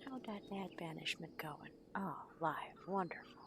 How'd that ad banishment going? Oh, live. Wonderful.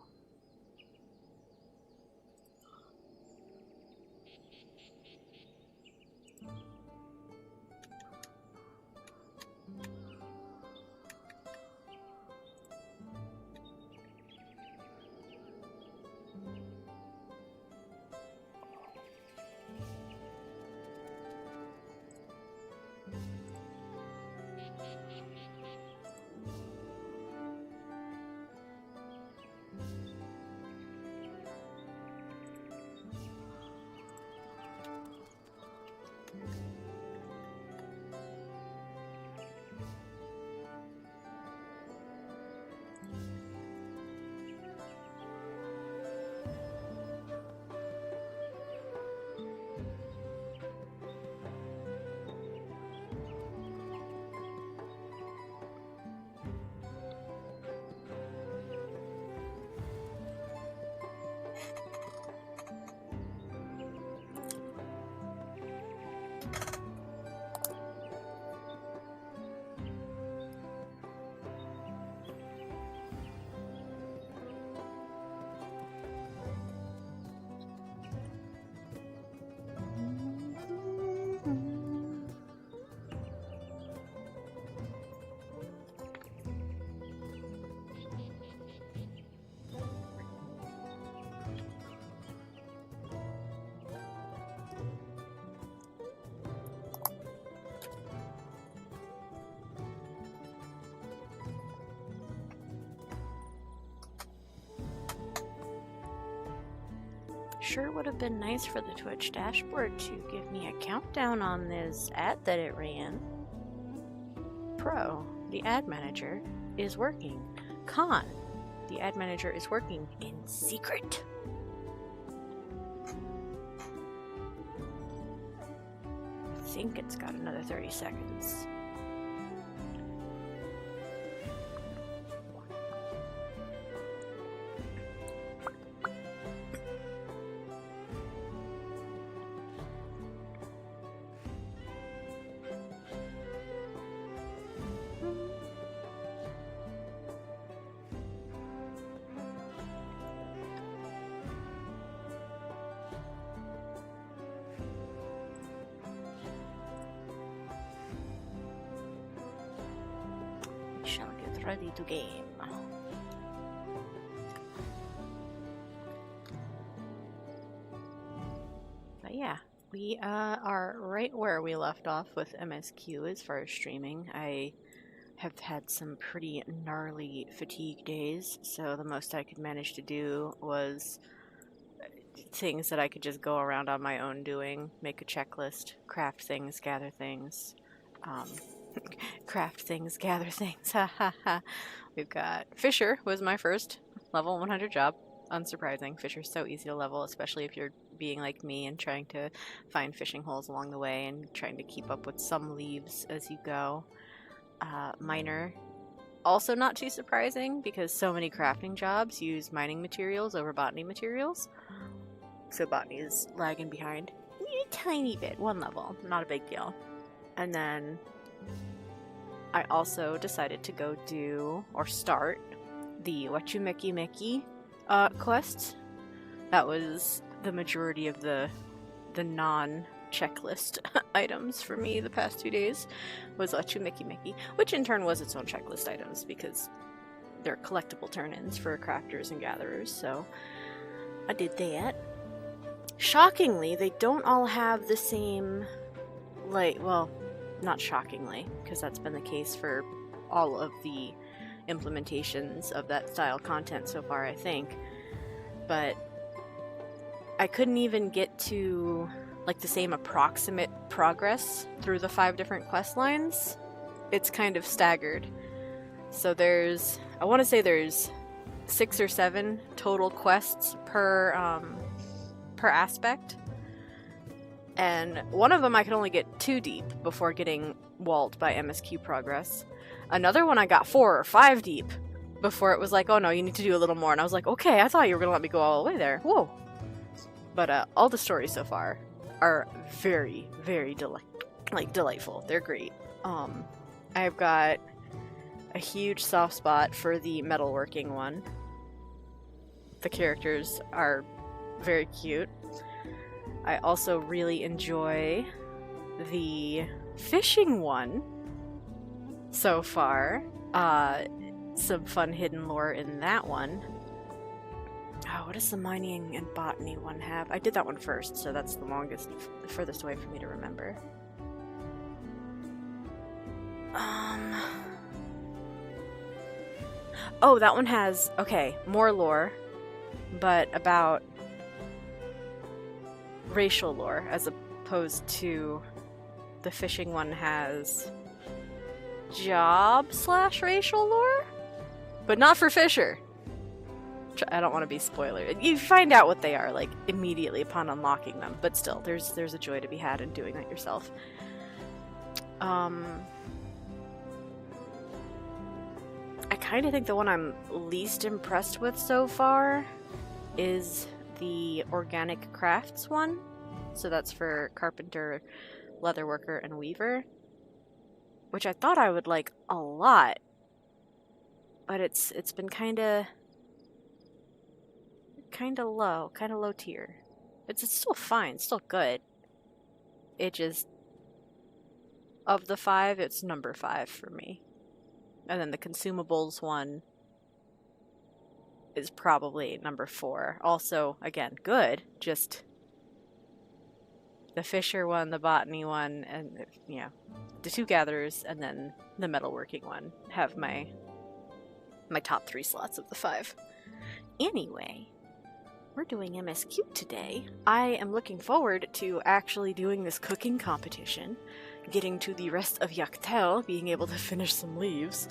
Sure would have been nice for the Twitch dashboard to give me a countdown on this ad that it ran. Pro, the ad manager, is working. Con, the ad manager is working in secret. I think it's got another 30 seconds. ready to game. But yeah, we are right where we left off with MSQ as far as streaming. I have had some pretty gnarly fatigue days, so the most I could manage to do was things that I could just go around on my own doing, make a checklist, craft things, gather things, craft things, gather things, ha ha ha. We've got Fisher was my first level 100 job. Unsurprising, Fisher's so easy to level, especially if you're being like me and trying to find fishing holes along the way and trying to keep up with some leaves as you go. Miner, also not too surprising because so many crafting jobs use mining materials over botany materials. So botany is lagging behind a tiny bit, one level, not a big deal. And then I also decided to go do, or start, the Wachumeki Meki quest. That was the majority of the non-checklist items for me the past 2 days, was Wachumeki Meki, which in turn was its own checklist items because they're collectible turn-ins for crafters and gatherers, so I did that. Shockingly, they don't all have the same, well, not shockingly, because that's been the case for all of the implementations of that style content so far, I think. But I couldn't even get to, the same approximate progress through the 5 different quest lines. It's kind of staggered. So I want to say there's 6 or 7 total quests per aspect, and one of them I could only get 2 deep before getting walled by MSQ progress. Another one I got 4 or 5 deep before it was like, oh no, you need to do a little more, and I was like, okay, I thought you were gonna let me go all the way there. Whoa. But all the stories so far are very, very delightful. They're great. I've got a huge soft spot for the metalworking one. The characters are very cute. I also really enjoy the fishing one so far. Some fun hidden lore in that one. Oh, what does the mining and botany one have? I did that one first, so that's the furthest away for me to remember. Oh, that one has, more lore, but about racial lore, as opposed to the fishing one has job/racial lore, but not for Fisher. I don't want to be spoiler. You find out what they are immediately upon unlocking them, but still, there's a joy to be had in doing that yourself. I kind of think the one I'm least impressed with so far is the organic crafts one. So that's for carpenter, leatherworker, and weaver, which I thought I would like a lot, but it's been kind of low tier. It's still fine, still good. It just, of the 5, it's number 5 for me. And then the consumables one is probably number 4. Also, again, good. Just the Fisher one, the botany one, and the 2 gatherers, and then the metalworking one have my top 3 slots of the 5. Anyway, we're doing MSQ today. I am looking forward to actually doing this cooking competition, getting to the rest of Yaktel, being able to finish some leaves.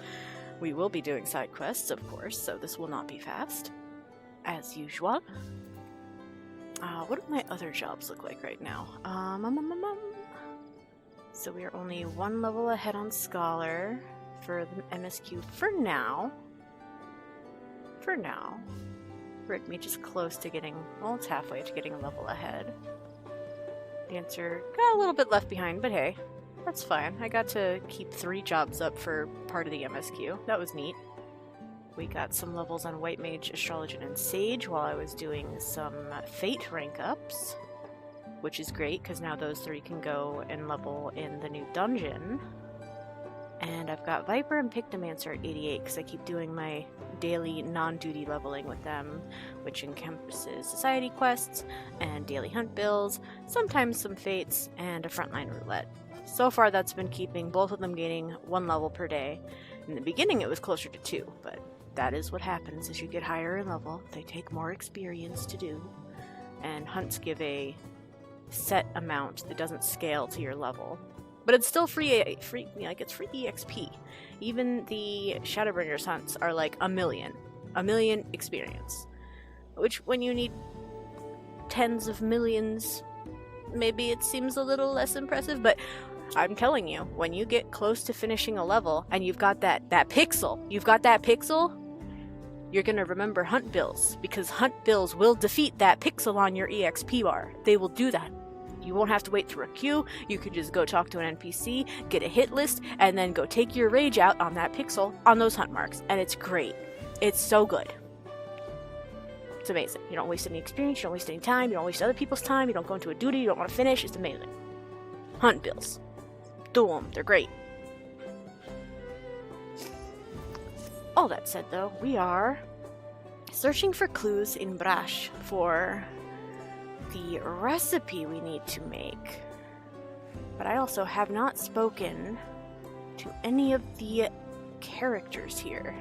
We will be doing side quests, of course, so this will not be fast, as usual. What do my other jobs look like right now? So we are only 1 level ahead on Scholar for the MSQ for now. Rickmeech is close to getting, well, it's halfway to getting a level ahead. Dancer got a little bit left behind, but hey, that's fine. I got to keep 3 jobs up for part of the MSQ. That was neat. We got some levels on White Mage, Astrologian, and Sage while I was doing some Fate rank ups, which is great because now those 3 can go and level in the new dungeon. And I've got Viper and Pictomancer at 88 because I keep doing my daily non-duty leveling with them, which encompasses society quests and daily hunt bills, sometimes some fates, and a frontline roulette. So far that's been keeping both of them gaining 1 level per day. In the beginning it was closer to 2, but that is what happens as you get higher in level. They take more experience to do, and hunts give a set amount that doesn't scale to your level. But it's still free, it's free EXP. Even the Shadowbringers hunts are like a million experience. Which, when you need tens of millions, maybe it seems a little less impressive, but I'm telling you, when you get close to finishing a level and you've got that pixel, you're gonna remember hunt bills, because hunt bills will defeat that pixel on your EXP bar. They will do that. You won't have to wait through a queue. You can just go talk to an NPC, get a hit list, and then go take your rage out on that pixel on those hunt marks. And it's great. It's so good. It's amazing. You don't waste any experience, you don't waste any time, you don't waste other people's time, you don't go into a duty you don't want to finish. It's amazing. Hunt bills. Do them. They're great. All that said, though, we are searching for clues in Brash for the recipe we need to make. But I also have not spoken to any of the characters here.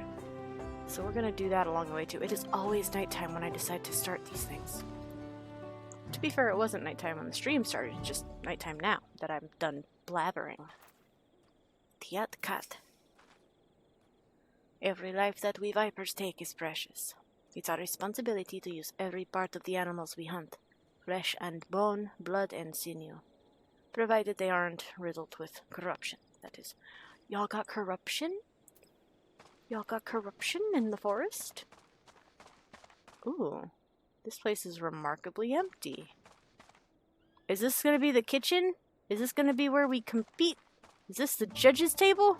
So we're gonna do that along the way too. It is always nighttime when I decide to start these things. To be fair, it wasn't nighttime when the stream started, it's just nighttime now that I'm done blathering. Tiat cat. Every life that we vipers take is precious. It's our responsibility to use every part of the animals we hunt. Flesh and bone, blood and sinew. Provided they aren't riddled with corruption, that is. Y'all got corruption? Y'all got corruption in the forest? Ooh, this place is remarkably empty. Is this gonna be the kitchen? Is this gonna be where we compete? Is this the judges' table?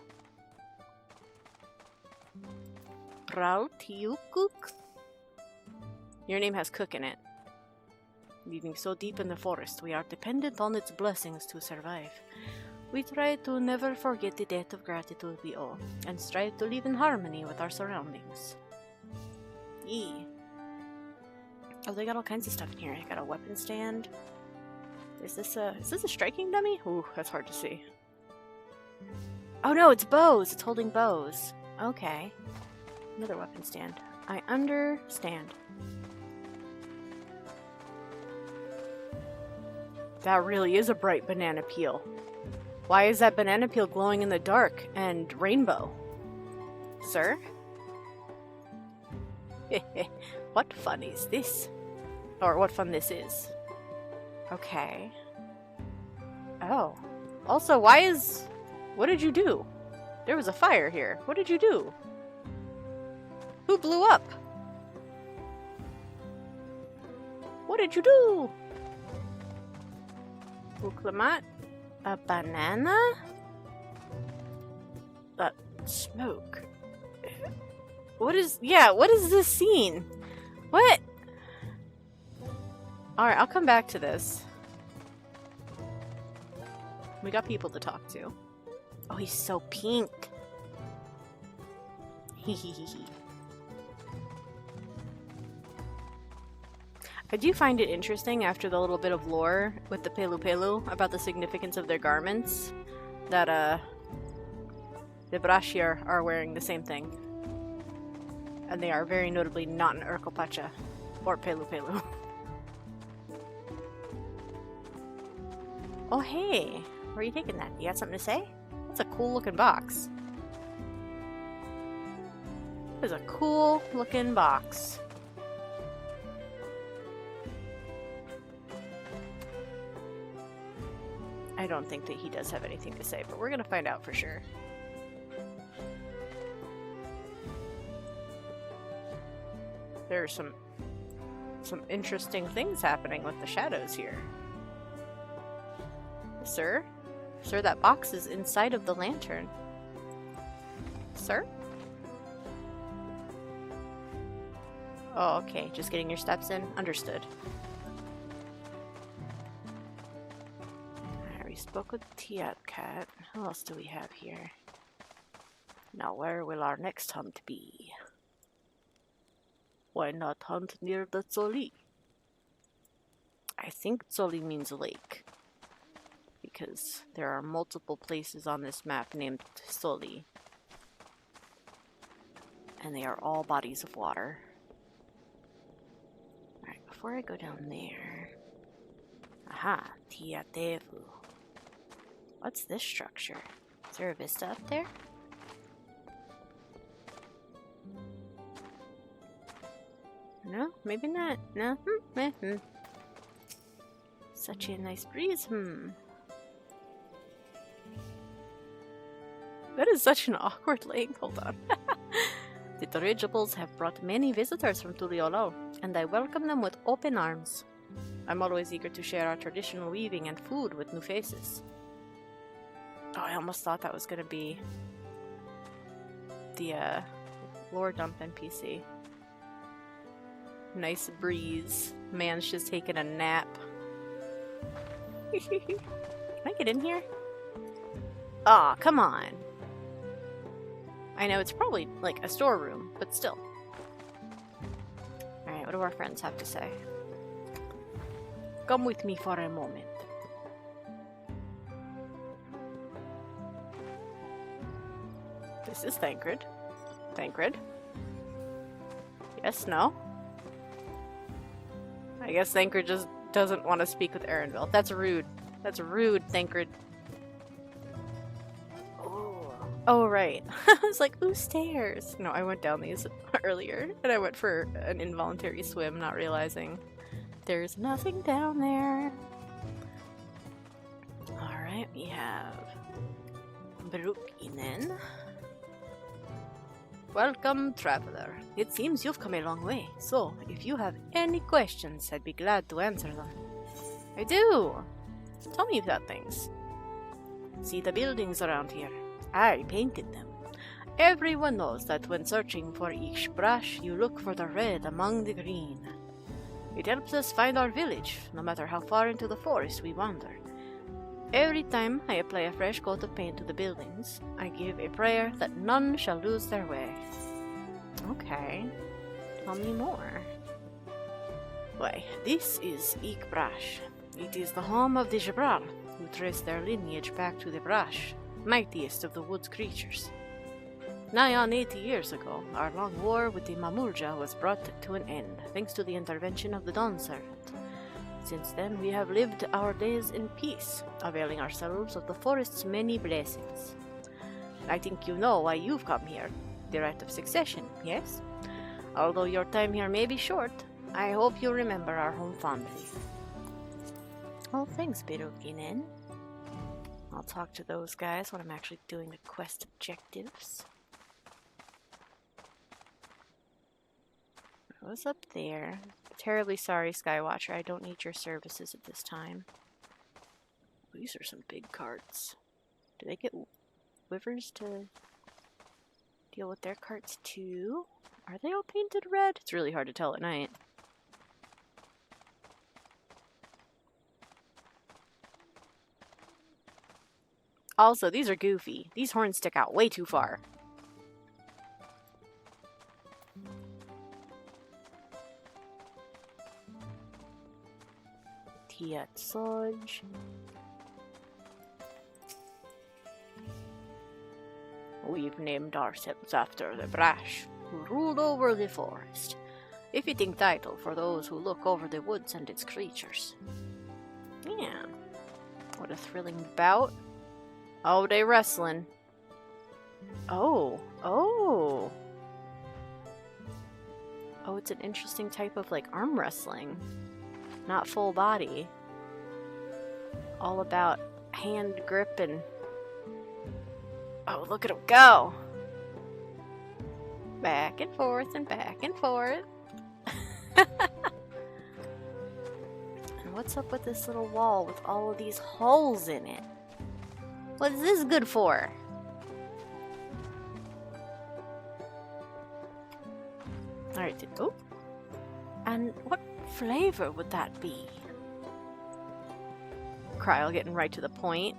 Tural Cook? Your name has cook in it. Living so deep in the forest, we are dependent on its blessings to survive. We try to never forget the debt of gratitude we owe, and strive to live in harmony with our surroundings. Yee. Oh, they got all kinds of stuff in here. I got a weapon stand. Is this a striking dummy? Ooh, that's hard to see. Oh no, it's bows! It's holding bows. Okay. Another weapon stand. I understand. That really is a bright banana peel. Why is that banana peel glowing in the dark and rainbow? Sir? What fun is this? Or what fun this is. Okay. Oh. Also, what did you do? There was a fire here. What did you do? Who blew up? What did you do? Uklamat? A banana? Smoke. What is this scene? What? Alright, I'll come back to this. We got people to talk to. Oh, he's so pink. Hehehe. I do find it interesting, after the little bit of lore with the Pelu Pelu about the significance of their garments, that the Brashir are wearing the same thing. And they are very notably not an Urkelpacha or Pelu Pelu. Oh hey, where are you taking that? You got something to say? That's a cool looking box. That is a cool looking box. I don't think that he does have anything to say, but we're gonna find out for sure. There are some interesting things happening with the shadows here. Sir? Sir, that box is inside of the lantern. Sir? Oh, okay. Just getting your steps in? Understood. Alright, we spoke with Tiat Cat. Who else do we have here? Now where will our next hunt be? Why not hunt near the Tsoli? I think Tsoli means lake, because there are multiple places on this map named Tsoli, and they are all bodies of water. Alright, before I go down there... Aha, Tiatevu. What's this structure? Is there a vista up there? No, maybe not. No? Such a nice breeze, That is such an awkward lake. Hold on. The dirigibles have brought many visitors from Tural, and I welcome them with open arms. I'm always eager to share our traditional weaving and food with new faces. Oh, I almost thought that was gonna be the lore dump NPC. Nice breeze. Man's just taking a nap. Can I get in here? Aw, come on. I know it's probably like a storeroom, but still. Alright, what do our friends have to say? Come with me for a moment. This is Thancred. Thancred? Yes, no? I guess Thancred just doesn't want to speak with Erenville. That's rude. That's rude, Thancred. Oh, right. I was like, ooh, stairs. No, I went down these earlier, and I went for an involuntary swim, not realizing there's nothing down there. Alright, we have Brukinen. Welcome, traveler. It seems you've come a long way, so if you have any questions, I'd be glad to answer them. I do! Tell me about things. See the buildings around here? I painted them. Everyone knows that when searching for each brush, you look for the red among the green. It helps us find our village, no matter how far into the forest we wander. Every time I apply a fresh coat of paint to the buildings, I give a prayer that none shall lose their way. Okay. Tell me more. Why, this is Ikbrash. It is the home of the Jabral, who trace their lineage back to the Brash, mightiest of the woods creatures. Nigh on 80 years ago, our long war with the Mamurja was brought to an end, thanks to the intervention of the Dawn Servant. Since then, we have lived our days in peace, availing ourselves of the forest's many blessings. I think you know why you've come here. The right of succession, yes? Although your time here may be short, I hope you remember our home fondly. Oh, thanks, Birukinen. I'll talk to those guys when I'm actually doing the quest objectives. What's up there? Terribly sorry, Skywatcher. I don't need your services at this time. These are some big carts. Do they get wivers to deal with their carts too? Are they all painted red? It's really hard to tell at night. Also, these are goofy. These horns stick out way too far. Tiatsoj. We've named ourselves after the Brash, who ruled over the forest. A fitting title for those who look over the woods and its creatures. Yeah. What a thrilling bout. Oh, they wrestling. Oh. Oh, it's an interesting type of, like, arm wrestling. Not full body. All about hand grip and... Oh, look at him go! Back and forth and back and forth. And what's up with this little wall with all of these holes in it? What is this good for? Alright, oh. And what flavor would that be? Cryle getting right to the point.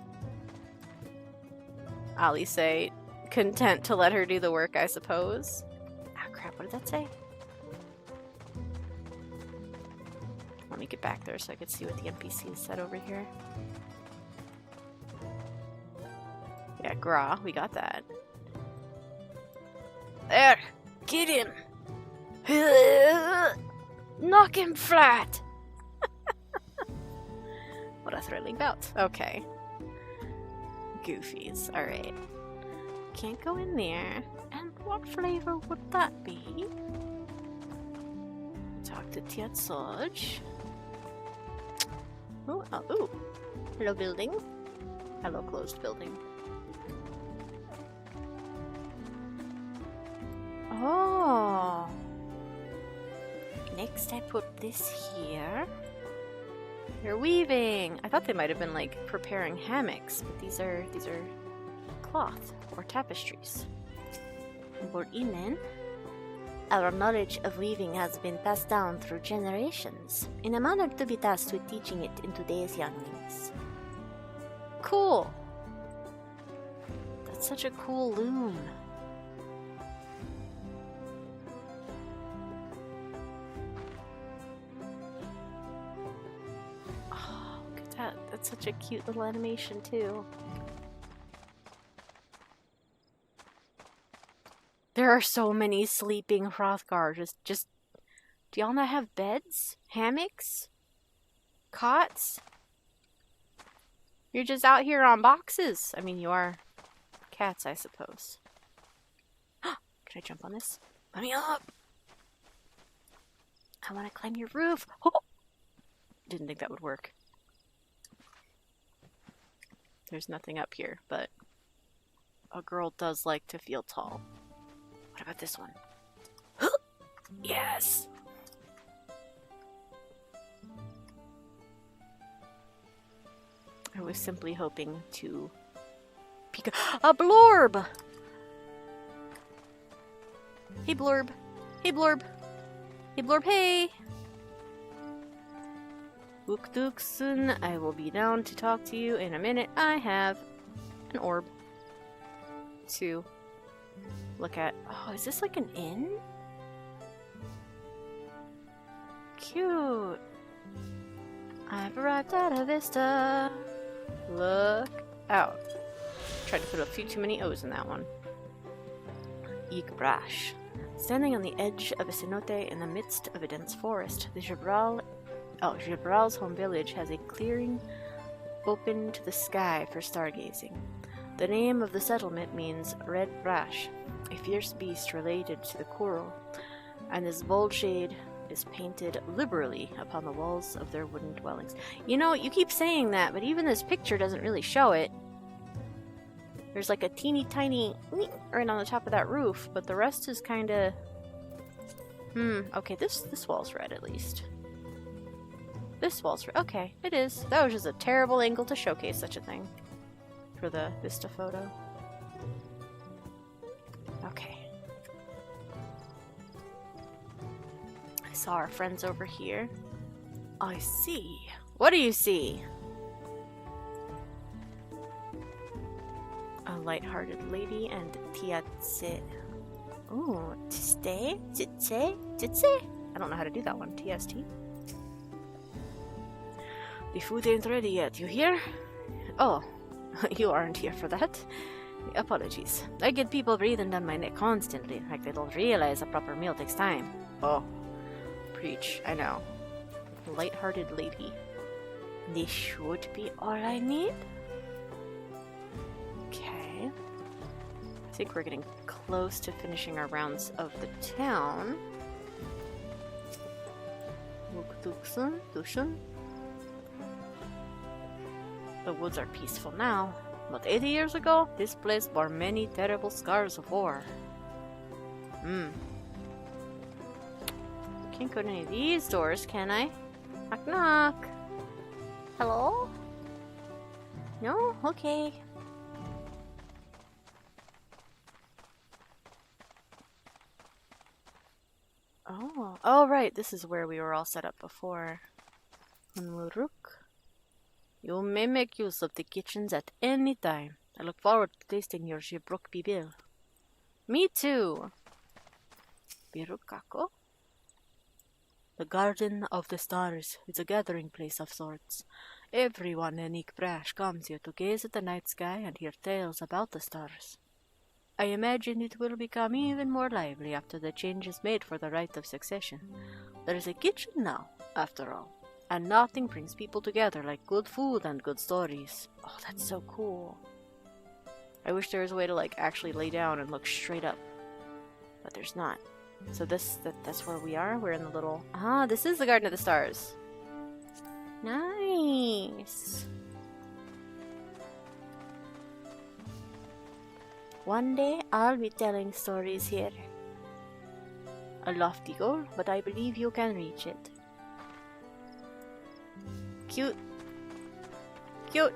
Ali say, content to let her do the work, I suppose. Ah, crap, what did that say? Let me get back there so I could see what the NPC said over here. Yeah, Gra, we got that. There! Get him! Knock him flat! What a thrilling bout. Okay. Goofies, alright. Can't go in there. And what flavor would that be? Talk to Tiatsoj. Ooh, oh, ooh. Hello, building. Hello, closed building. Oh. Next, I put this here. They're weaving. I thought they might have been like preparing hammocks, but these are cloth or tapestries. Borinen. Our knowledge of weaving has been passed down through generations, and I'm honored to be tasked with teaching it in today's younglings. Cool. That's such a cool loom. Oh, look at that. That's such a cute little animation too. There are so many sleeping Hrothgar. Just do y'all not have beds? Hammocks? Cots? You're just out here on boxes. I mean, you are cats, I suppose. Can I jump on this? Let me up! I want to climb your roof. Oh! Didn't think that would work. There's nothing up here, but a girl does like to feel tall. What about this one? Yes! I was simply hoping to peek a blorb! Hey blorb! Hey blorb! Hey blorb, hey! Ukduksun, I will be down to talk to you in a minute. I have an orb to look at. Oh, is this like an inn? Cute. I've arrived at a vista. Look out. Tried to put a few too many O's in that one. Yggdrash. Standing on the edge of a cenote in the midst of a dense forest, the Gibral's home village has a clearing open to the sky for stargazing. The name of the settlement means Red Brash, a fierce beast related to the coral, and this bold shade is painted liberally upon the walls of their wooden dwellings. You know, you keep saying that, but even this picture doesn't really show it. There's like a teeny tiny right on the top of that roof, but the rest is kinda... okay, this wall's red at least. This wall's red. Okay, it is. That was just a terrible angle to showcase such a thing for the Vista photo. Okay. I saw our friends over here. I see. What do you see? A light-hearted lady and Tiatse. Ooh, Tste? Titse? Titse? I don't know how to do that one. TST? The food ain't ready yet, you hear? Oh, you aren't here for that. Apologies. I get people breathing down my neck constantly, like they don't realize a proper meal takes time. Oh, preach, I know. Light-hearted lady. This should be all I need? Okay. I think we're getting close to finishing our rounds of the town. The woods are peaceful now, but 80 years ago, this place bore many terrible scars of war. Can't go to any of these doors, can I? Knock knock. Hello? No? Okay. Oh, right, this is where we were all set up before. Unmuruk. You may make use of the kitchens at any time. I look forward to tasting your Jibruk Bibil. Me too. Birukako? The Garden of the Stars is a gathering place of sorts. Everyone in Ikbrash comes here to gaze at the night sky and hear tales about the stars. I imagine it will become even more lively after the changes made for the rite of succession. There is a kitchen now, after all, and nothing brings people together like good food and good stories. Oh, that's so cool. I wish there was a way to like actually lay down and look straight up, but there's not. So that's where we are. We're in the little... Ah, this is the Garden of the Stars. Nice. One day I'll be telling stories here. A lofty goal, but I believe you can reach it. Cute. Cute.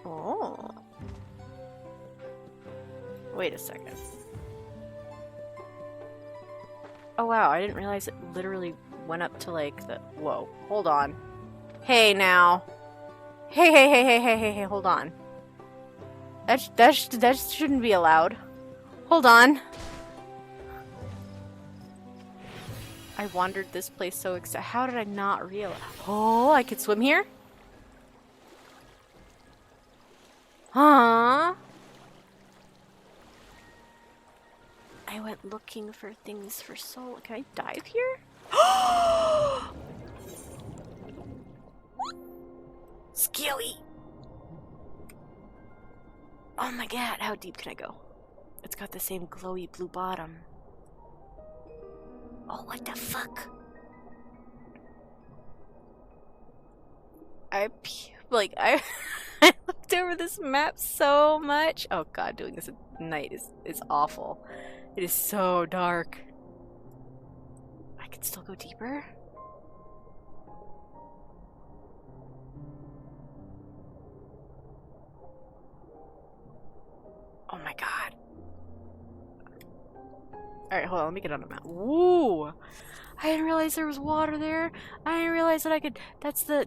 Oh. Wait a second. Oh wow, I didn't realize it literally went up to like the... Whoa, hold on. Hey now. Hey, hold on. That shouldn't be allowed. Hold on. I wandered this place so how did I not realize? Oh, I could swim here? Huh? I went looking for things for so... Can I dive here? Scary! Oh my god, how deep can I go? It's got the same glowy blue bottom. Oh, what the fuck? I looked over this map so much. Oh god, doing this at night is awful. It is so dark. I could still go deeper? Oh my god. Alright, hold on, let me get on the map. Ooh! I didn't realize there was water there. I didn't realize that I could... That's the...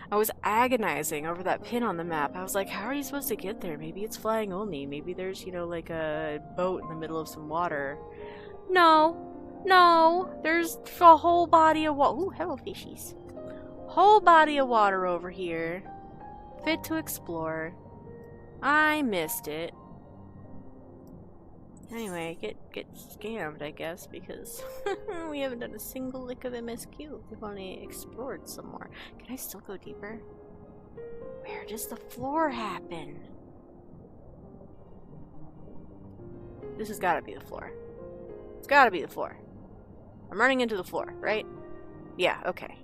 I was agonizing over that pin on the map. I was like, how are you supposed to get there? Maybe it's flying only. Maybe there's, you know, like a boat in the middle of some water. No. No. There's a whole body of water. Ooh, hello, fishies. Whole body of water over here. Fit to explore. I missed it. Anyway, get scammed, I guess, because we haven't done a single lick of MSQ. We've only explored some more. Can I still go deeper? Where does the floor happen? This has gotta be the floor. It's gotta be the floor. I'm running into the floor, right? Yeah, okay.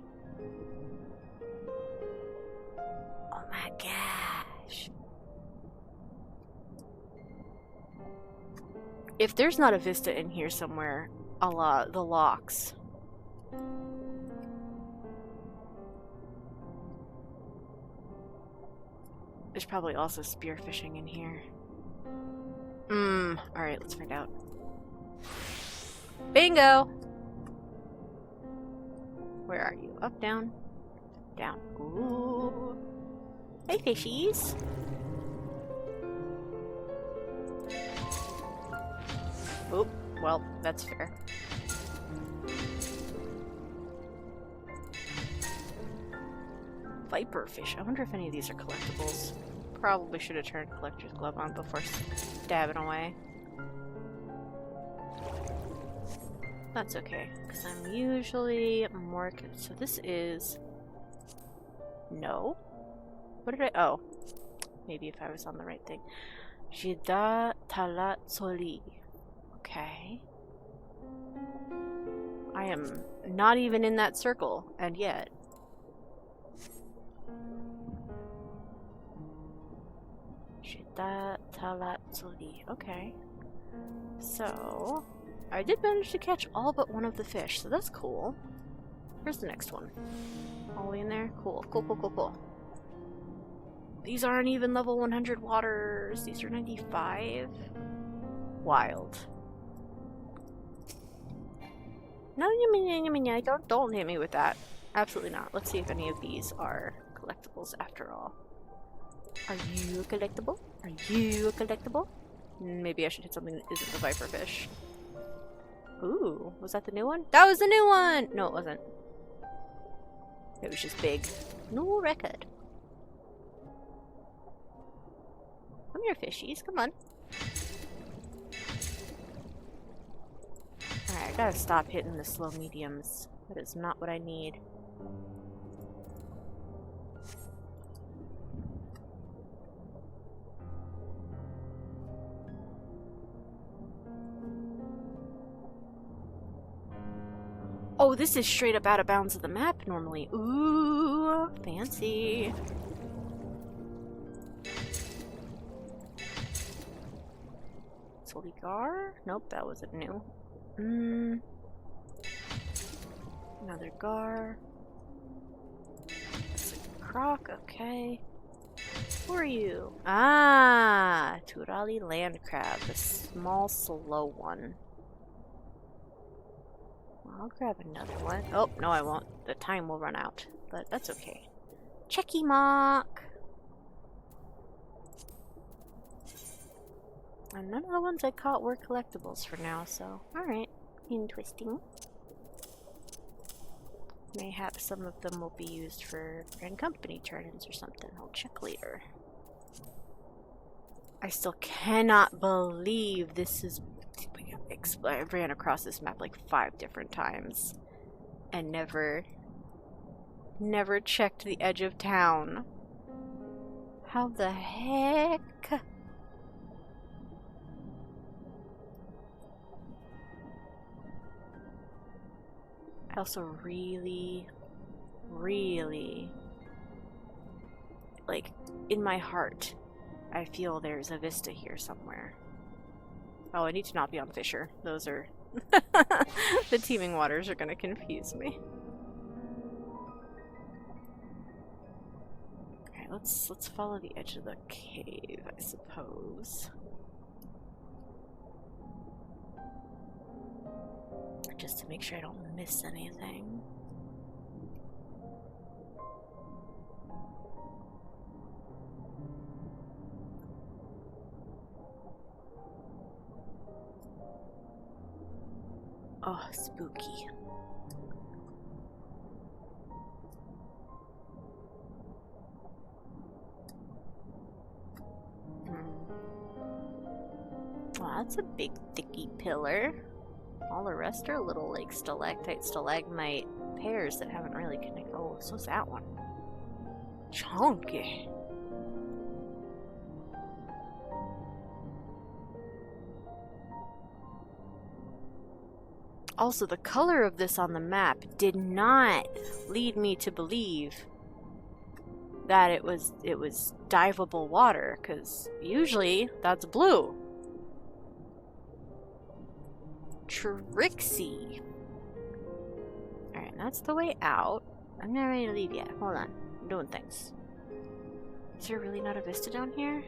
Oh my gosh. If there's not a vista in here somewhere, a la the locks. There's probably also spearfishing in here. Alright, let's find out. Bingo! Where are you? Up, down? Down. Ooh. Hey, fishies! Oop, well, that's fair. Viperfish. I wonder if any of these are collectibles. Probably should have turned collector's glove on before stabbing away. That's okay, because I'm usually more... So this is... No? What did I... Oh. Maybe if I was on the right thing. Jida Talatsoli. Okay. I am not even in that circle, and yet. Shita Talatsuli. Okay. So, I did manage to catch all but one of the fish, so that's cool. Where's the next one? All the way in there? Cool. Cool. These aren't even level 100 waters. These are 95. Wild. No, don't hit me with that. Absolutely not. Let's see if any of these are collectibles after all. Are you a collectible? Are you a collectible? Maybe I should hit something that isn't the viperfish. Ooh, was that the new one? That was the new one! No, it wasn't. It was just big. New record. Come here, fishies. Come on. Alright, I gotta stop hitting the slow mediums. That is not what I need. Oh, this is straight up out of bounds of the map normally. Ooh, fancy. Soligar? Nope, that wasn't new. Another gar. That's a croc, okay. Who are you? Ah, Turali land crab, the small, slow one. I'll grab another one. Oh, no I won't. The time will run out, but that's okay. Checky mark! And none of the ones I caught were collectibles for now, so alright. Interesting. Mayhap some of them will be used for Grand Company turn-ins or something. I'll check later. I still cannot believe this is... I ran across this map like 5 different times and never checked the edge of town. How the heck? I also really, like, in my heart, I feel there's a vista here somewhere. Oh, I need to not be on Fisher. Those are... the teeming waters are gonna confuse me. Okay, let's follow the edge of the cave, I suppose. Just to make sure I don't miss anything. Oh, spooky. Well, that's a big, thicky pillar. All the rest are little, like, stalactite, stalagmite pairs that haven't really connected. Oh, so's that one. Chunky. Also, the color of this on the map did not lead me to believe that it was diveable water, because usually that's blue. Trixie. Alright, that's the way out. I'm not ready to leave yet. Hold on. I'm doing things. Is there really not a vista down here?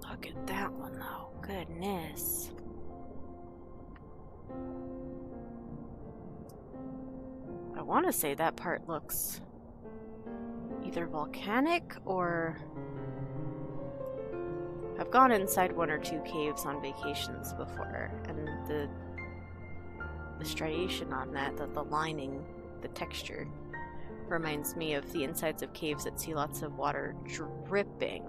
Look at that one though. Goodness. I want to say that part looks either volcanic or... I've gone inside 1 or 2 caves on vacations before, and the striation on that, the lining, the texture, reminds me of the insides of caves that see lots of water dripping.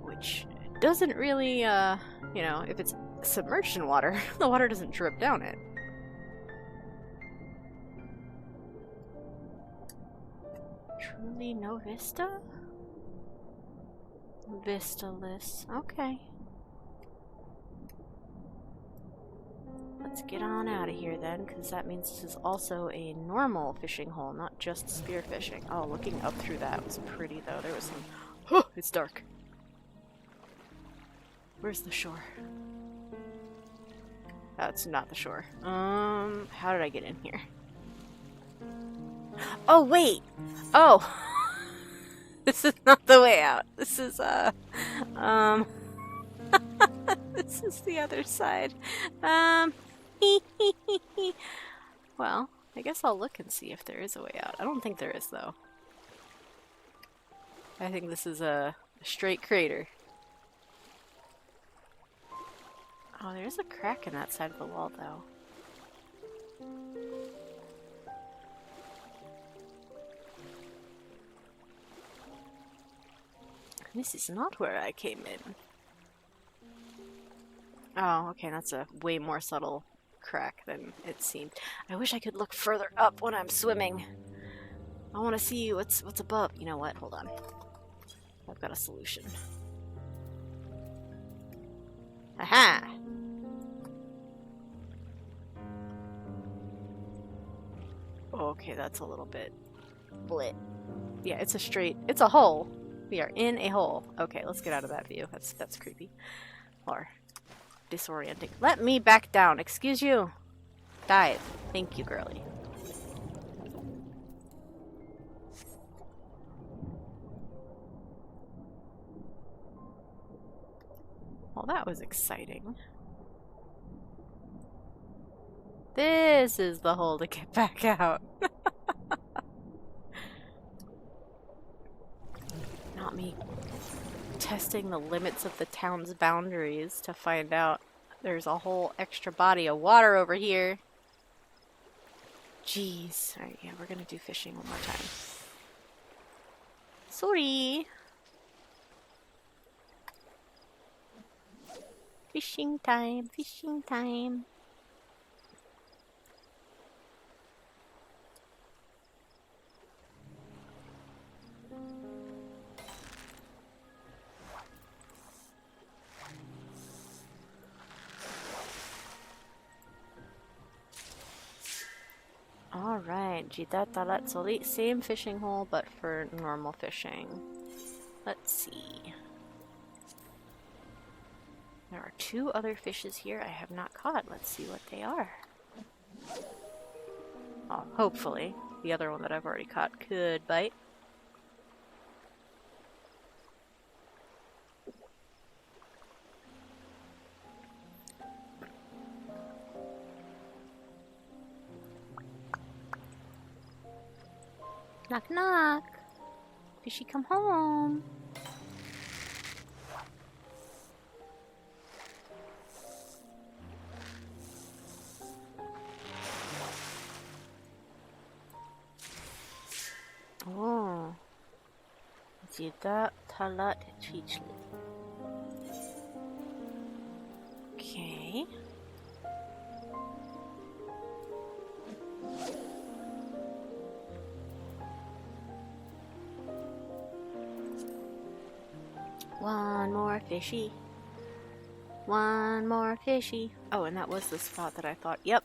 Which doesn't really, you know, if it's submerged in water, the water doesn't drip down it. Truly no vista? Vista-less. Okay. Let's get on out of here then, because that means this is also a normal fishing hole, not just spear fishing. Oh, looking up through that was pretty though. There was some... Oh, it's dark. Where's the shore? That's not the shore. How did I get in here? Oh, wait! Oh! This is not the way out. This is, this is the other side. Well, I guess I'll look and see if there is a way out. I don't think there is, though. I think this is a straight crater. Oh, there's a crack in that side of the wall, though. This is not where I came in. Oh, okay, that's a way more subtle crack than it seemed. I wish I could look further up when I'm swimming. I want to see what's above. You know what? Hold on. I've got a solution. Aha! Oh, okay, that's a little bit blit. Yeah, it's a hole. We are in a hole. Okay, let's get out of that view. That's creepy. Or disorienting. Let me back down. Excuse you. Dive. Thank you, girly. Well, that was exciting. This is the hole to get back out. Not me testing the limits of the town's boundaries to find out there's a whole extra body of water over here. Jeez. Alright, yeah, we're gonna do fishing one more time. Sorry. Fishing time, fishing time. Alright, Gitata Latzoli, same fishing hole, but for normal fishing. Let's see. There are 2 other fishes here I have not caught. Let's see what they are. Oh, hopefully. The other one that I've already caught could bite. Knock knock. Fishy, come home. Oh. Jida talat chichli. Okay. One more fishy. One more fishy. Oh, and that was the spot that I thought, yep.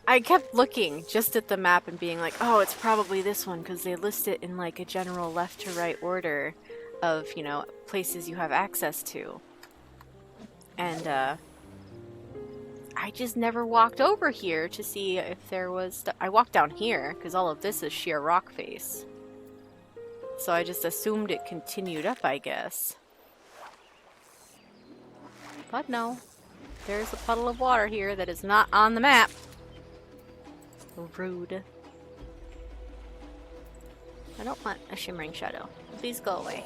I kept looking just at the map and being like, oh, it's probably this one, because they list it in like a general left to right order of, you know, places you have access to. And, I just never walked over here to see if there was... I walked down here, because all of this is sheer rock face. So I just assumed it continued up, I guess. But no. There's a puddle of water here that is not on the map. Rude. I don't want a shimmering shadow. Please go away.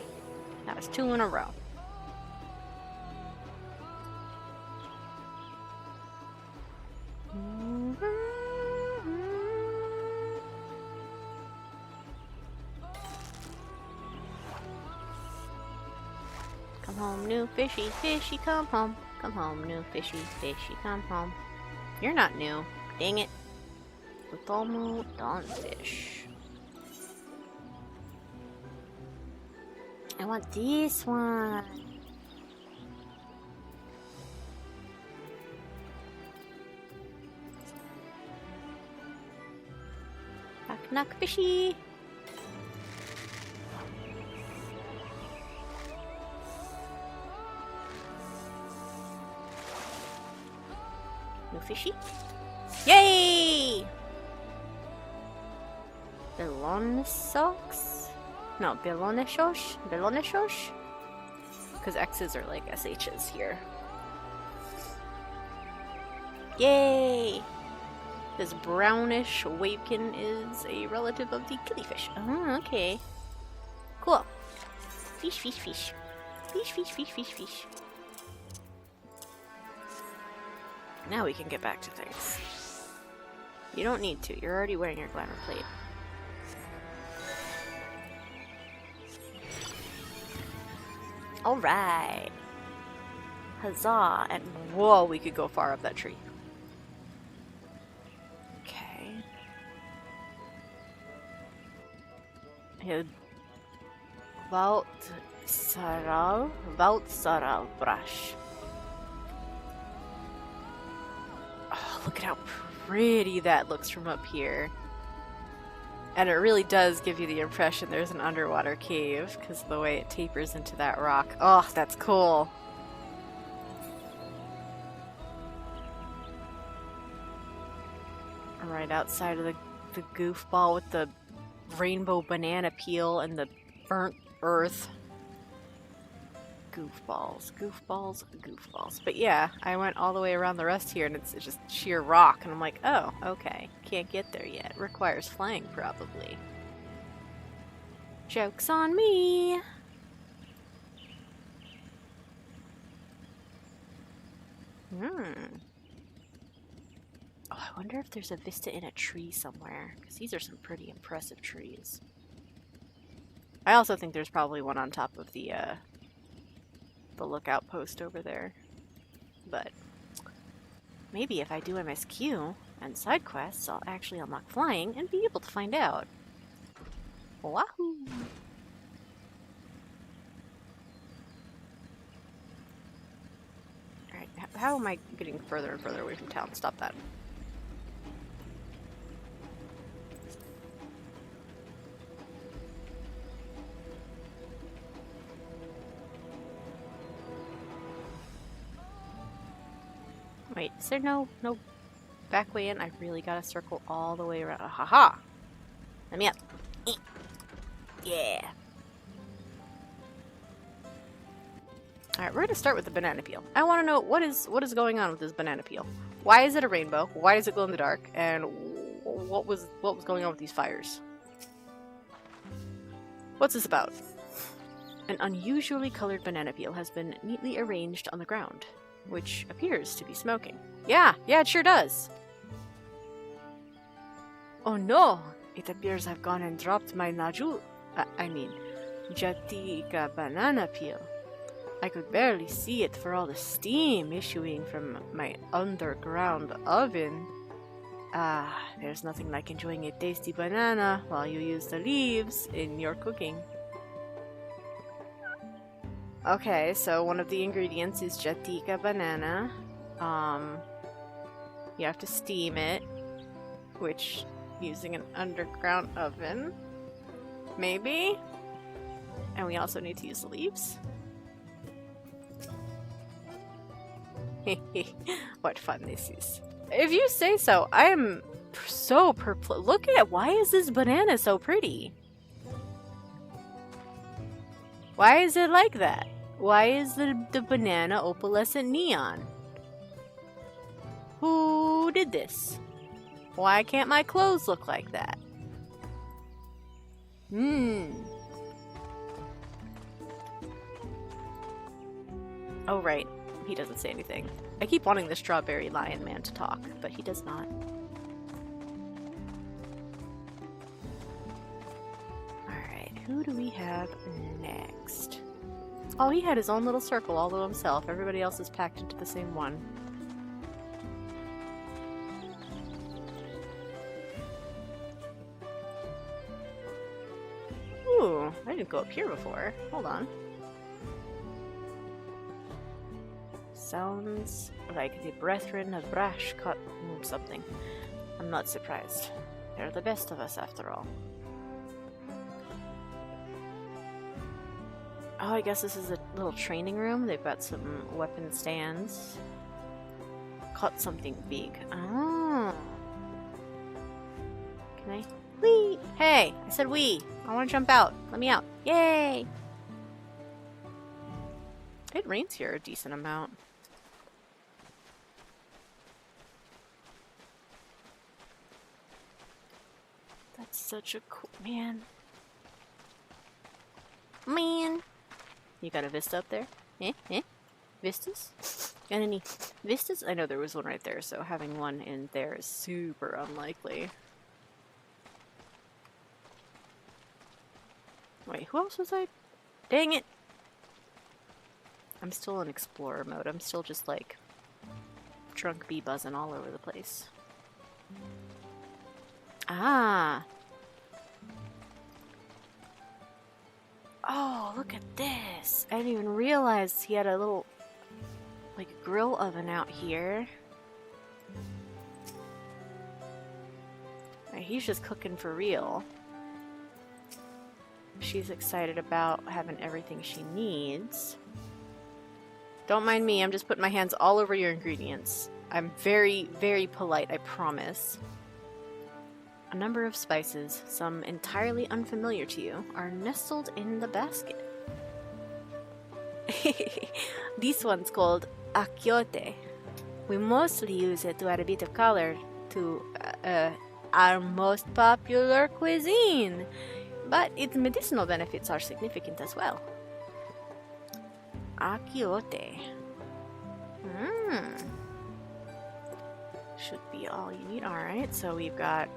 That was 2 in a row. Come home, new fishy, fishy, come home. Come home, new fishy, fishy, come home. You're not new. Dang it. Utomu Dawnfish. I want this one. Knock knock fishy. No fishy? Yay! Belonisox? No, Belonishosh? Belonishosh? Because X's are like SH's here. Yay! This brownish wavekin is a relative of the killifish. Oh, okay. Cool. Fish, fish, fish. Fish, fish, fish, fish, fish. Now we can get back to things. You don't need to. You're already wearing your glamour plate. Alright. Huzzah. And whoa, we could go far up that tree. Okay. Tural brush. Oh, look at how pretty that looks from up here. And it really does give you the impression there's an underwater cave because of the way it tapers into that rock. Oh, that's cool. Right outside of the goofball with the rainbow banana peel and the burnt earth. Goofballs, goofballs, goofballs. But yeah, I went all the way around the rest here and it's just sheer rock and I'm like, oh, okay. Can't get there yet. Requires flying, probably. Joke's on me! Oh, I wonder if there's a vista in a tree somewhere. Because these are some pretty impressive trees. I also think there's probably one on top of the lookout post over there. But maybe if I do MSQ and side quests, I'll actually unlock flying and be able to find out. Wahoo! Alright, how am I getting further and further away from town? Stop that. Wait, is there no back way in? I really gotta circle all the way around. Haha! Let me up. Yeah! Alright, we're gonna start with the banana peel. I wanna know what is going on with this banana peel. Why is it a rainbow? Why does it glow in the dark? And what was going on with these fires? What's this about? An unusually colored banana peel has been neatly arranged on the ground, which appears to be smoking. Yeah, it sure does. Oh no! It appears I've gone and dropped my Jatika banana peel. I could barely see it for all the steam issuing from my underground oven. Ah, there's nothing like enjoying a tasty banana while you use the leaves in your cooking. Okay, so one of the ingredients is Jatika banana. You have to steam it, which using an underground oven, maybe? And we also need to use the leaves. What fun this is. If you say so, I am so perplexed. Look at it. Why is this banana so pretty? Why is it like that? Why is the banana opalescent neon? Who did this? Why can't my clothes look like that? Oh, right. He doesn't say anything. I keep wanting the strawberry lion man to talk, but he does not. Alright, who do we have next? Oh, he had his own little circle all to himself. Everybody else is packed into the same one. Ooh, I didn't go up here before. Hold on. Sounds like the brethren of Brash caught something. I'm not surprised. They're the best of us, after all. Oh, I guess this is a little training room. They've got some weapon stands. caught something big. Oh. Can I? Whee! Hey! I said wee! I want to jump out. Let me out. Yay! It rains here a decent amount. That's such a cool... Man. Man! You got a vista up there? Eh? Eh? Vistas? Got any vistas? I know there was one right there, so having one in there is super unlikely. Wait, who else was I? Dang it! I'm still in explorer mode. I'm still just like drunk bee buzzing all over the place. Ah! Oh, look at this! I didn't even realize he had a little, like, grill oven out here. He's just cooking for real. She's excited about having everything she needs. Don't mind me, I'm just putting my hands all over your ingredients. I'm very, very polite, I promise. A number of spices, some entirely unfamiliar to you, are nestled in the basket. This one's called akiote. We mostly use it to add a bit of color to our most popular cuisine, but its medicinal benefits are significant as well. Akiote. Should be all you need. Alright, so we've got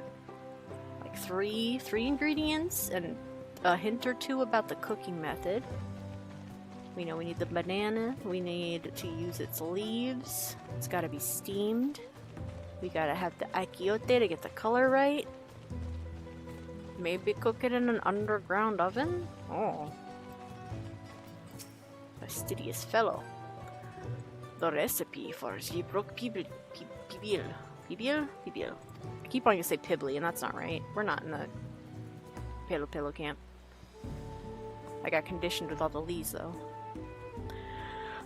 like three ingredients and a hint or two about the cooking method. We know we need the banana, we need to use its leaves, it's gotta be steamed, we gotta have the akiote to get the color right. Maybe cook it in an underground oven? Oh. Fastidious fellow. The recipe for Zibrok Pibil. I keep wanting to say Pibli, and that's not right. We're not in the Pelo camp. I got conditioned with all the leaves, though.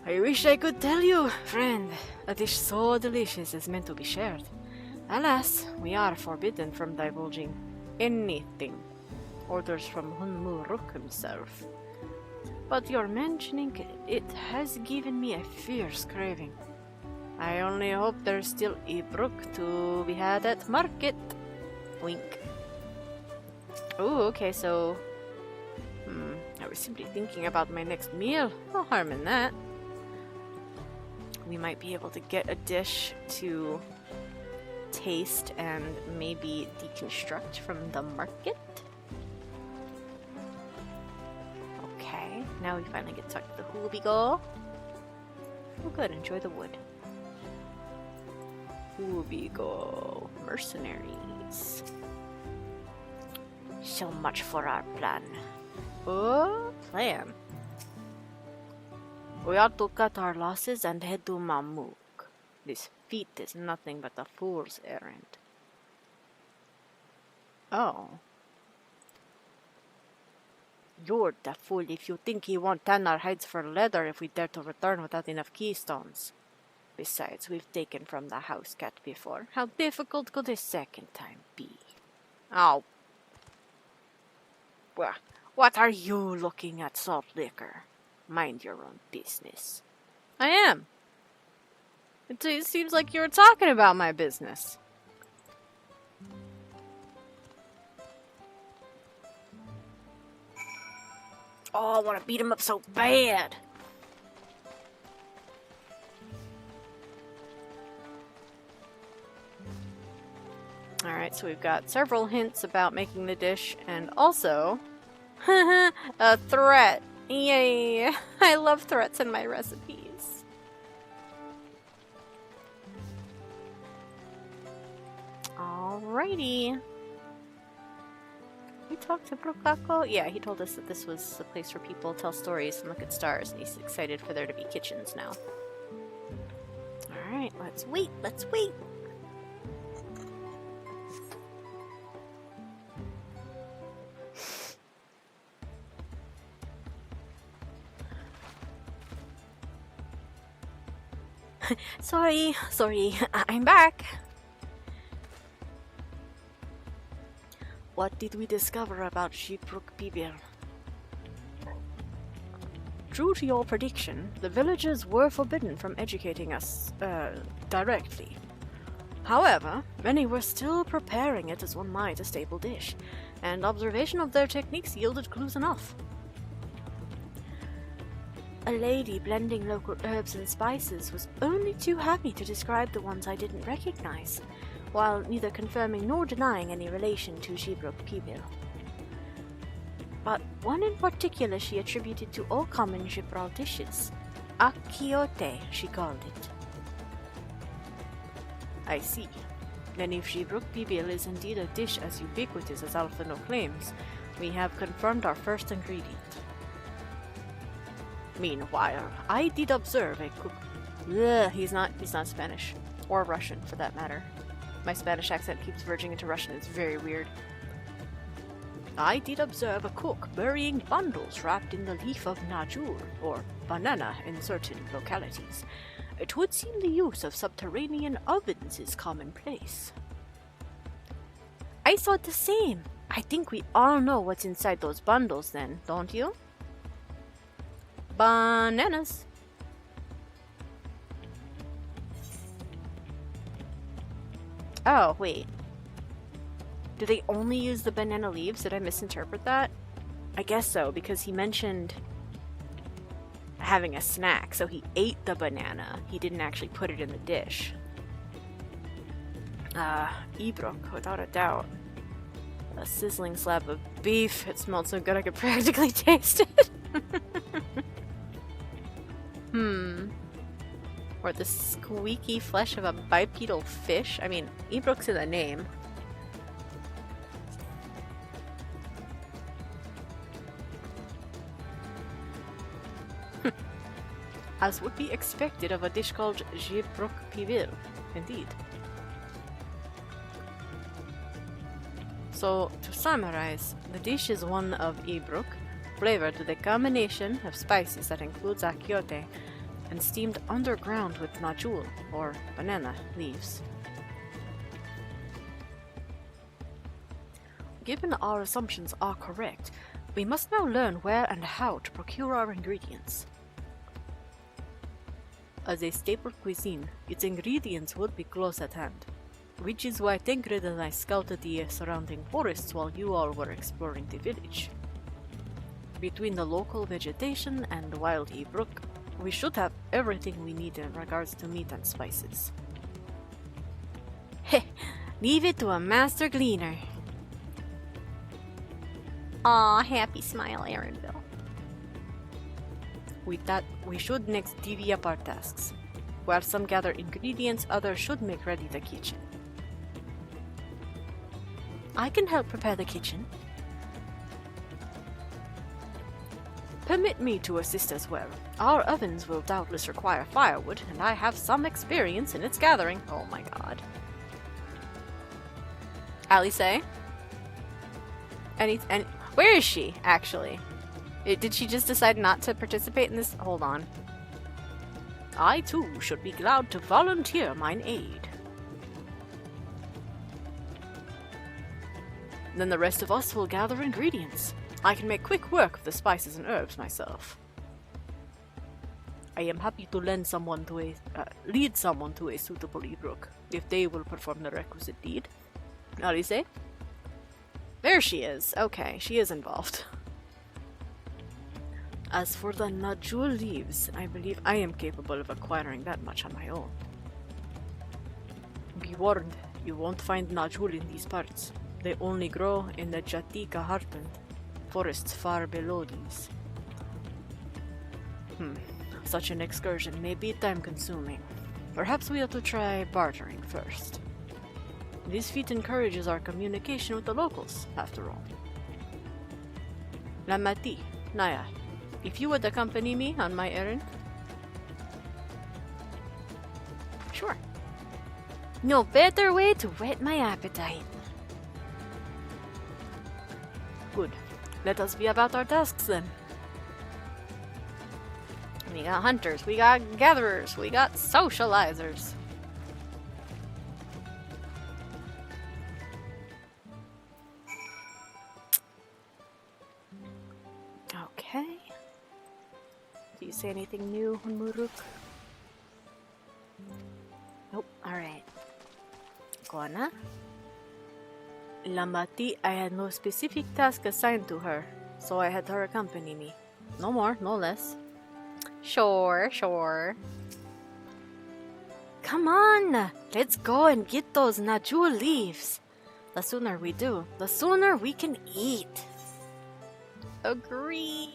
I wish I could tell you, friend. A dish so delicious is meant to be shared. Alas, we are forbidden from divulging anything. Orders from Hunmuruk himself. But your mentioning it has given me a fierce craving. I only hope there's still a brook to be had at market. Wink. Ooh, okay, so... I was simply thinking about my next meal. No harm in that. We might be able to get a dish to taste and maybe deconstruct from the market. Okay, now we finally get to talk to the Hoobigo. Oh good, enjoy the wood. Hoobigo. Mercenaries. So much for our plan. Oh, plan. We ought to cut our losses and head to Mamuk. This feat is nothing but a fool's errand. Oh. You're the fool if you think he won't tan our hides for leather if we dare to return without enough keystones. Besides, we've taken from the house cat before. How difficult could a second time be? Oh. Well, what are you looking at, salt liquor? Mind your own business. I am. It seems like you were talking about my business. Oh, I want to beat him up so bad. Alright, so we've got several hints about making the dish, and also a threat. Yay! I love threats in my recipes. Alrighty. We talked to Brokako? Yeah, he told us that this was a place where people tell stories and look at stars, and he's excited for there to be kitchens now. Alright, let's wait, let's wait! Sorry, I'm back. What did we discover about Sheepbrook Bibir? True to your prediction, the villagers were forbidden from educating us, directly. However, many were still preparing it as one might a staple dish, and observation of their techniques yielded clues enough. A lady blending local herbs and spices was only too happy to describe the ones I didn't recognize, while neither confirming nor denying any relation to Sheepbrook Bibir. But one in particular she attributed to all common Gibral dishes. Akiote, she called it. I see. Then if Sheepbrook Bibir is indeed a dish as ubiquitous as Alphino claims, we have confirmed our first ingredient. Meanwhile, I did observe a cook. He's not Spanish. Or Russian, for that matter. My Spanish accent keeps verging into Russian, it's very weird. I did observe a cook burying bundles wrapped in the leaf of najul, or banana in certain localities. It would seem the use of subterranean ovens is commonplace. I thought the same. I think we all know what's inside those bundles then, don't you? Bananas. Oh, wait. Do they only use the banana leaves? Did I misinterpret that? I guess so, because he mentioned having a snack, so he ate the banana. He didn't actually put it in the dish. Ibrok, without a doubt. A sizzling slab of beef. It smelled so good I could practically taste it. Or the squeaky flesh of a bipedal fish? I mean, Ibrok's in the name. As would be expected of a dish called Sheepbrook Bibir, indeed. So, to summarize, the dish is one of Ibrok, flavored with a combination of spices that includes akiote, and steamed underground with najul, or banana, leaves. Given our assumptions are correct, we must now learn where and how to procure our ingredients. As a staple cuisine, its ingredients would be close at hand, which is why Tancred and I scouted the surrounding forests while you all were exploring the village. Between the local vegetation and wild Ibrok, we should have everything we need in regards to meat and spices. Heh, leave it to a master gleaner. Aw, happy smile, Aaronville. With that, we should next divvy up our tasks. While some gather ingredients, others should make ready the kitchen. I can help prepare the kitchen. Permit me to assist as well. Our ovens will doubtless require firewood, and I have some experience in its gathering. Oh my god. Alice? Where is she, actually? Did she just decide not to participate in this? Hold on. I too should be glad to volunteer mine aid. Then the rest of us will gather ingredients. I can make quick work of the spices and herbs myself. I am happy to lead someone to a suitable Ibrok, if they will perform the requisite deed. Alice? There she is. Okay, she is involved. As for the najul leaves, I believe I am capable of acquiring that much on my own. Be warned, you won't find najul in these parts. They only grow in the Jatika heartland, forests far below these. Such an excursion may be time-consuming. Perhaps we ought to try bartering first. This feat encourages our communication with the locals, after all. Lamati, Naya, if you would accompany me on my errand? Sure. No better way to whet my appetite. Good. Let us be about our tasks then. We got hunters, we got gatherers, we got socializers. Okay. Do you say anything new, Muruk? Nope. Alright. Kona? Lamati, I had no specific task assigned to her, so I had her accompany me. No more, no less. Sure, sure. Come on! Let's go and get those Najul leaves. The sooner we do, the sooner we can eat. Agree.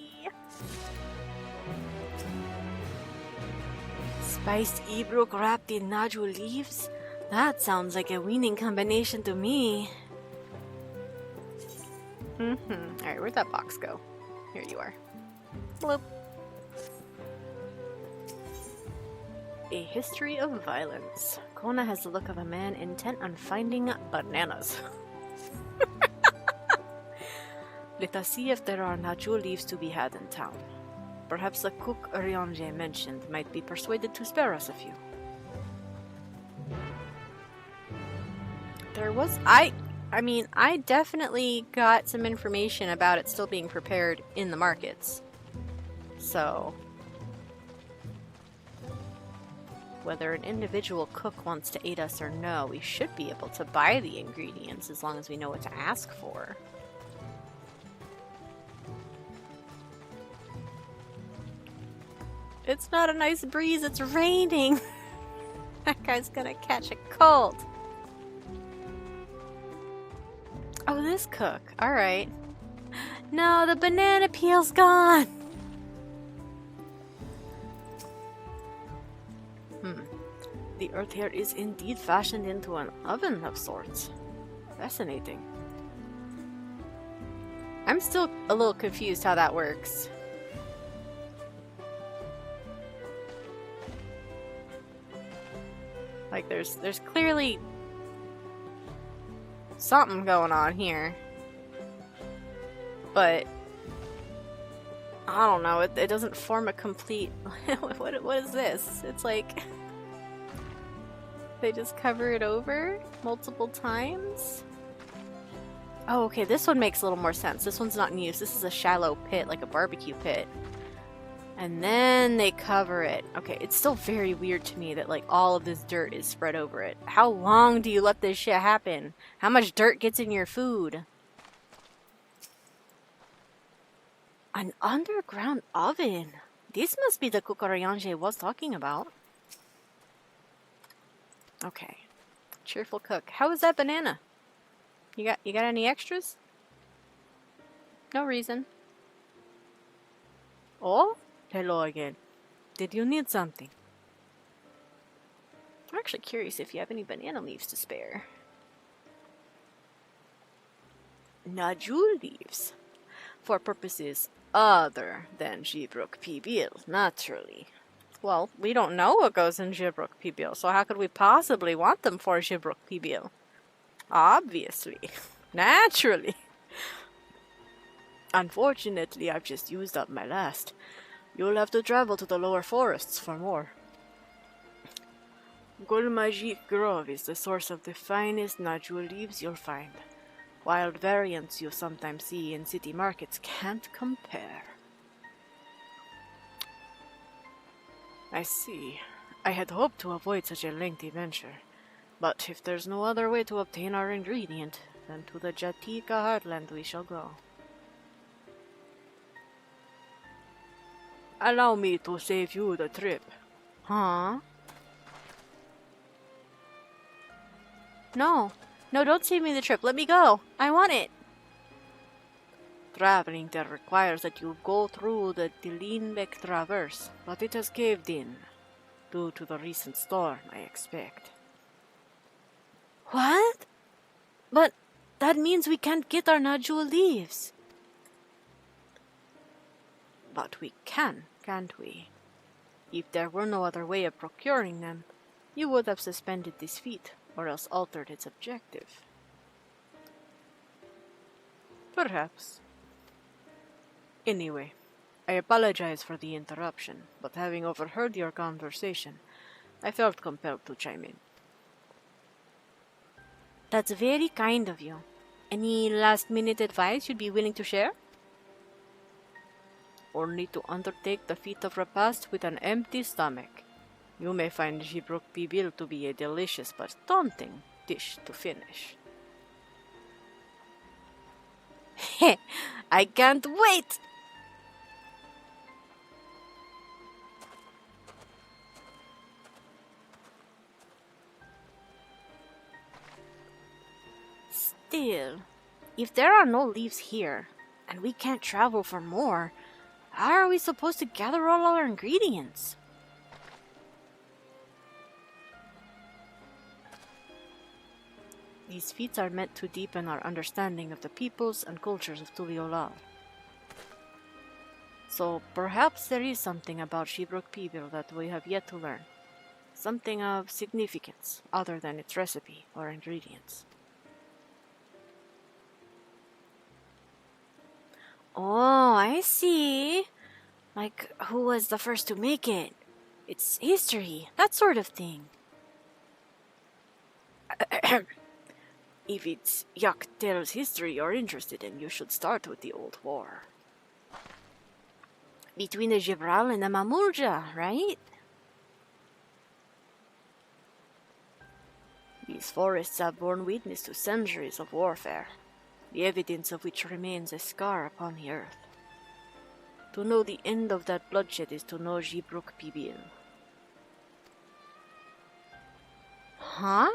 Spiced Ibruk wrapped in Najul leaves? That sounds like a winning combination to me. Alright, where'd that box go? Here you are. Bloop. A history of violence. Kona has the look of a man intent on finding bananas. Let us see if there are Najul leaves to be had in town. Perhaps the cook Ryanje mentioned might be persuaded to spare us a few. There was... I mean, I definitely got some information about it still being prepared in the markets. So... whether an individual cook wants to aid us or no, we should be able to buy the ingredients as long as we know what to ask for. It's not a nice breeze, it's raining! That guy's gonna catch a cold! Oh, this cook. Alright. No, the banana peel's gone! The earth here is indeed fashioned into an oven of sorts. Fascinating. I'm still a little confused how that works. Like, there's clearly something going on here. But I don't know, it doesn't form a complete... what is this? It's like... they just cover it over multiple times? Oh, okay, this one makes a little more sense. This one's not in use. This is a shallow pit, like a barbecue pit. And then they cover it. Okay, it's still very weird to me that, like, all of this dirt is spread over it. How long do you let this shit happen? How much dirt gets in your food? An underground oven. This must be the Kukarayanje was talking about. Okay. Cheerful cook. How is that banana? You got any extras? No reason. Oh? Hello again. Did you need something? I'm actually curious if you have any banana leaves to spare. Najul leaves. For purposes other than Jibruk Pibil, naturally. Well, we don't know what goes in Jibruk Pibil, so how could we possibly want them for Jibruk Pibil? Obviously. Naturally. Unfortunately, I've just used up my last. You'll have to travel to the lower forests for more. Gulmajik Grove is the source of the finest Najul leaves you'll find. Wild variants you sometimes see in city markets can't compare. I see. I had hoped to avoid such a lengthy venture, but if there's no other way to obtain our ingredient, then to the Jatika heartland we shall go. Allow me to save you the trip. Huh? No. No, don't save me the trip. Let me go. I want it. Traveling there requires that you go through the Dilinbeck Traverse, but it has caved in. Due to the recent storm, I expect. What? But that means we can't get our Najul leaves. But we can, can't we? If there were no other way of procuring them, you would have suspended this feat, or else altered its objective. Perhaps. Anyway, I apologize for the interruption, but having overheard your conversation, I felt compelled to chime in. That's very kind of you. Any last-minute advice you'd be willing to share? Only to undertake the feat of repast with an empty stomach. You may find Gibrok Bibil to be a delicious but daunting dish to finish. Heh, I can't wait! Still, if there are no leaves here, and we can't travel for more, how are we supposed to gather all our ingredients? These feats are meant to deepen our understanding of the peoples and cultures of Tural. So perhaps there is something about Gibrok Bibil that we have yet to learn. Something of significance other than its recipe or ingredients. Oh, I see. Like, who was the first to make it? It's history, that sort of thing. If it's Yaktel's history you're interested in, you should start with the old war. Between the Tural and the Mamulja, right? These forests have borne witness to centuries of warfare, the evidence of which remains a scar upon the earth. To know the end of that bloodshed is to know Gibrok Bibil. Huh?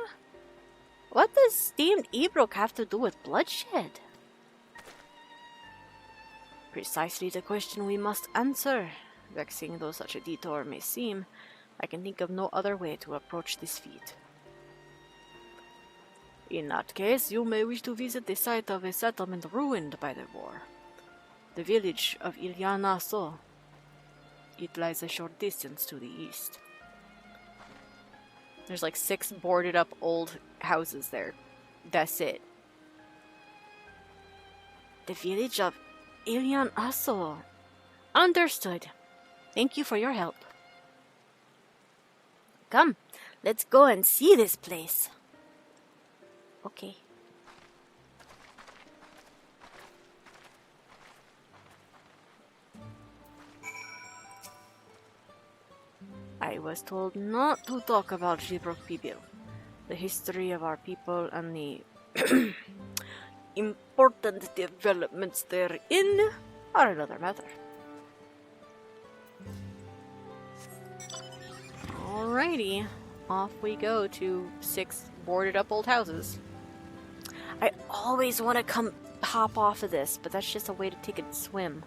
What does steamed Ibrok have to do with bloodshed? Precisely the question we must answer. Vexing though such a detour may seem, I can think of no other way to approach this feat. In that case, you may wish to visit the site of a settlement ruined by the war. The village of Ilyanaso. It lies a short distance to the east. There's like 6 boarded up old houses there. That's it. The village of Ilyanaso. Understood. Thank you for your help. Come, let's go and see this place. Okay. I was told not to talk about Gibrok Bibil, the history of our people and the important developments therein are another matter. Alrighty, off we go to 6 boarded up old houses. I always want to hop off of this, but that's just a way to take a swim.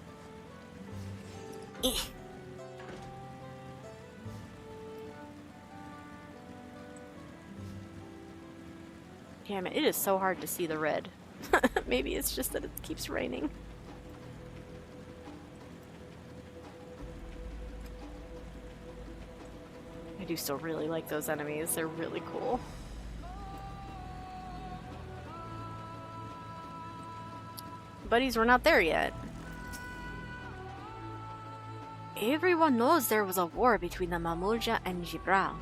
Damn it, it is so hard to see the red. Maybe it's just that it keeps raining. I do still really like those enemies, they're really cool. Buddies, we're not there yet. Everyone knows there was a war between the Mamulja and Tural,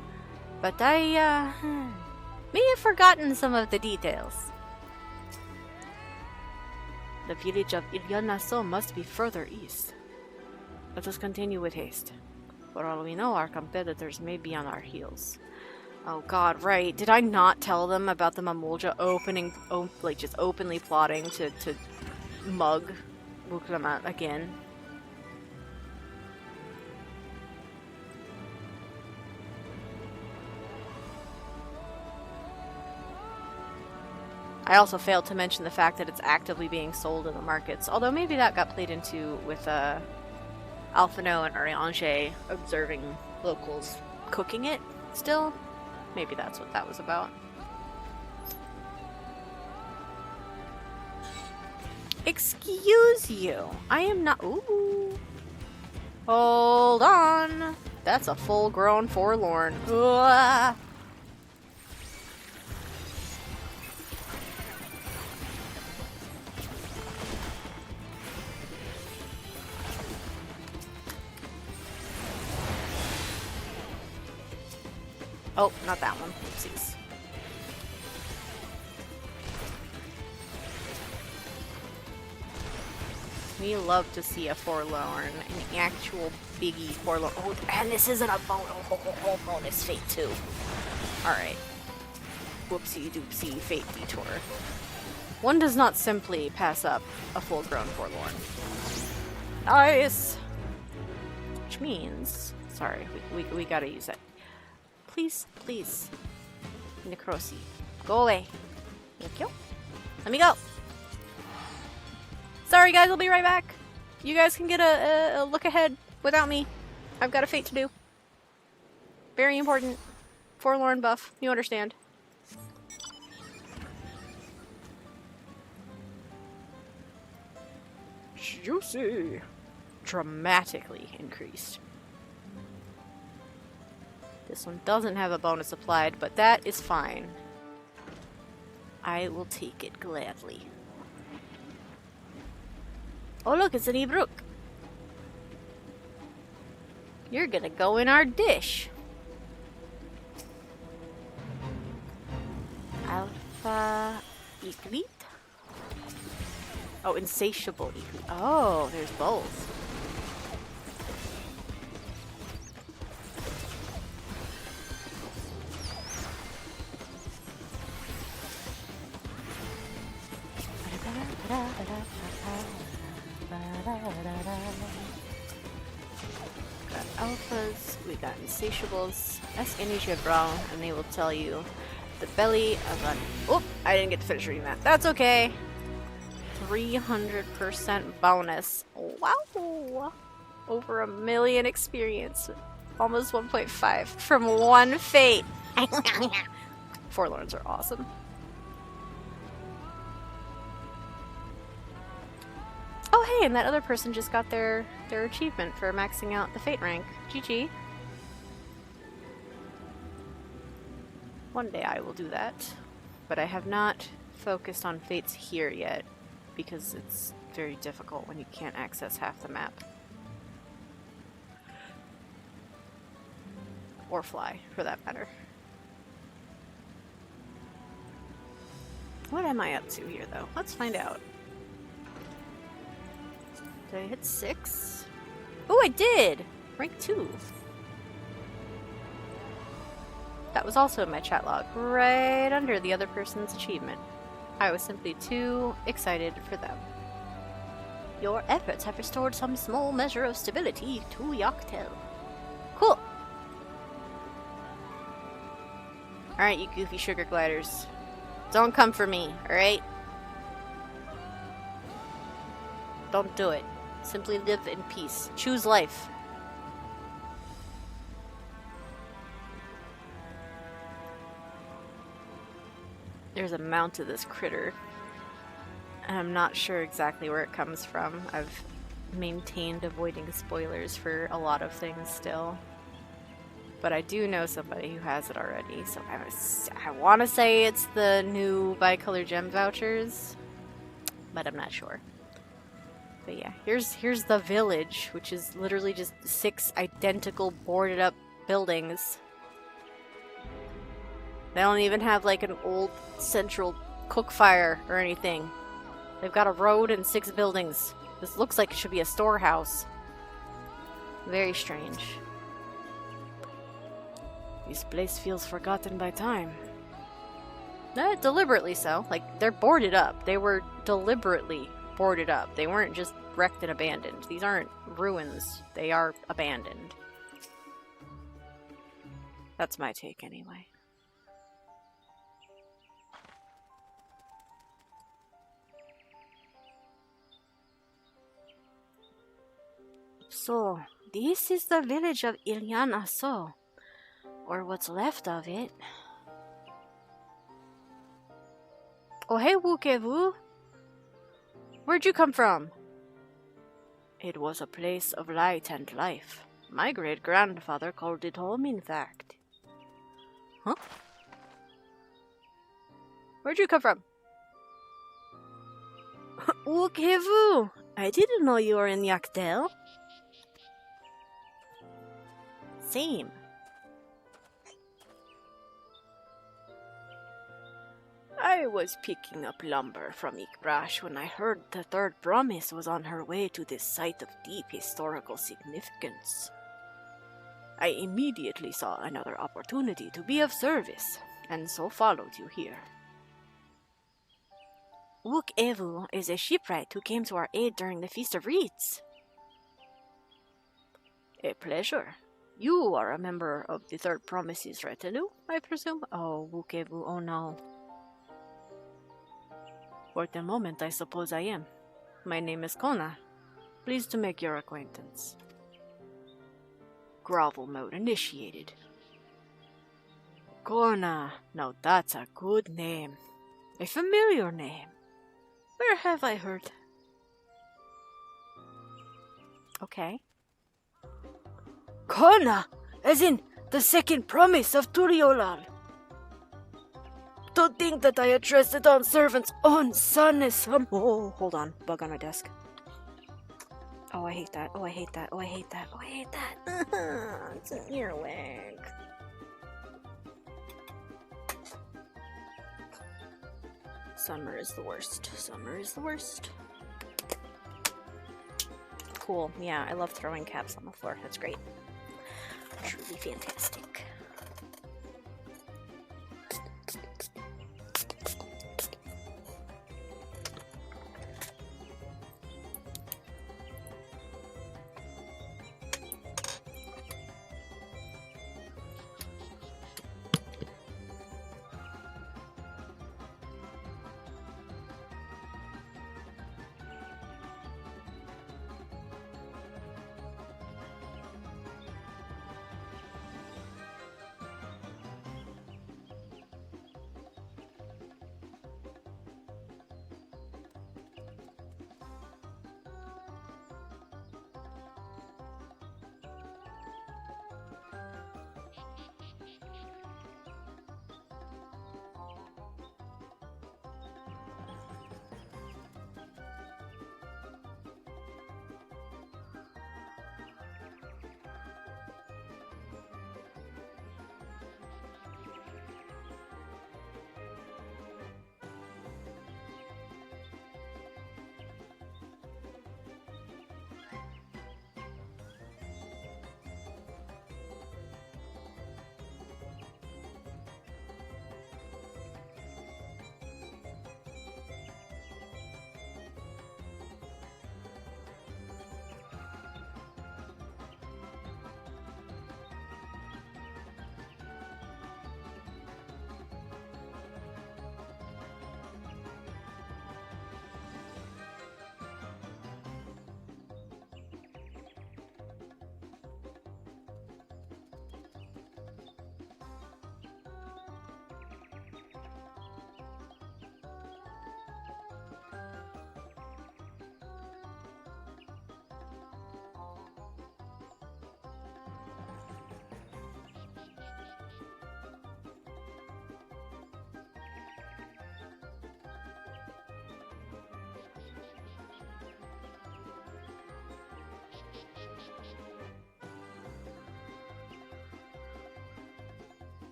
but I, may have forgotten some of the details. The village of Ilyanaso must be further east. Let us continue with haste. For all we know, our competitors may be on our heels. Oh god, right. Did I not tell them about the Mamulja just openly plotting to mug Wuklamat again? I also failed to mention the fact that it's actively being sold in the markets, although maybe that got played into with Alphino and Oriange observing locals cooking it still. Maybe that's what that was about. Excuse you, I am not— ooh. Hold on. That's a full-grown forlorn. Uah. Oh, not that one. Oopsies. We love to see a forlorn, an actual biggie forlorn. Oh, and this isn't a bonus fate too. Alright. Whoopsie doopsie fate detour. One does not simply pass up a full-grown forlorn. Nice! Which means... Sorry, we gotta use it. Please, please. Necrosi. Go away. Thank you. Let me go! Sorry guys, I'll be right back. You guys can get a look ahead without me. I've got a fate to do. Very important. Forlorn buff. You understand. Juicy. Dramatically increased. This one doesn't have a bonus applied, but that is fine. I will take it gladly. Oh look, it's an Ebrook. You're gonna go in our dish. Alpha Eclite? Oh, insatiable Eclite. Oh, there's both. Got alphas, we got insatiables. Ask any Brown and they will tell you the belly of an... Oh, I didn't get to finish reading that. That's okay. 300% bonus. Wow. Over 1 million experience. Almost 1.5 from one fate. Forlorns are awesome. Oh hey, and that other person just got their achievement for maxing out the fate rank. GG. One day I will do that, but I have not focused on fates here yet because it's very difficult when you can't access half the map. Or fly, for that matter. What am I up to here though? Let's find out. Did I hit 6? Oh, I did! Rank 2. That was also in my chat log, right under the other person's achievement. I was simply too excited for them. Your efforts have restored some small measure of stability to Dawntrail. Cool! Alright, you goofy sugar gliders. Don't come for me, alright? Don't do it. Simply live in peace. Choose life. There's a mount to this critter. And I'm not sure exactly where it comes from. I've maintained avoiding spoilers for a lot of things still. But I do know somebody who has it already, so I want to say it's the new bicolor gem vouchers, but I'm not sure. But yeah, here's the village, which is literally just 6 identical boarded up buildings. They don't even have like an old central cook fire or anything. They've got a road and 6 buildings. This looks like it should be a storehouse. Very strange. This place feels forgotten by time. Deliberately so. Like, they're boarded up. They were deliberately boarded up. They weren't just wrecked and abandoned. These aren't ruins. They are abandoned. That's my take anyway. So, this is the village of Ilyan Aso. Or what's left of it. Oh hey, Wukevu! Where'd you come from? It was a place of light and life. My great-grandfather called it home, in fact. Huh? Where'd you come from? Wukevu! I didn't know you were in Dawntrail. Same. I was picking up lumber from Ikbrash when I heard the third promise was on her way to this site of deep historical significance. I immediately saw another opportunity to be of service, and so followed you here. Wook Evu is a shipwright who came to our aid during the Feast of Reeds. A pleasure. You are a member of the Third Promise's retinue, I presume? Oh, Wook Evu, oh no. For the moment, I suppose I am. My name is Kona. Pleased to make your acquaintance. Grovel mode initiated. Kona, now that's a good name. A familiar name. Where have I heard? Okay. Kona, as in the second promise of Tural. To think that I addressed the Dawn servant's own son is some. Oh, hold on. Bug on my desk. Oh, I hate that. Oh, I hate that. Oh, I hate that. Oh, I hate that. It's an earwig. Summer is the worst. Summer is the worst. Cool. Yeah, I love throwing caps on the floor. That's great. Truly fantastic.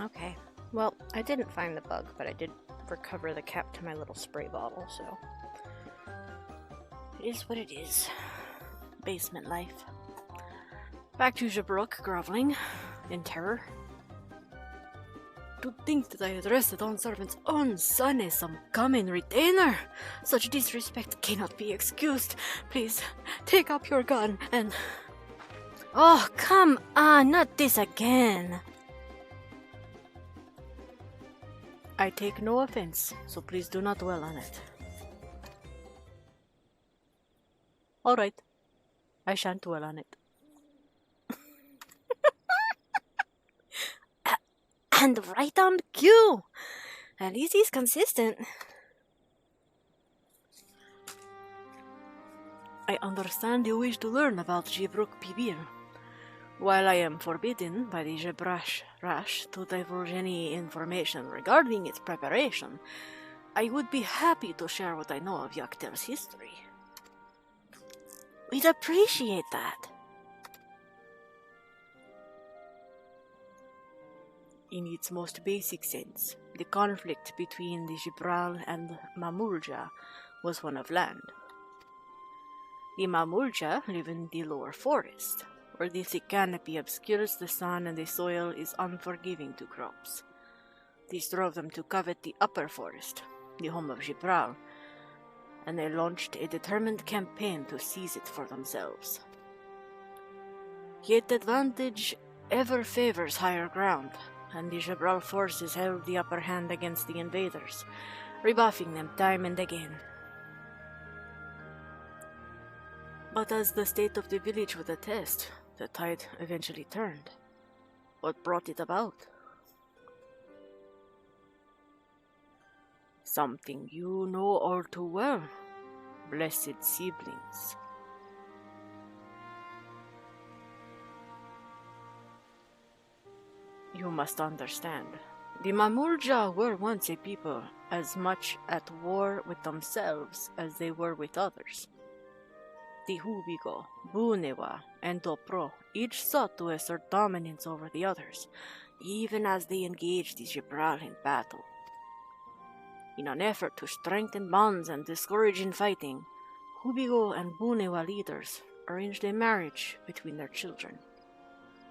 Okay. Well, I didn't find the bug, but I did recover the cap to my little spray bottle, so it is what it is. Basement life. Back to Jabrook, groveling in terror. To think that I had arrested on servant's own son as some common retainer! Such disrespect cannot be excused. Please, take up your gun and... Oh, come on, not this again! I take no offense, so please do not dwell on it. Alright, I shan't dwell on it. And right on cue! At least he's consistent. I understand you wish to learn about Jibruk Pibir. While I am forbidden by the Jebrash Rash to divulge any information regarding its preparation, I would be happy to share what I know of Yaktel's history. We'd appreciate that. In its most basic sense, the conflict between the Jibral and Mamulja was one of land. The Mamulja live in the lower forest, where the thick canopy obscures the sun and the soil is unforgiving to crops. This drove them to covet the upper forest, the home of Jibral, and they launched a determined campaign to seize it for themselves. Yet advantage ever favors higher ground, and the Jibral forces held the upper hand against the invaders, rebuffing them time and again. But as the state of the village would attest, the tide eventually turned. What brought it about? Something you know all too well, blessed siblings. You must understand, the Mamulja were once a people as much at war with themselves as they were with others. The Hubigo, Bunewa, and Dopro each sought to assert dominance over the others, even as they engaged the Jibral in battle. In an effort to strengthen bonds and discourage infighting, Hubigo and Bunewa leaders arranged a marriage between their children.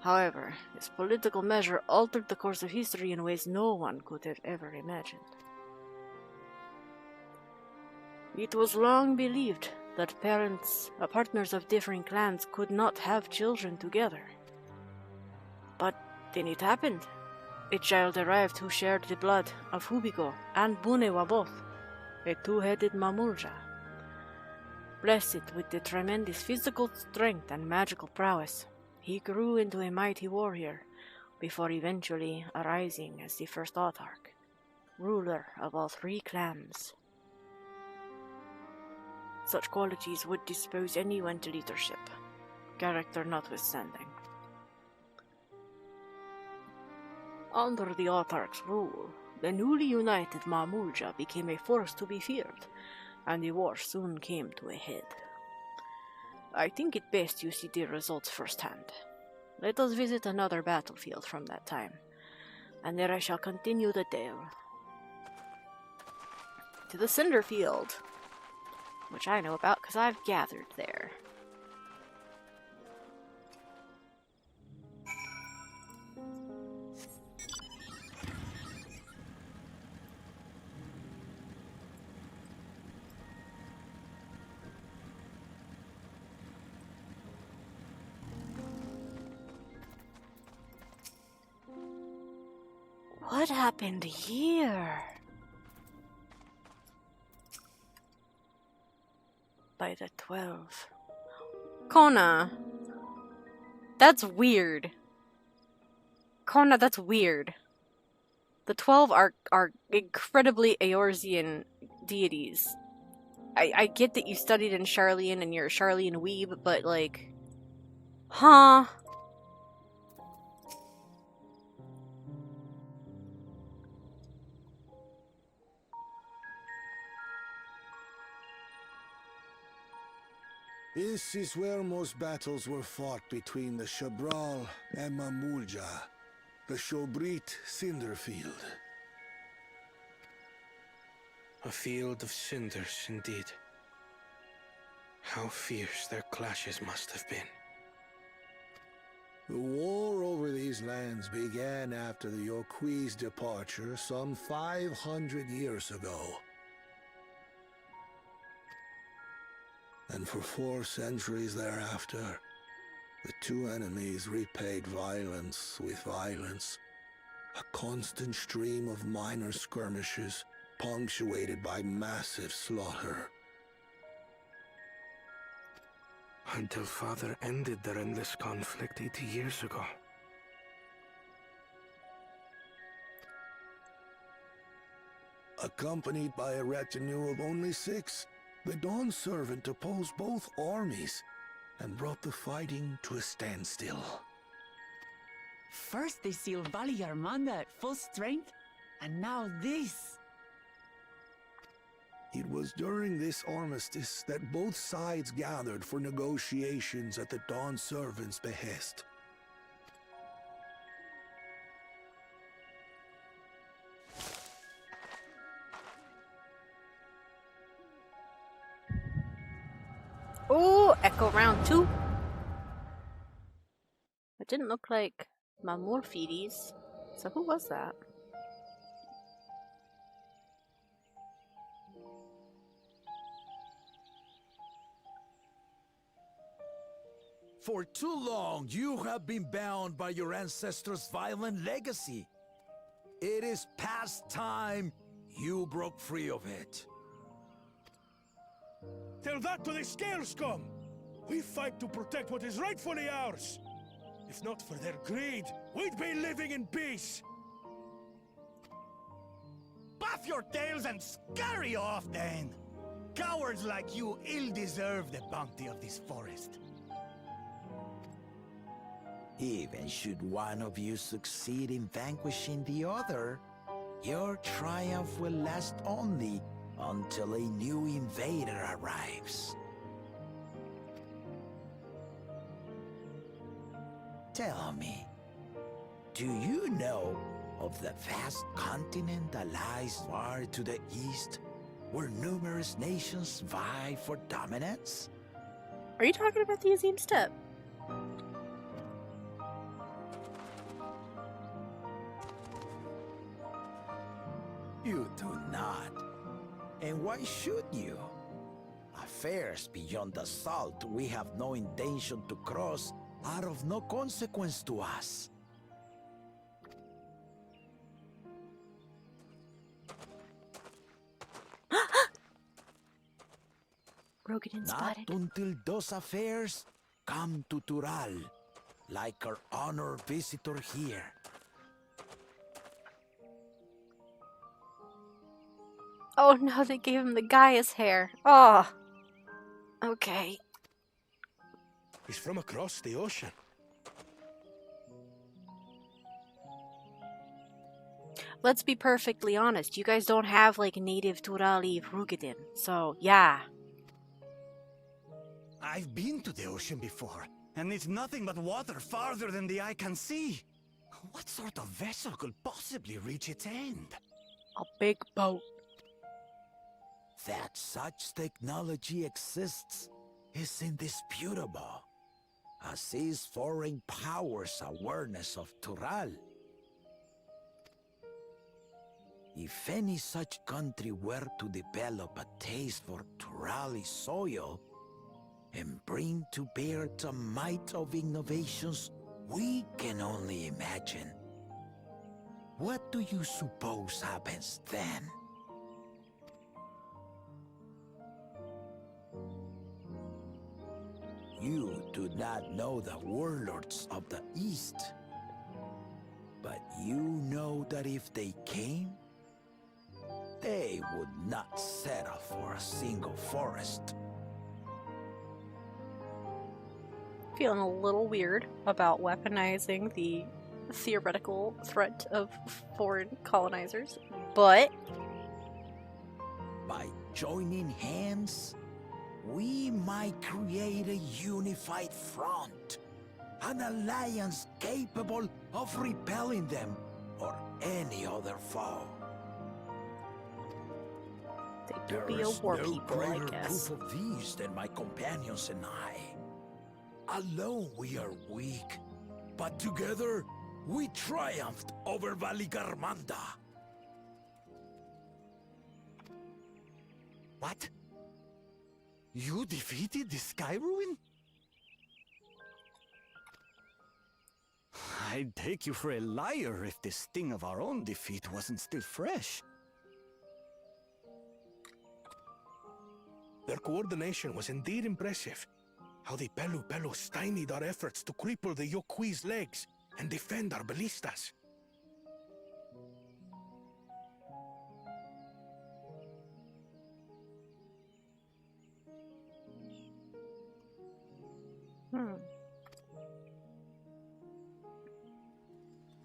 However, this political measure altered the course of history in ways no one could have ever imagined. It was long believed that partners of differing clans could not have children together. But then it happened. A child arrived who shared the blood of Hubigo and Bunewa both, a two-headed Mamulja. Blessed with the tremendous physical strength and magical prowess, he grew into a mighty warrior, before eventually arising as the first autarch, ruler of all three clans. Such qualities would dispose anyone to leadership, character notwithstanding. Under the autarch's rule, the newly united Mamulja became a force to be feared, and the war soon came to a head. I think it best you see the results firsthand. Let us visit another battlefield from that time, and there I shall continue the tale. To the Cinder Field, which I know about because I've gathered there. What happened here? By the 12. Kona. That's weird. Kona, that's weird. The 12 are incredibly Eorzean deities. I get that you studied in Sharlayan and you're a Sharlayan weeb, but like... Huh? This is where most battles were fought between the Shabral and Mamulja. The Shobrit cinder field. A field of cinders, indeed. How fierce their clashes must have been. The war over these lands began after the Yokui's departure some 500 years ago. And for 4 centuries thereafter, the two enemies repaid violence with violence. A constant stream of minor skirmishes, punctuated by massive slaughter. Until Father ended their endless conflict 80 years ago. Accompanied by a retinue of only 6, the Dawn Servant opposed both armies and brought the fighting to a standstill. First they sealed Valley Armanda at full strength, and now this. It was during this armistice that both sides gathered for negotiations at the Dawn Servant's behest. Oh, Echo round 2. It didn't look like my Morphedes. So who was that? For too long, you have been bound by your ancestors' violent legacy. It is past time you broke free of it. Tell that to the Scale Scum! We fight to protect what is rightfully ours! If not for their greed, we'd be living in peace! Puff your tails and scurry off, then! Cowards like you ill deserve the bounty of this forest. Even should one of you succeed in vanquishing the other, your triumph will last only until a new invader arrives. Tell me, do you know of the vast continent that lies far to the east, where numerous nations vie for dominance? Are you talking about the Azim Steppe? You do not. And why should you? Affairs beyond the salt we have no intention to cross are of no consequence to us. Rogadin Not spotted. until those affairs come to Tural, like our honored visitor here. Oh no, they gave him the Gaia's hair. Oh. Okay. He's from across the ocean. Let's be perfectly honest. You guys don't have like native Turali Rogadin. So, yeah. I've been to the ocean before, and it's nothing but water farther than the eye can see. What sort of vessel could possibly reach its end? A big boat. That such technology exists is indisputable, as is foreign powers' awareness of Tural. If any such country were to develop a taste for Turali soil and bring to bear the might of innovations we can only imagine, what do you suppose happens then? You do not know the warlords of the East, but you know that if they came, they would not settle for a single forest. Feeling a little weird about weaponizing the theoretical threat of foreign colonizers, but By joining hands, we might create a unified front, An alliance capable of repelling them or any other foe. They do There be a is war no people, I greater guess. proof of these than my companions and I. Alone we are weak, but together we triumphed over Valigarmanda. What? You defeated the Sky Ruin? I'd take you for a liar if the sting of our own defeat wasn't still fresh. Their coordination was indeed impressive. How the Pelu stymied our efforts to cripple the Yokui's legs and defend our ballistas.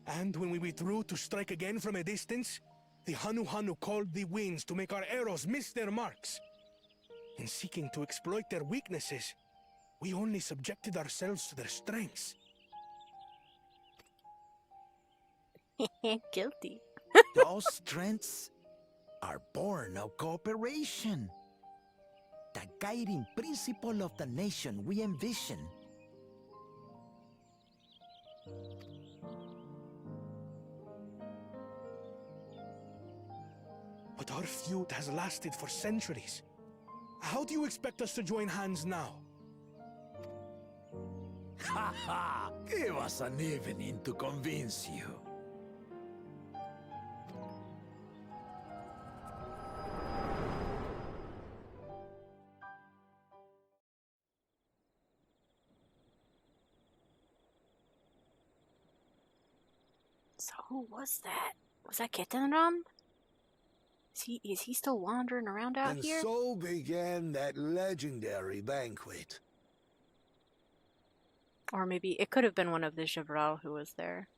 And when we withdrew to strike again from a distance, the Hanu called the winds to make our arrows miss their marks. In seeking to exploit their weaknesses, we only subjected ourselves to their strengths. Guilty. Those strengths are born of cooperation. The guiding principle of the nation we envision. But our feud has lasted for centuries. How do you expect us to join hands now? Ha ha! Give us an evening to convince you. So who was that? Was that Ketenram? Is he still wandering around out And here? so began that legendary banquet. Or maybe it could have been one of the Tural who was there.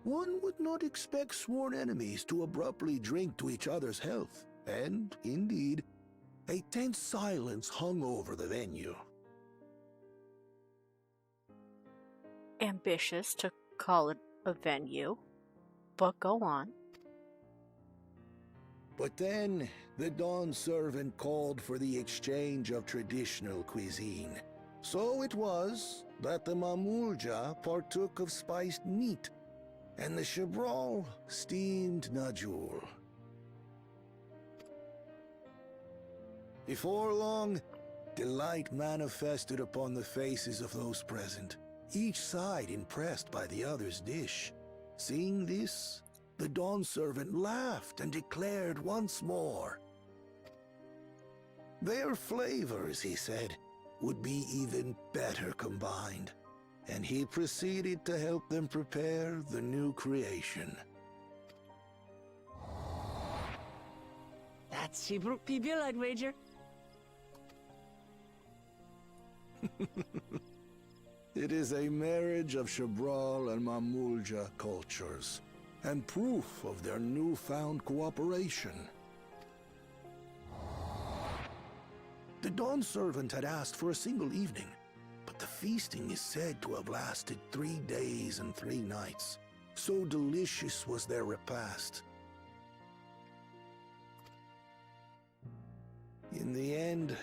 One would not expect sworn enemies to abruptly drink to each other's health, and, indeed, a tense silence hung over the venue. Ambitious to call it a venue, but go on. But then, the Dawn servant called for the exchange of traditional cuisine. So it was that the Mamulja partook of spiced meat, and the Chebral steamed Najul. Before long, delight manifested upon the faces of those present, each side impressed by the other's dish. Seeing this, the Dawn servant laughed and declared once more. Their flavors, he said, would be even better combined, and he proceeded to help them prepare the new creation. That's Shibruk Pibil, I'd wager. It is a marriage of Chebral and Mamulja cultures, and proof of their newfound cooperation. The Dawn servant had asked for a single evening, but the feasting is said to have lasted 3 days and 3 nights. So delicious was their repast. In the end,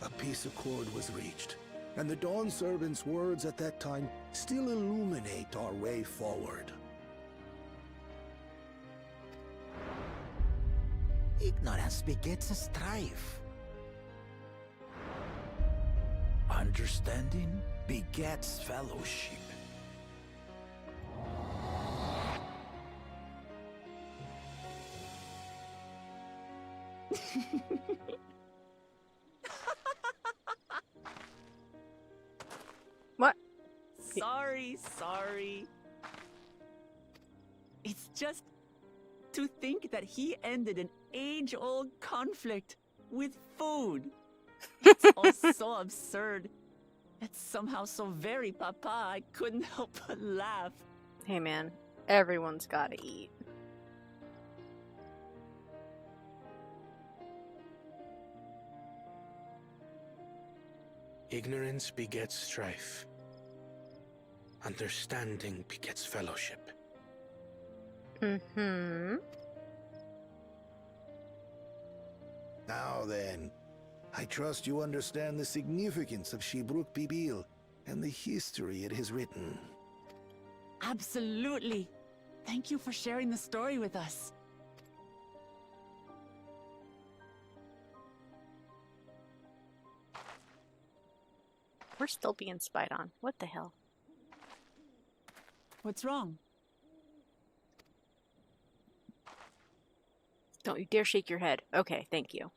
a peace accord was reached, and the Dawn servant's words at that time still illuminate our way forward. Ignorance begets a strife. Understanding begets fellowship. What? Sorry. It's just to think that he ended an age-old conflict with food. It's all so absurd. It's somehow so very papa, I couldn't help but laugh. Hey man, everyone's gotta eat. Ignorance begets strife. Understanding begets fellowship. Mm-hmm. Now then, I trust you understand the significance of Shibruk Bibil and the history it has written. Absolutely. Thank you for sharing the story with us. We're still being spied on. What the hell? What's wrong? Don't you dare shake your head. Okay, thank you.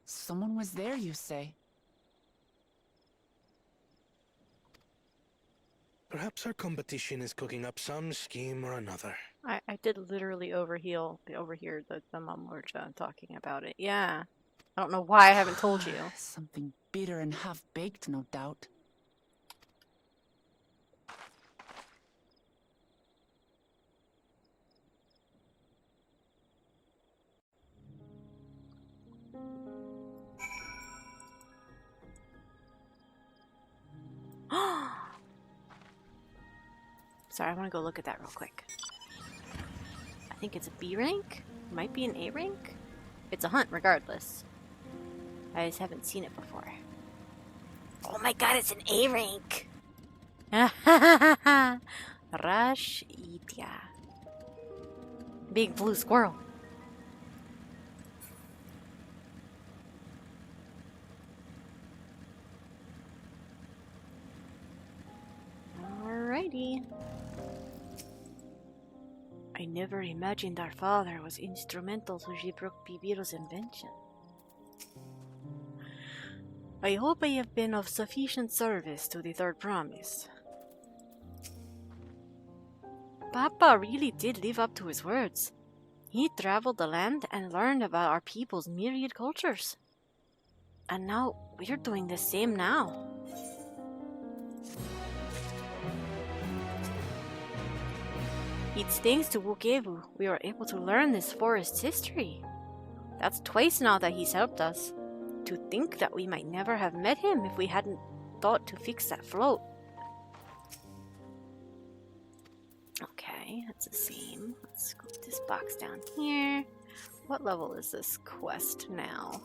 Someone was there, you say? Perhaps our competition is cooking up some scheme or another. I did literally overhear the Mamlorja talking about it. Yeah. I don't know why I haven't told you. Something bitter and half-baked, no doubt. Sorry, I want to go look at that real quick. I think it's a B rank? Might be an A rank? It's a hunt regardless. I just haven't seen it before. Oh my god, it's an A rank! Rush Itya. Big blue squirrel. Alrighty. I never imagined our father was instrumental to Shibruk Bibil's invention. I hope I have been of sufficient service to the Third Promise. Papa really did live up to his words. He traveled the land and learned about our people's myriad cultures. And now we're doing the same now. It's thanks to Wukevu we were able to learn this forest's history. That's twice now that he's helped us. To think that we might never have met him if we hadn't thought to fix that float. Okay, that's the same. Let's scoop this box down here. What level is this quest now?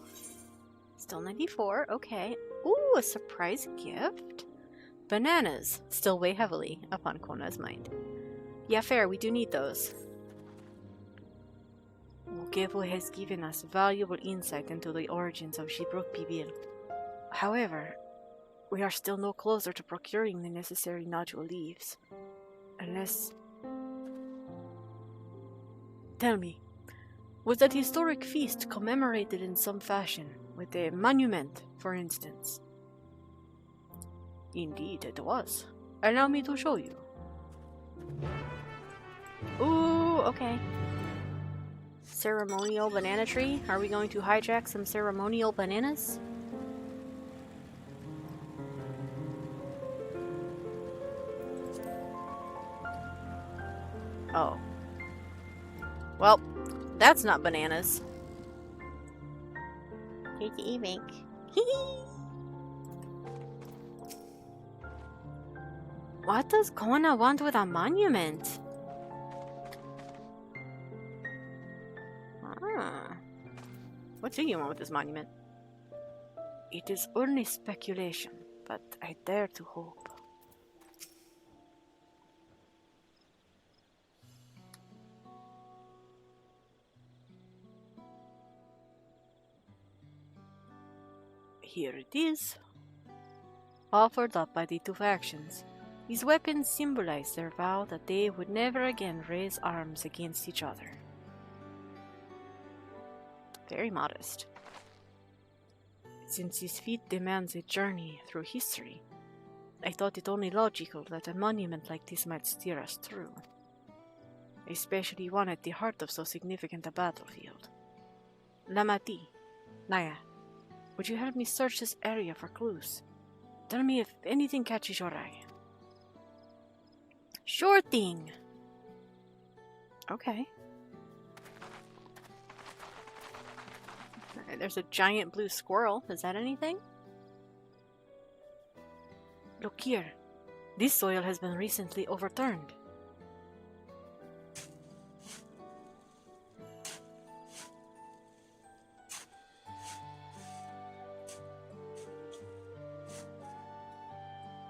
Still 94, okay. Ooh, a surprise gift? Bananas still weigh heavily upon Kona's mind. Yeah, fair, we do need those. Wukevu has given us valuable insight into the origins of Shibruk Bibil. However, we are still no closer to procuring the necessary nodule leaves. Unless... Tell me, was that historic feast commemorated in some fashion, with a monument, for instance? Indeed it was. Allow me to show you. Ooh, okay. Ceremonial banana tree? Are we going to hijack some ceremonial bananas? Oh. Well, that's not bananas. Here's the e-bank. What does Kona want with a monument? What do you want with this monument? It is only speculation, but I dare to hope. Here it is. Offered up by the two factions, these weapons symbolize their vow that they would never again raise arms against each other. Very modest. Since this feat demands a journey through history, I thought it only logical that a monument like this might steer us through. Especially one at the heart of so significant a battlefield. Lamati, Naya, would you help me search this area for clues? Tell me if anything catches your eye. Sure thing! Okay. There's a giant blue squirrel. Is that anything? Look here. This soil has been recently overturned.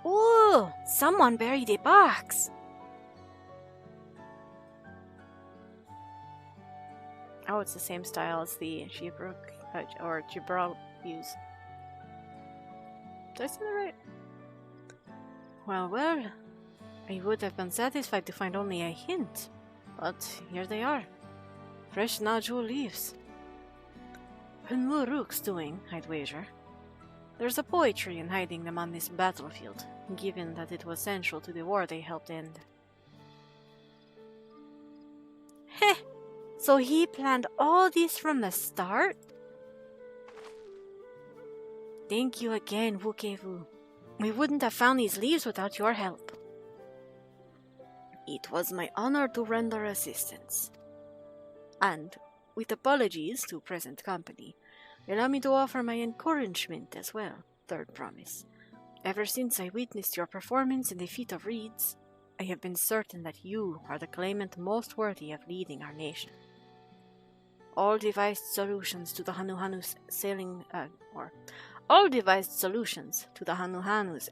Oh, someone buried a box. Oh, it's the same style as the Gibrook or Gibral use. Did I say that right? Well, well, I would have been satisfied to find only a hint, but here they are. Fresh nodule leaves. And Muruk's doing, I'd wager. There's a poetry in hiding them on this battlefield, given that it was central to the war they helped end. Heh! So he planned all this from the start? Thank you again, Wukevu. We wouldn't have found these leaves without your help. It was my honor to render assistance. And, with apologies to present company, allow me to offer my encouragement as well, Third Promise. Ever since I witnessed your performance in the feat of reeds, I have been certain that you are the claimant most worthy of leading our nation. All devised solutions to the Hanuhanu's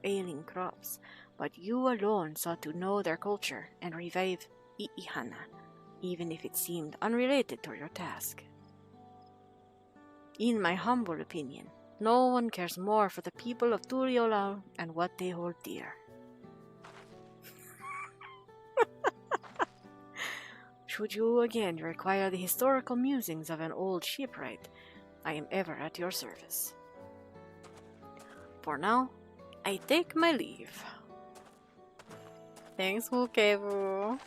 ailing crops, but you alone sought to know their culture and revive I'ihana, even if it seemed unrelated to your task. In my humble opinion, no one cares more for the people of Tural and what they hold dear. Should you again require the historical musings of an old shipwright, I am ever at your service. For now, I take my leave. Thanks, Wukevu.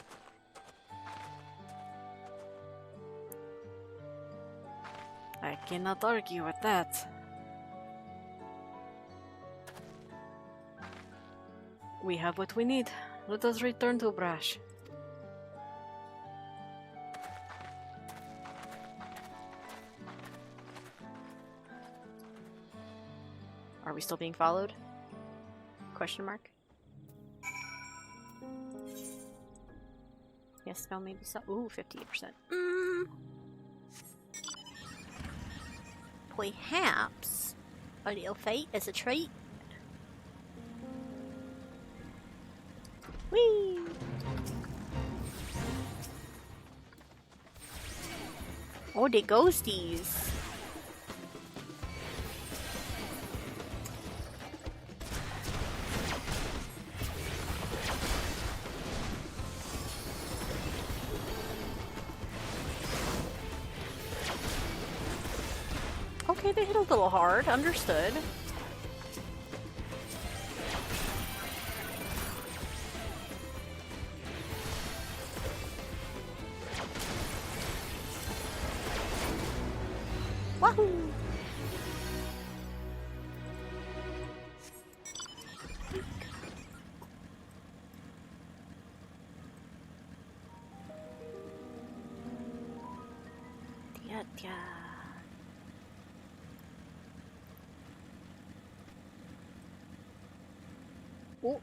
I cannot argue with that. We have what we need. Let us return to Brash. Are we still being followed? Question mark. Yes, no, maybe so. Ooh, 58%. Perhaps a little fate as a treat. Whee! Oh, the ghosties. Okay, they hit a little hard. Understood. Wahoo! Tia. Oh,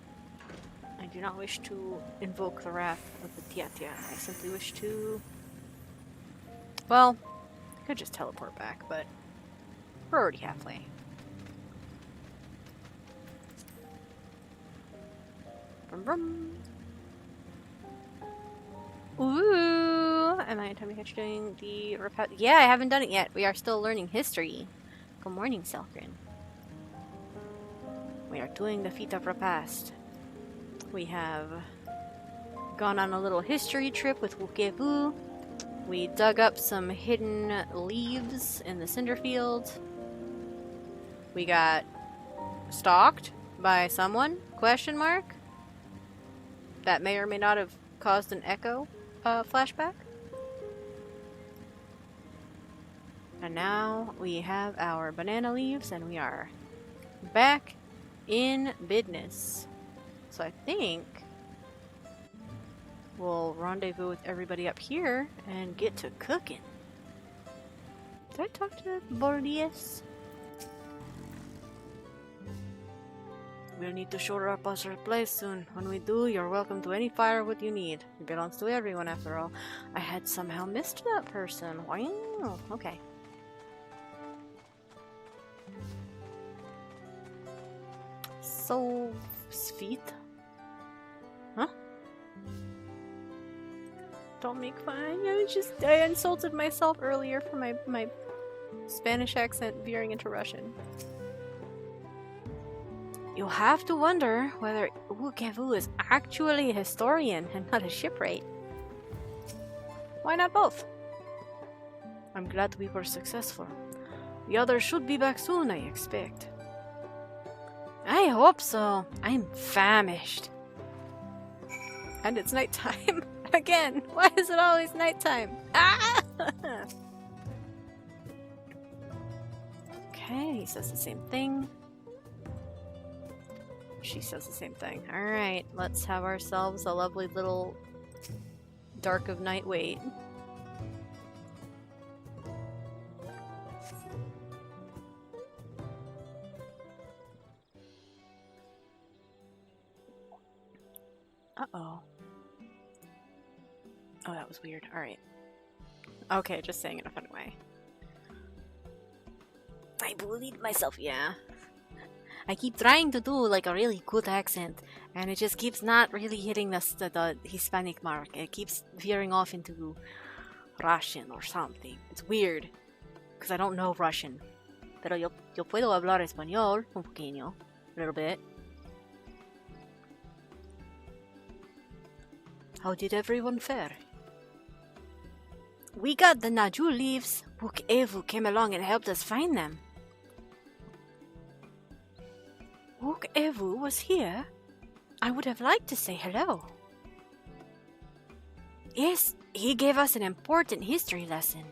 I do not wish to invoke the wrath of the Tia. I simply wish to... Well, I could just teleport back, but we're already halfway. Brum brum. Ooh! Am I time to catch doing the repel? Yeah, I haven't done it yet. We are still learning history. Good morning, Selgrin. We are doing the feat of repast. We have gone on a little history trip with Wukevu. We dug up some hidden leaves in the cinder field. We got stalked by someone? Question mark? That may or may not have caused an echo flashback. And now we have our banana leaves and we are back in business. So I think we'll rendezvous with everybody up here and get to cooking. Did I talk to Bordius? We'll need to shore up our supply soon. When we do, you're welcome to any firewood you need. It belongs to everyone, after all. I had somehow missed that person. Wow. Okay. So... Sweet? Huh? Don't make fun. I insulted myself earlier for my Spanish accent veering into Russian. You have to wonder whether Ukevu is actually a historian and not a shipwright. Why not both? I'm glad we were successful. The others should be back soon, I expect. I hope so. I'm famished. And it's nighttime. Again, why is it always nighttime? Ah! Okay, he says the same thing. She says the same thing. Alright, let's have ourselves a lovely little dark of night wait. Uh-oh. Oh, that was weird. Alright. Okay, just saying it in a funny way. I bullied myself, yeah. I keep trying to do like a really good accent, and it just keeps not really hitting the Hispanic mark. It keeps veering off into Russian or something. It's weird, because I don't know Russian. Pero yo puedo hablar español un poquito, a little bit. How did everyone fare? We got the Naju leaves. Book Evu came along and helped us find them. Book Evu was here? I would have liked to say hello. Yes, he gave us an important history lesson.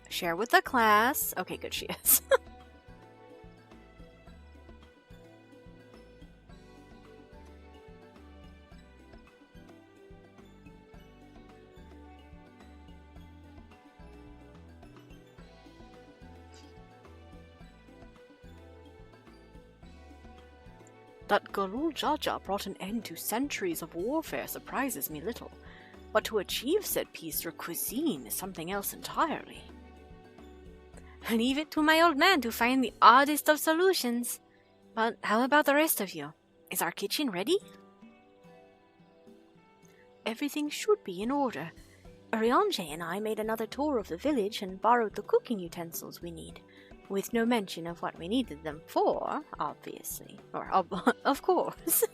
Share with the class. Okay, good, she is. That Garul Jaja brought an end to centuries of warfare surprises me little, but to achieve said peace through cuisine is something else entirely. Leave it to my old man to find the oddest of solutions. But how about the rest of you? Is our kitchen ready? Everything should be in order. Ryanje and I made another tour of the village and borrowed the cooking utensils we need. With no mention of what we needed them for, obviously. Or, of course.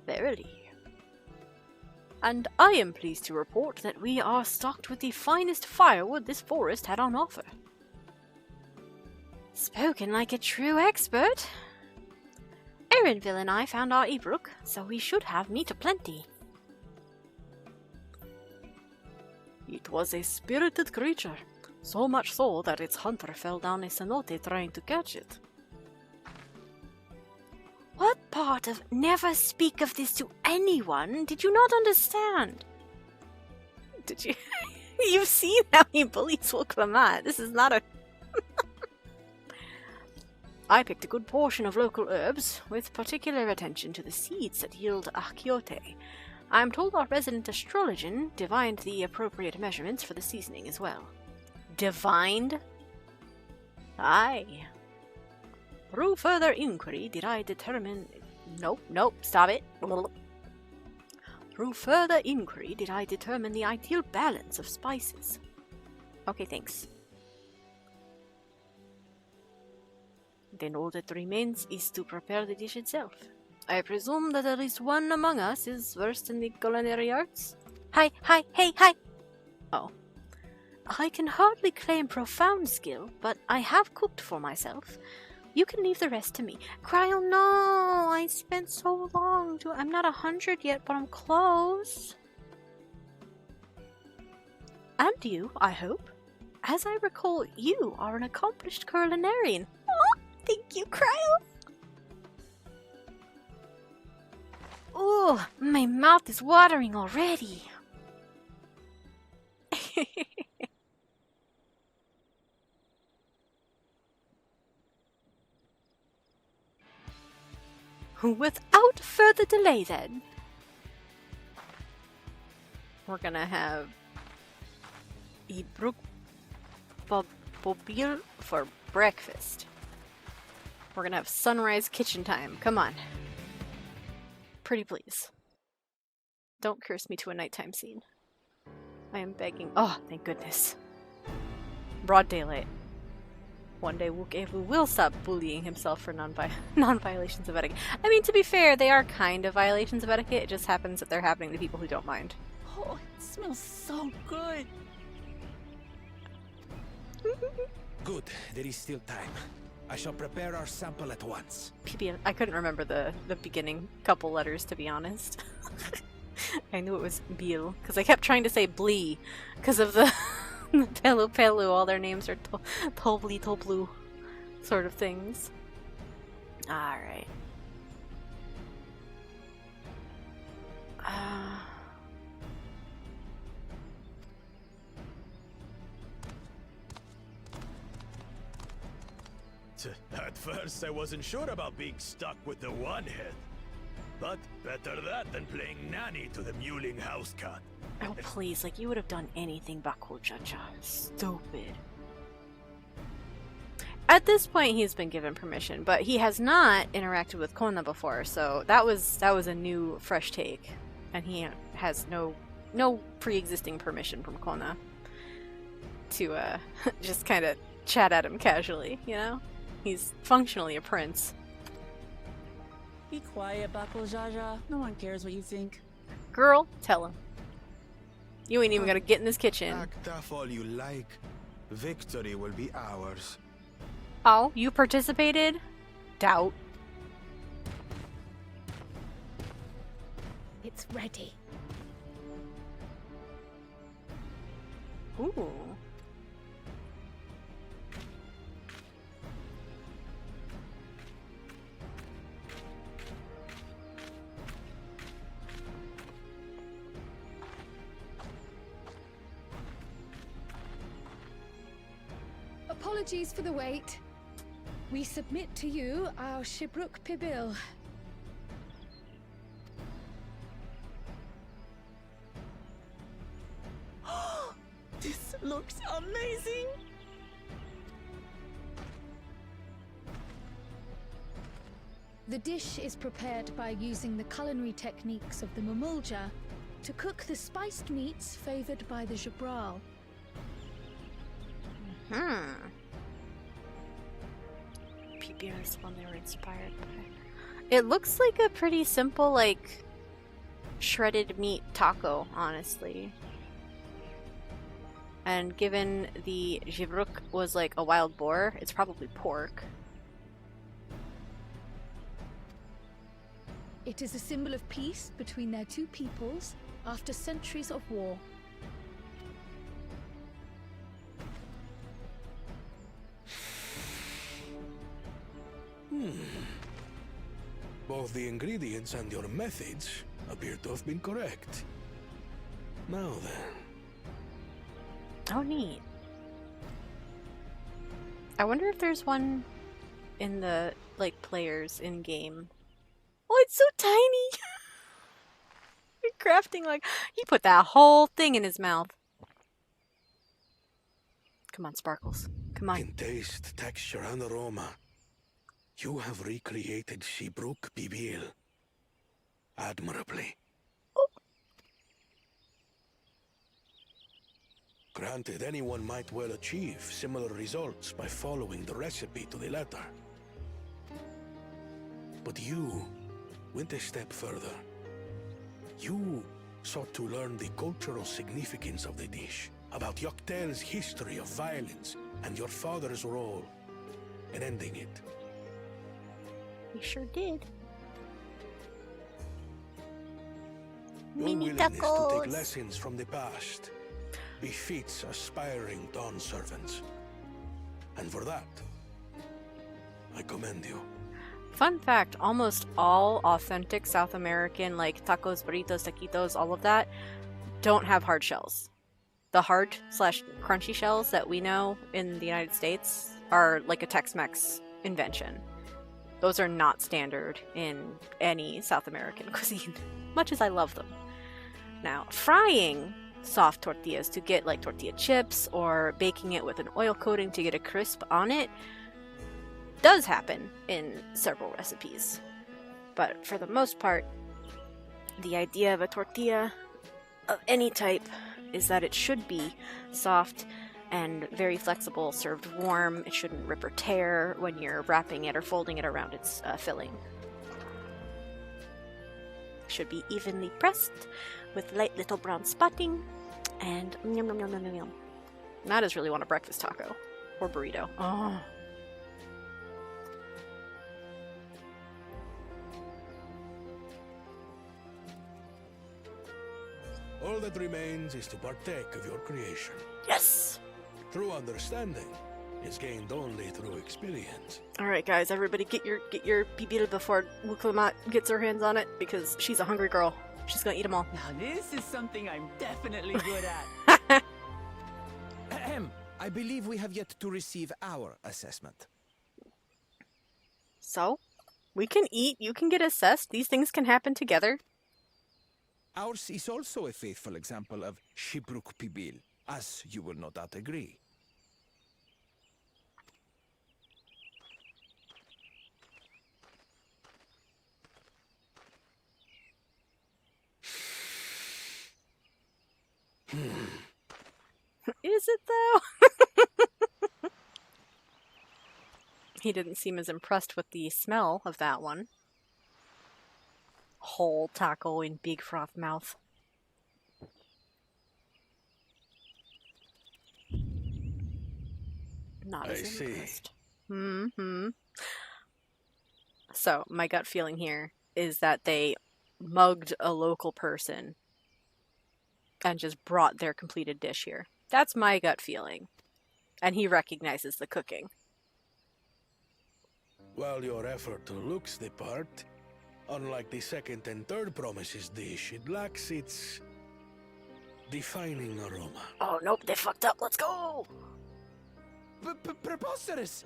Verily. And I am pleased to report that we are stocked with the finest firewood this forest had on offer. Spoken like a true expert. Erinville and I found our Ebrook, so we should have meat aplenty. It was a spirited creature. So much so that its hunter fell down a cenote trying to catch it. What part of never speak of this to anyone did you not understand? Did you? You've seen how he bullies Wuklamad. This is not a... I picked a good portion of local herbs, with particular attention to the seeds that yield achiote. I am told our resident astrologian divined the appropriate measurements for the seasoning as well. Divined? Aye. Through further inquiry did I determine... Nope, stop it. Through further inquiry did I determine the ideal balance of spices. Okay, thanks. Then all that remains is to prepare the dish itself. I presume that at least one among us is versed in the culinary arts? Hi! Oh. I can hardly claim profound skill, but I have cooked for myself. You can leave the rest to me. Cryo, no! I spent so long to... I'm not 100 yet, but I'm close. And you, I hope. As I recall, you are an accomplished culinarian. Oh, thank you, Cryo! Oh, my mouth is watering already. Without further delay, then, we're gonna have Ibruk Bobil for breakfast. We're gonna have sunrise kitchen time. Come on. Pretty please. Don't curse me to a nighttime scene. I am begging. Oh, thank goodness. Broad daylight. One day Wukevu will stop bullying himself for non-violations of etiquette. I mean, to be fair, they are kind of violations of etiquette. It just happens that they're happening to people who don't mind. Oh, it smells so good. Good, there is still time. I shall prepare our sample at once. PB, I couldn't remember the beginning couple letters, to be honest. I knew it was Bil, because I kept trying to say Blee, because of the Pelu Pelu, all their names are Tobli Toblu sort of things. Alright. At first, I wasn't sure about being stuck with the one head. But better that than playing nanny to the mewling house cat. Oh, please, like you would have done anything, Bakuchacha. Stupid. At this point, he's been given permission, but he has not interacted with Kona before, so that was a new, fresh take. And he has no pre-existing permission from Kona to just kind of chat at him casually, you know? He's functionally a prince. Be quiet, Bako Jaja. No one cares what you think. Girl, tell him. You ain't even gonna get in this kitchen. Act tough all you like. Victory will be ours. Oh, you participated? Doubt. It's ready. Ooh. Apologies for the wait. We submit to you our Shibruk Pibil. This looks amazing! The dish is prepared by using the culinary techniques of the Mamulja to cook the spiced meats favored by the Jabral. PBR is one they were inspired by. It looks like a pretty simple, like, shredded meat taco, honestly. And given the Jivruk was like a wild boar, it's probably pork. It is a symbol of peace between their two peoples after centuries of war. Both the ingredients and your methods appear to have been correct. Now then. Oh, neat. I wonder if there's one in the, like, players in-game. Oh, it's so tiny! You're crafting like... He put that whole thing in his mouth. Come on, Sparkles. Come on. In taste, texture, and aroma, you have recreated Shibruk Bibil admirably. Oh. Granted, anyone might well achieve similar results by following the recipe to the letter. But you went a step further. You sought to learn the cultural significance of the dish, about Yoktel's history of violence and your father's role in ending it. We sure did. Your Mini willingness to tacos. take lessons from the past befits aspiring Dawn servants. And for that, I commend you. Fun fact, almost all authentic South American, like tacos, burritos, taquitos, all of that, don't have hard shells. The hard/crunchy shells that we know in the United States are like a Tex-Mex invention. Those are not standard in any South American cuisine, much as I love them. Now, frying soft tortillas to get like tortilla chips or baking it with an oil coating to get a crisp on it does happen in several recipes. But for the most part, the idea of a tortilla of any type is that it should be soft and very flexible, served warm. It shouldn't rip or tear when you're wrapping it or folding it around its filling. Should be evenly pressed with light little brown spotting, and yum yum yum yum yum. I just really want a breakfast taco or burrito. Oh. All that remains is to partake of your creation. Yes! True understanding is gained only through experience. Alright guys, everybody get your pibil before Wuklamat gets her hands on it, because she's a hungry girl. She's gonna eat them all. Now this is something I'm definitely good at. Ahem. I believe we have yet to receive our assessment. So? We can eat, you can get assessed, these things can happen together. Ours is also a faithful example of Shibruk Pibil, as you will no doubt agree. Is it though? He didn't seem as impressed with the smell of that one. Whole taco in big froth mouth. Not as impressed. Mm-hmm. So, my gut feeling here is that they mugged a local person and just brought their completed dish here. That's my gut feeling. And he recognizes the cooking. While your effort looks the part, unlike the second and third promises dish, it lacks its defining aroma. Oh, nope, they fucked up. Let's go! Preposterous!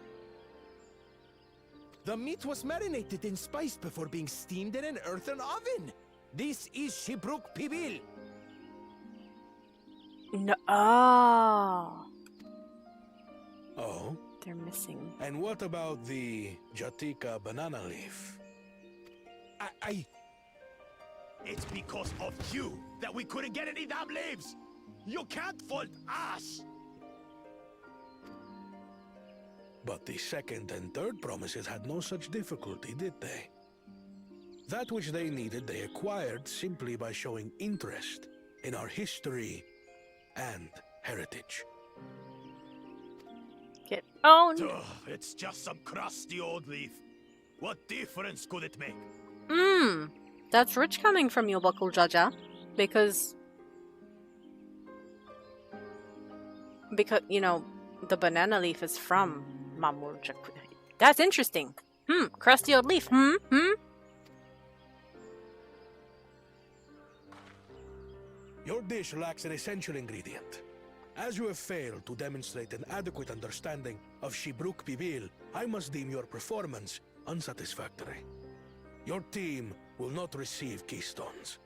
The meat was marinated and spiced before being steamed in an earthen oven. This is Shibruk Pibil. No. Oh. Oh? They're missing. And what about the Jatika banana leaf? It's because of you that we couldn't get any damn leaves! You can't fault us! But the second and third promises had no such difficulty, did they? That which they needed they acquired simply by showing interest in our history and heritage. Get owned! Ugh, it's just some crusty old leaf. What difference could it make? That's rich coming from you, Bakul Jaja. Because, you know, the banana leaf is from Mamur Jakku. That's interesting. Crusty old leaf. Your dish lacks an essential ingredient. As you have failed to demonstrate an adequate understanding of Shibruk Pibil, I must deem your performance unsatisfactory. Your team will not receive keystones.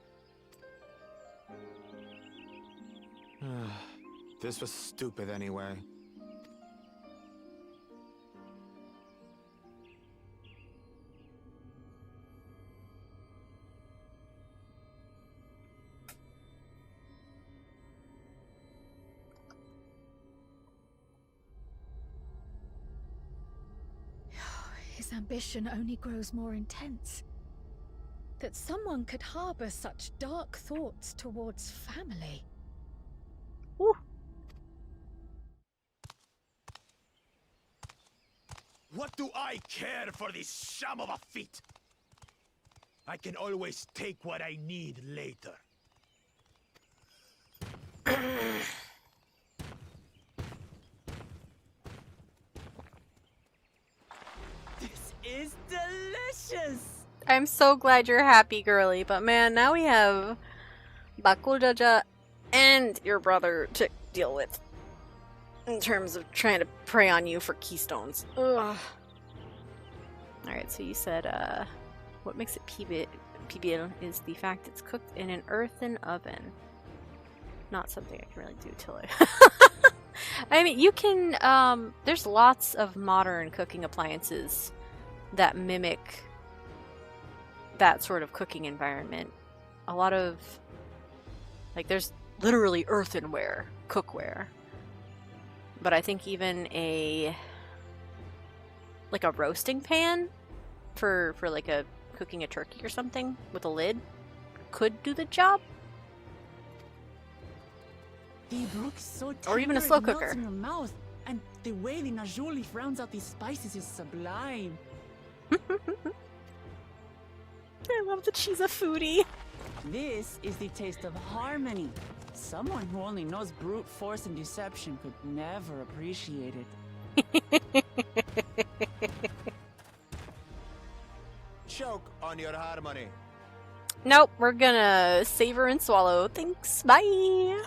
This was stupid anyway. His ambition only grows more intense. That someone could harbor such dark thoughts towards family. Ooh. What do I care for this sham of a feat? I can always take what I need later. This is delicious! I'm so glad you're happy, girly. But man, now we have Bakul Jaja and your brother to deal with. In terms of trying to prey on you for keystones. Ugh. Alright, so you said, what makes it pibil is the fact it's cooked in an earthen oven. Not something I can really do till I... I mean, you can, there's lots of modern cooking appliances that mimic that sort of cooking environment. A lot of, like, there's literally earthenware, cookware. But I think even like a roasting pan for like cooking a turkey or something with a lid could do the job. The brook is so Or even a tender slow it melts cooker. in your mouth, and the way the najou leaf rounds out these spices is sublime. I love that she's a foodie. This is the taste of harmony. Someone who only knows brute force and deception could never appreciate it. Choke on your harmony. Nope, we're gonna savor and swallow. Thanks, bye!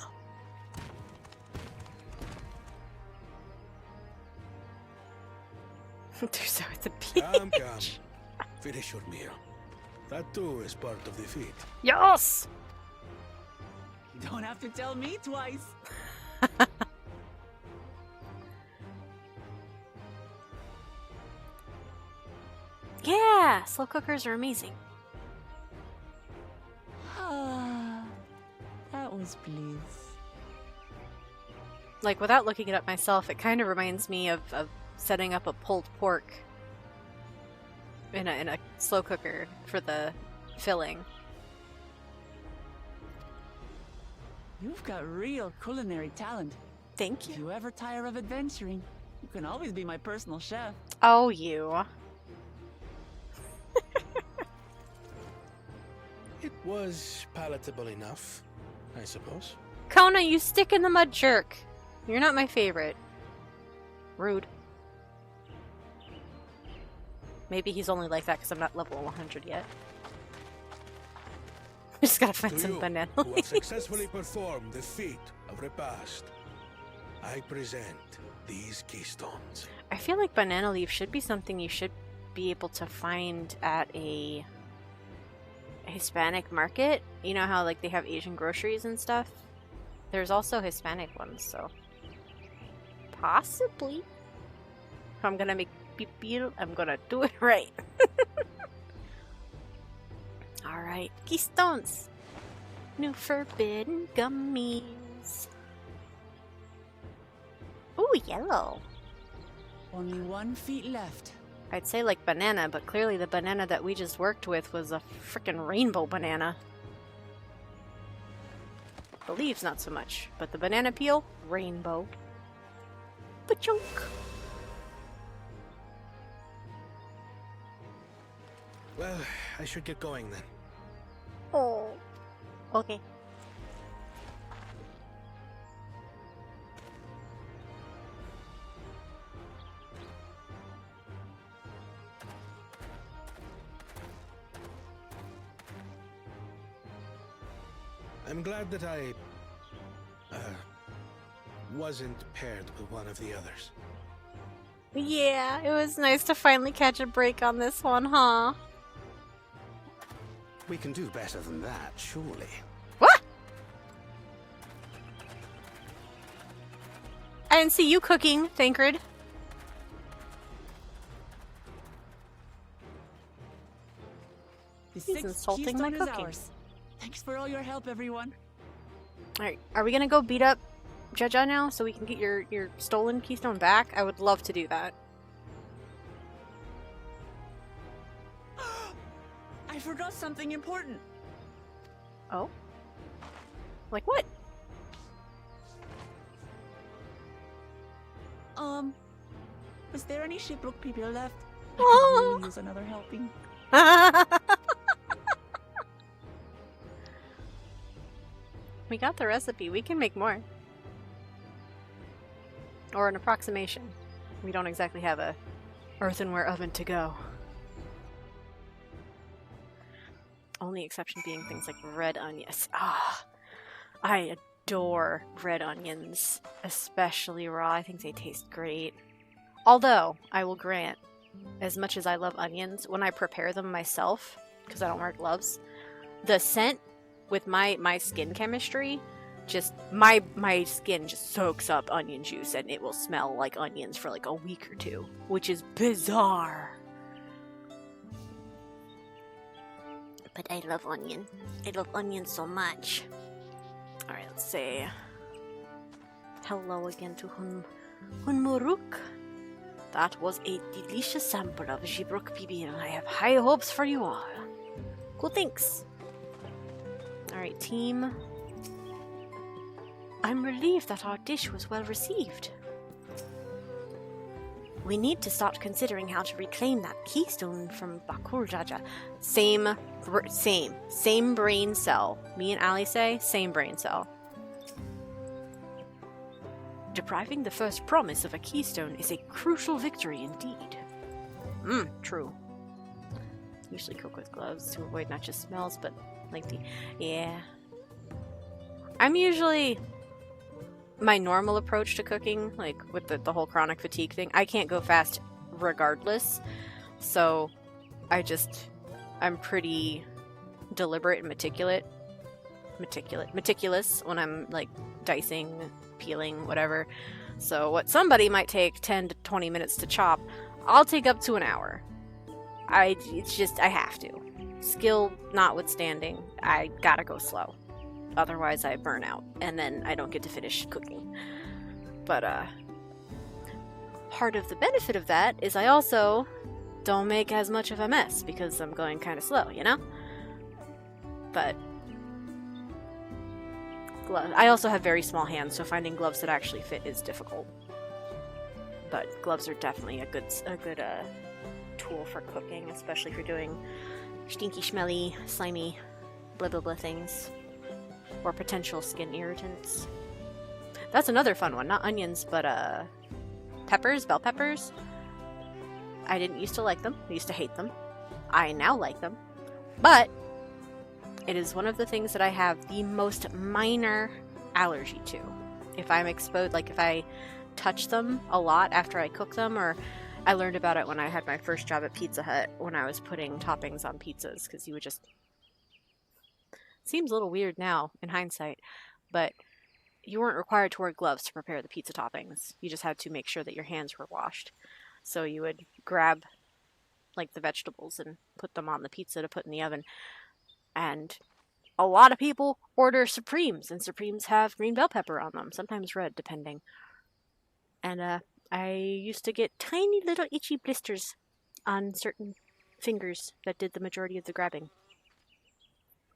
There's always a beach. Come, come. Finish your meal. That too is part of the feat. Yes! You don't have to tell me twice. Yeah, slow cookers are amazing. That was bliss. Like, without looking it up myself, it kind of reminds me of setting up a pulled pork in a slow cooker for the filling. You've got real culinary talent. Thank If you. you ever tire of adventuring, you can always be my personal chef. Oh, you. It was palatable enough, I suppose. Kona, you stick in the mud jerk. You're not my favorite. Rude. Maybe he's only like that because I'm not level 100 yet. Just gotta find To some you, banana who have leaves. successfully performed the feat of repast, I present these keystones. I feel like banana leaf should be something you should be able to find at a Hispanic market. You know how like they have Asian groceries and stuff? There's also Hispanic ones, so possibly. If I'm gonna make pipil, I'm gonna do it right. Alright, keystones! New forbidden gummies. Ooh, yellow. Only 1 feet left. I'd say like banana, but clearly the banana that we just worked with was a frickin' rainbow banana. The leaves, not so much, but the banana peel, rainbow. Ba-chunk! Well, I should get going then. Oh. Okay. I'm glad that I wasn't paired with one of the others. Yeah, it was nice to finally catch a break on this one, huh? We can do better than that, surely. What? I didn't see you cooking, Thancred. The He's 6th insulting my keystone is cooking. ours. Thanks for all your help, everyone. Alright, are we gonna go beat up Jaja now so we can get your stolen keystone back? I would love to do that. I forgot something important. Oh? Like what? Was there any shipwreck people left? I Oh. could really use another helping. We got the recipe. We can make more. Or an approximation. We don't exactly have a earthenware oven to go. Only exception being things like red onions. Ah, I adore red onions, especially raw. I think they taste great. Although, I will grant, as much as I love onions, when I prepare them myself, because I don't wear gloves, the scent with my skin chemistry, just my skin just soaks up onion juice and it will smell like onions for like a week or two, which is bizarre. But I love onion. I love onion so much. Alright, let's say hello again to Hunmuruk. That was a delicious sample of Jibruk Bibi, and I have high hopes for you all. Cool, thanks. Alright, team. I'm relieved that our dish was well received. We need to start considering how to reclaim that keystone from Bakur Jaja. Same brain cell. Me and Ali say, same brain cell. Depriving the first promise of a keystone is a crucial victory indeed. True. Usually cook with gloves to avoid not just smells, but like the... Yeah. I'm usually... My normal approach to cooking, like with the whole chronic fatigue thing, I can't go fast regardless. So I'm pretty deliberate and meticulous when I'm like dicing, peeling, whatever. So what somebody might take 10 to 20 minutes to chop, I'll take up to an hour. I have to. Skill notwithstanding, I gotta go slow. Otherwise I burn out, and then I don't get to finish cooking. But, part of the benefit of that is I also don't make as much of a mess, because I'm going kind of slow, you know? But, I also have very small hands, so finding gloves that actually fit is difficult. But gloves are definitely a good tool for cooking, especially if you're doing stinky, smelly, slimy, blah blah blah things. Or potential skin irritants. That's another fun one. Not onions, but peppers, bell peppers. I didn't used to like them. I used to hate them. I now like them. But it is one of the things that I have the most minor allergy to. If I'm exposed, like if I touch them a lot after I cook them, or I learned about it when I had my first job at Pizza Hut when I was putting toppings on pizzas, because you would just... Seems a little weird now, in hindsight, but you weren't required to wear gloves to prepare the pizza toppings. You just had to make sure that your hands were washed. So you would grab, like, the vegetables and put them on the pizza to put in the oven. And a lot of people order Supremes, and Supremes have green bell pepper on them, sometimes red, depending. And I used to get tiny little itchy blisters on certain fingers that did the majority of the grabbing.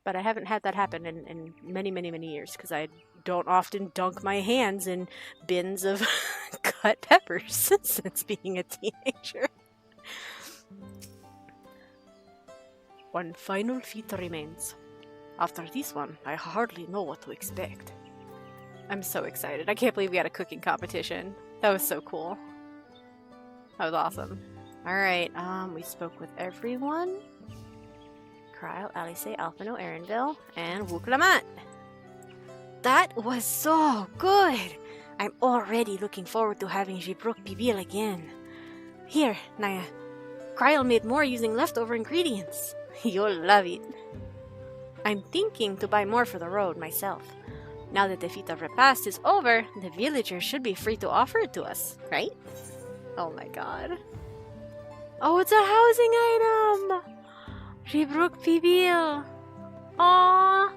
But I haven't had that happen in many, many, many years, because I don't often dunk my hands in bins of cut peppers since being a teenager. One final feat remains. After this one, I hardly know what to expect. I'm so excited. I can't believe we had a cooking competition. That was so cool. That was awesome. Alright, we spoke with everyone. Tural, Alice, Alphino, Erinville, and Wuklamat. That was so good! I'm already looking forward to having Jibruk Bibil again. Here, Naya. Tural made more using leftover ingredients. You'll love it. I'm thinking to buy more for the road myself. Now that the feat of repast is over, the villagers should be free to offer it to us, right? Oh my god. Oh, it's a housing item! Jibruk Bibil! Aww!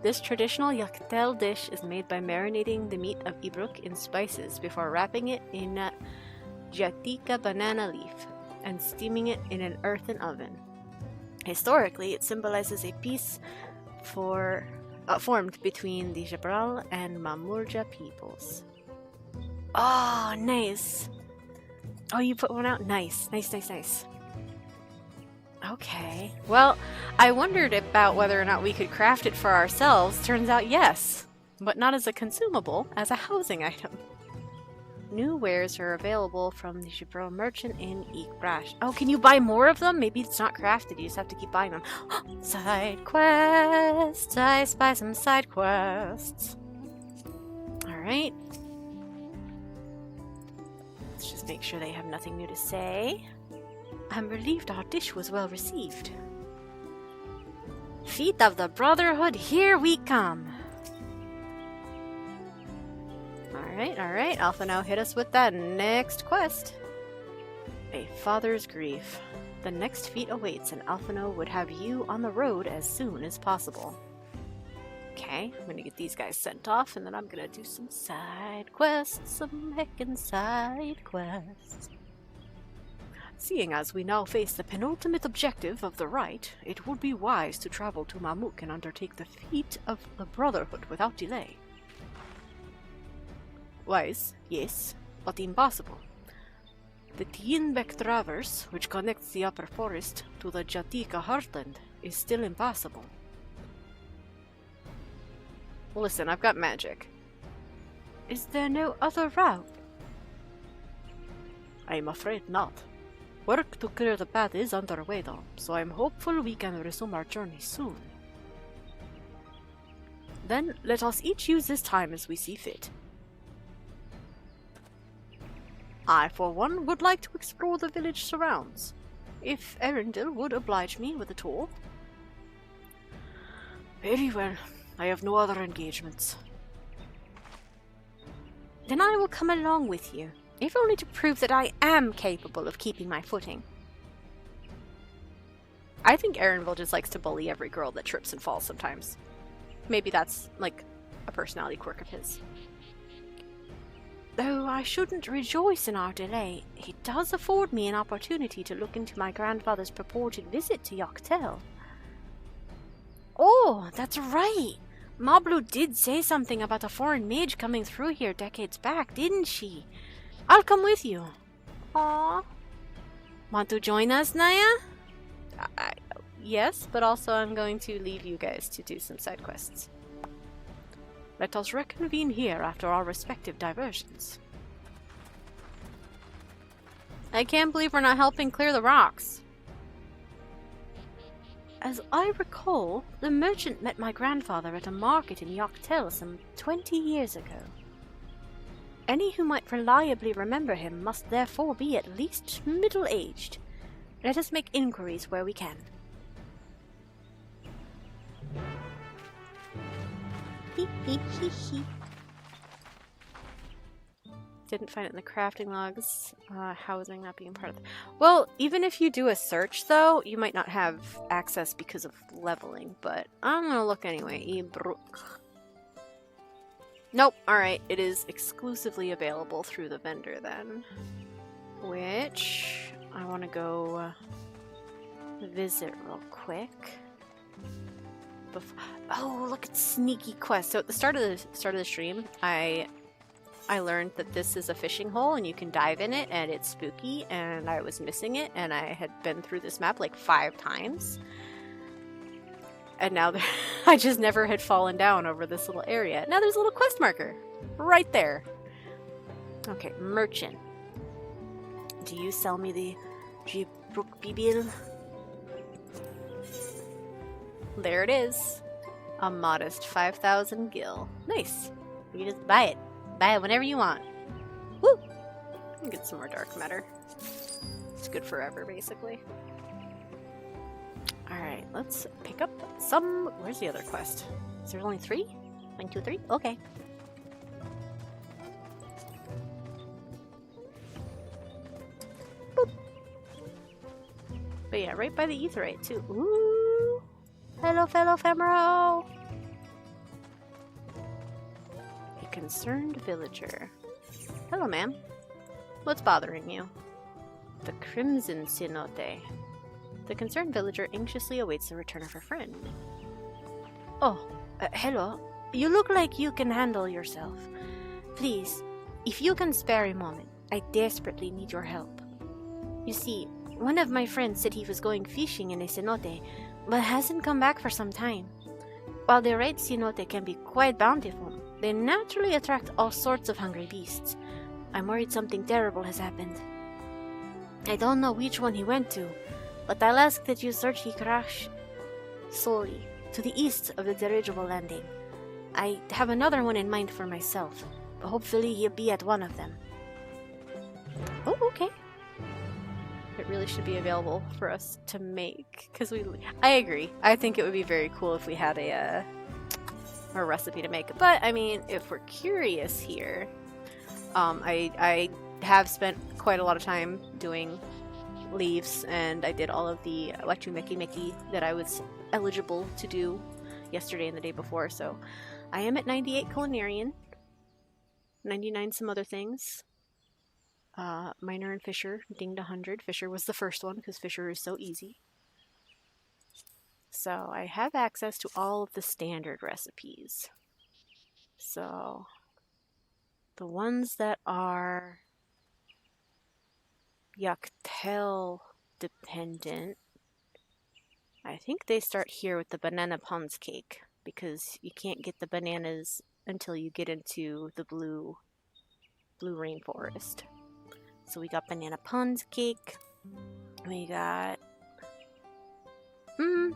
This traditional yaktel dish is made by marinating the meat of Ibruk in spices before wrapping it in a jatika banana leaf and steaming it in an earthen oven. Historically, it symbolizes a peace formed between the Jabral and Mamurja peoples. Oh, nice! Oh, you put one out? Nice, nice, nice, nice. Okay. Well, I wondered about whether or not we could craft it for ourselves. Turns out yes, but not as a consumable, as a housing item. New wares are available from the Jabral merchant in Iqbrash. Oh, can you buy more of them? Maybe it's not crafted, you just have to keep buying them. Side quests! I spy some side quests. Alright. Let's just make sure they have nothing new to say. I'm relieved our dish was well received. Feet of the Brotherhood, here we come! Alright, Alpha now hit us with that next quest. A father's grief. The next feat awaits, and Alphino would have you on the road as soon as possible. Okay, I'm gonna get these guys sent off, and then I'm gonna do some side quests, some heckin' side quests. Seeing as we now face the penultimate objective of the rite, it would be wise to travel to Mamuk and undertake the feat of the Brotherhood without delay. Wise, yes, but impossible. The Tienbeck Traverse, which connects the upper forest to the Jatika heartland, is still impossible. Listen, I've got magic. Is there no other route? I'm afraid not. Work to clear the path is underway though, so I'm hopeful we can resume our journey soon. Then let us each use this time as we see fit. I, for one, would like to explore the village surrounds, if Erendil would oblige me with a tour. Very well. I have no other engagements. Then I will come along with you, if only to prove that I am capable of keeping my footing. I think Erendil just likes to bully every girl that trips and falls sometimes. Maybe that's, like, a personality quirk of his. Though I shouldn't rejoice in our delay, it does afford me an opportunity to look into my grandfather's purported visit to Yoctel. Oh, that's right! Mablu did say something about a foreign mage coming through here decades back, didn't she? I'll come with you. Aww. Want to join us, Naya? Yes, but also I'm going to leave you guys to do some side quests. Let us reconvene here after our respective diversions. I can't believe we're not helping clear the rocks. As I recall, the merchant met my grandfather at a market in Yoctel some 20 years ago. Any who might reliably remember him must therefore be at least middle-aged. Let us make inquiries where we can. Didn't find it in the crafting logs. Housing not being part of the... Well, even if you do a search, though, you might not have access because of leveling, but I'm gonna look anyway. Ibrook. Nope, alright, it is exclusively available through the vendor then. Which I want to go visit real quick. Oh, look at sneaky quest. So at the start of the stream, I learned that this is a fishing hole and you can dive in it and it's spooky, and I was missing it, and I had been through this map like 5 times. And now I just never had fallen down over this little area. Now there's a little quest marker right there. Okay, merchant. Do you sell me the Jibruk Bibil? There it is. A modest 5,000 gil. Nice. You can just buy it. Buy it whenever you want. Woo! Get some more dark matter. It's good forever, basically. Alright, let's pick up some... Where's the other quest? Is there only 3? 1, 2, 3? Okay. Boop. But yeah, right by the Aetheryte, too. Ooh! Hello, fellow Femero! A concerned villager. Hello, ma'am. What's bothering you? The Crimson Cenote. The concerned villager anxiously awaits the return of her friend. Oh, hello. You look like you can handle yourself. Please, if you can spare a moment, I desperately need your help. You see, one of my friends said he was going fishing in a cenote, but hasn't come back for some time. While the red cenote can be quite bountiful, they naturally attract all sorts of hungry beasts. I'm worried something terrible has happened. I don't know which one he went to, but I'll ask that you search Hikrash Sori, to the east of the dirigible landing. I have another one in mind for myself, but hopefully he'll be at one of them. Oh, okay. it really should be available for us to make. Because I agree. I think it would be very cool if we had a recipe to make. But, I mean, if we're curious here, I have spent quite a lot of time doing leaves, and I did all of the Electro Mickey that I was eligible to do yesterday and the day before, so I am at 98 Culinarian, 99 some other things. Minor and Fisher dinged 100. Fisher was the first one because Fisher is so easy. So I have access to all of the standard recipes. So the ones that are Yaktel dependent, I think they start here with the banana puns cake, because you can't get the bananas until you get into the blue rainforest. So we got banana puns cake. We got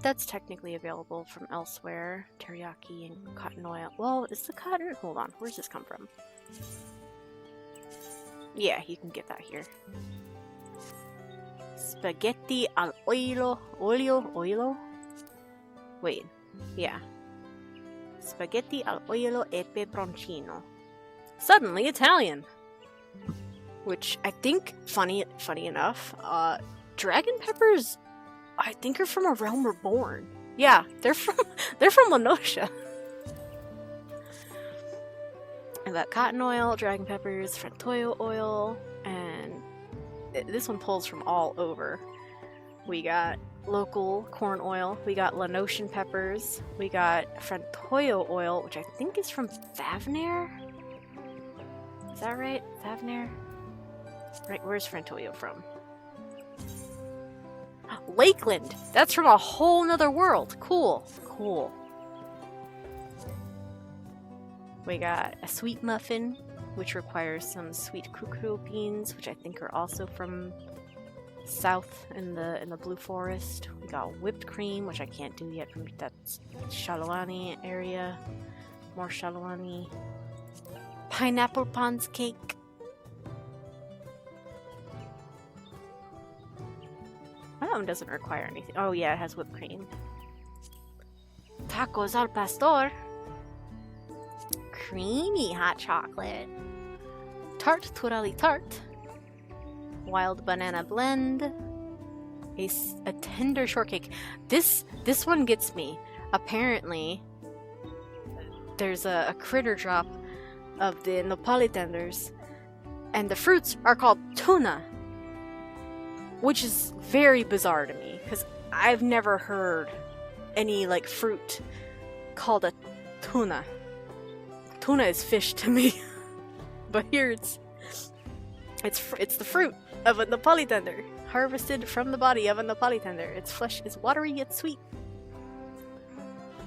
that's technically available from elsewhere. Teriyaki and cotton oil. Well, is the cotton? Hold on, where's this come from? Yeah, you can get that here. Spaghetti al olio? Wait, yeah. Spaghetti al olio e peperoncino. Suddenly Italian! Which I think, funny enough, dragon peppers, I think are from a realm reborn. Yeah, they're from Lenosha. I got cotton oil, dragon peppers, frantoio oil, and this one pulls from all over. We got local corn oil, we got Lenoshan peppers, we got frantoio oil, which I think is from Thavnair? Is that right? Thavnair? Right, where's frantoio from? Lakeland! That's from a whole nother world! Cool. Cool. We got a sweet muffin, which requires some sweet kukru beans, which I think are also from south in the Blue Forest. We got whipped cream, which I can't do yet from that Shalawani area. More Shalawani. Pineapple Pons cake. That one doesn't require anything. Oh yeah, it has whipped cream. Tacos al pastor. Creamy hot chocolate. Tart Turali tart. Wild banana blend. A tender shortcake. This one gets me. Apparently, there's a critter drop of the nopali tenders, and the fruits are called tuna, which is very bizarre to me because I've never heard any like fruit called a tuna. Tuna is fish to me, but here it's the fruit of a nopali tender, harvested from the body of a nopali tender. Its flesh is watery yet sweet.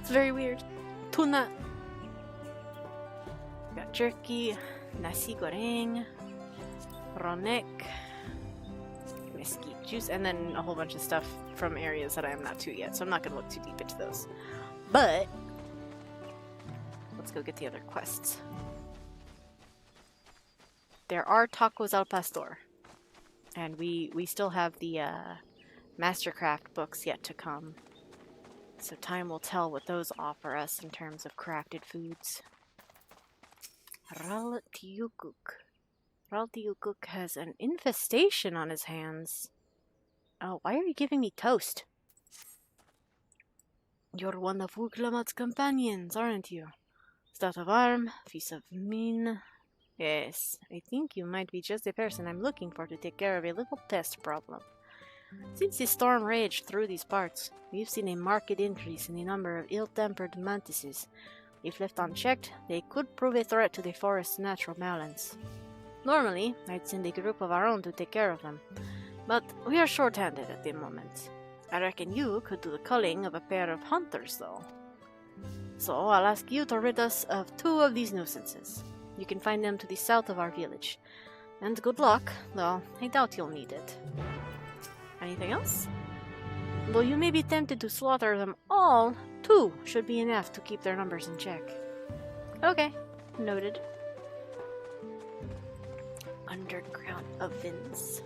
It's very weird. Tuna. Got jerky, nasi goreng, ronek, mesquite juice, and then a whole bunch of stuff from areas that I am not to yet, so I'm not going to look too deep into those. But let's go get the other quests. There are tacos al pastor, and we still have the Mastercraft books yet to come, so time will tell what those offer us in terms of crafted foods. Ral Tiukuk has an infestation on his hands. Oh, why are you giving me toast? You're one of Wuklamat's companions, aren't you? Stout of arm, fils of mine. Yes, I think you might be just the person I'm looking for to take care of a little pest problem. Since the storm raged through these parts, we've seen a marked increase in the number of ill-tempered mantises. If left unchecked, they could prove a threat to the forest's natural balance. Normally, I'd send a group of our own to take care of them, but we are short-handed at the moment. I reckon you could do the culling of a pair of hunters, though. So I'll ask you to rid us of 2 of these nuisances. You can find them to the south of our village. And good luck, though I doubt you'll need it. Anything else? Though you may be tempted to slaughter them all, 2 should be enough to keep their numbers in check. Okay, noted. Underground ovens.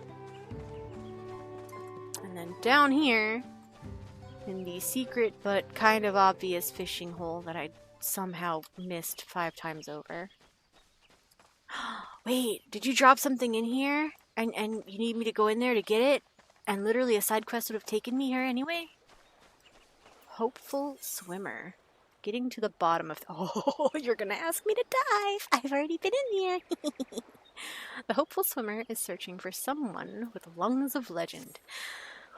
down here in the secret but kind of obvious fishing hole that I somehow missed 5 times over. Wait, did you drop something in here? And you need me to go in there to get it? And literally a side quest would have taken me here anyway? Hopeful swimmer. Getting to the bottom of... Oh, you're gonna ask me to dive! I've already been in here! The hopeful swimmer is searching for someone with lungs of legend.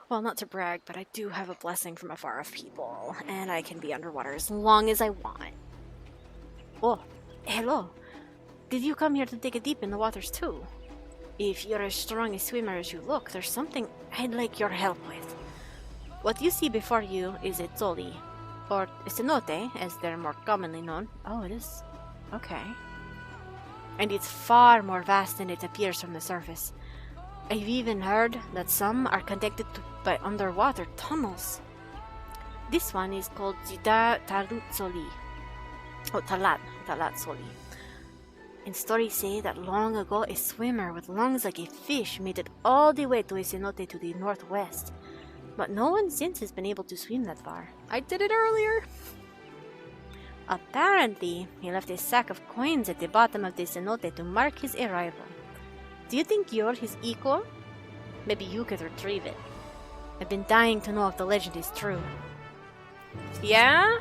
Well, not to brag, but I do have a blessing from a far-off people, and I can be underwater as long as I want. Oh, hello. Did you come here to take a dip in the waters too? If you're as strong a swimmer as you look, there's something I'd like your help with. What you see before you is a tsoli, or a cenote, as they're more commonly known. Oh, it is? Okay. And it's far more vast than it appears from the surface. I've even heard that some are connected by underwater tunnels. This one is called Talutsoli. Oh, Talatsoli. And stories say that long ago a swimmer with lungs like a fish made it all the way to a cenote to the northwest. But no one since has been able to swim that far. I did it earlier! Apparently, he left a sack of coins at the bottom of the cenote to mark his arrival. Do you think you're his equal? Maybe you could retrieve it. I've been dying to know if the legend is true. Yeah?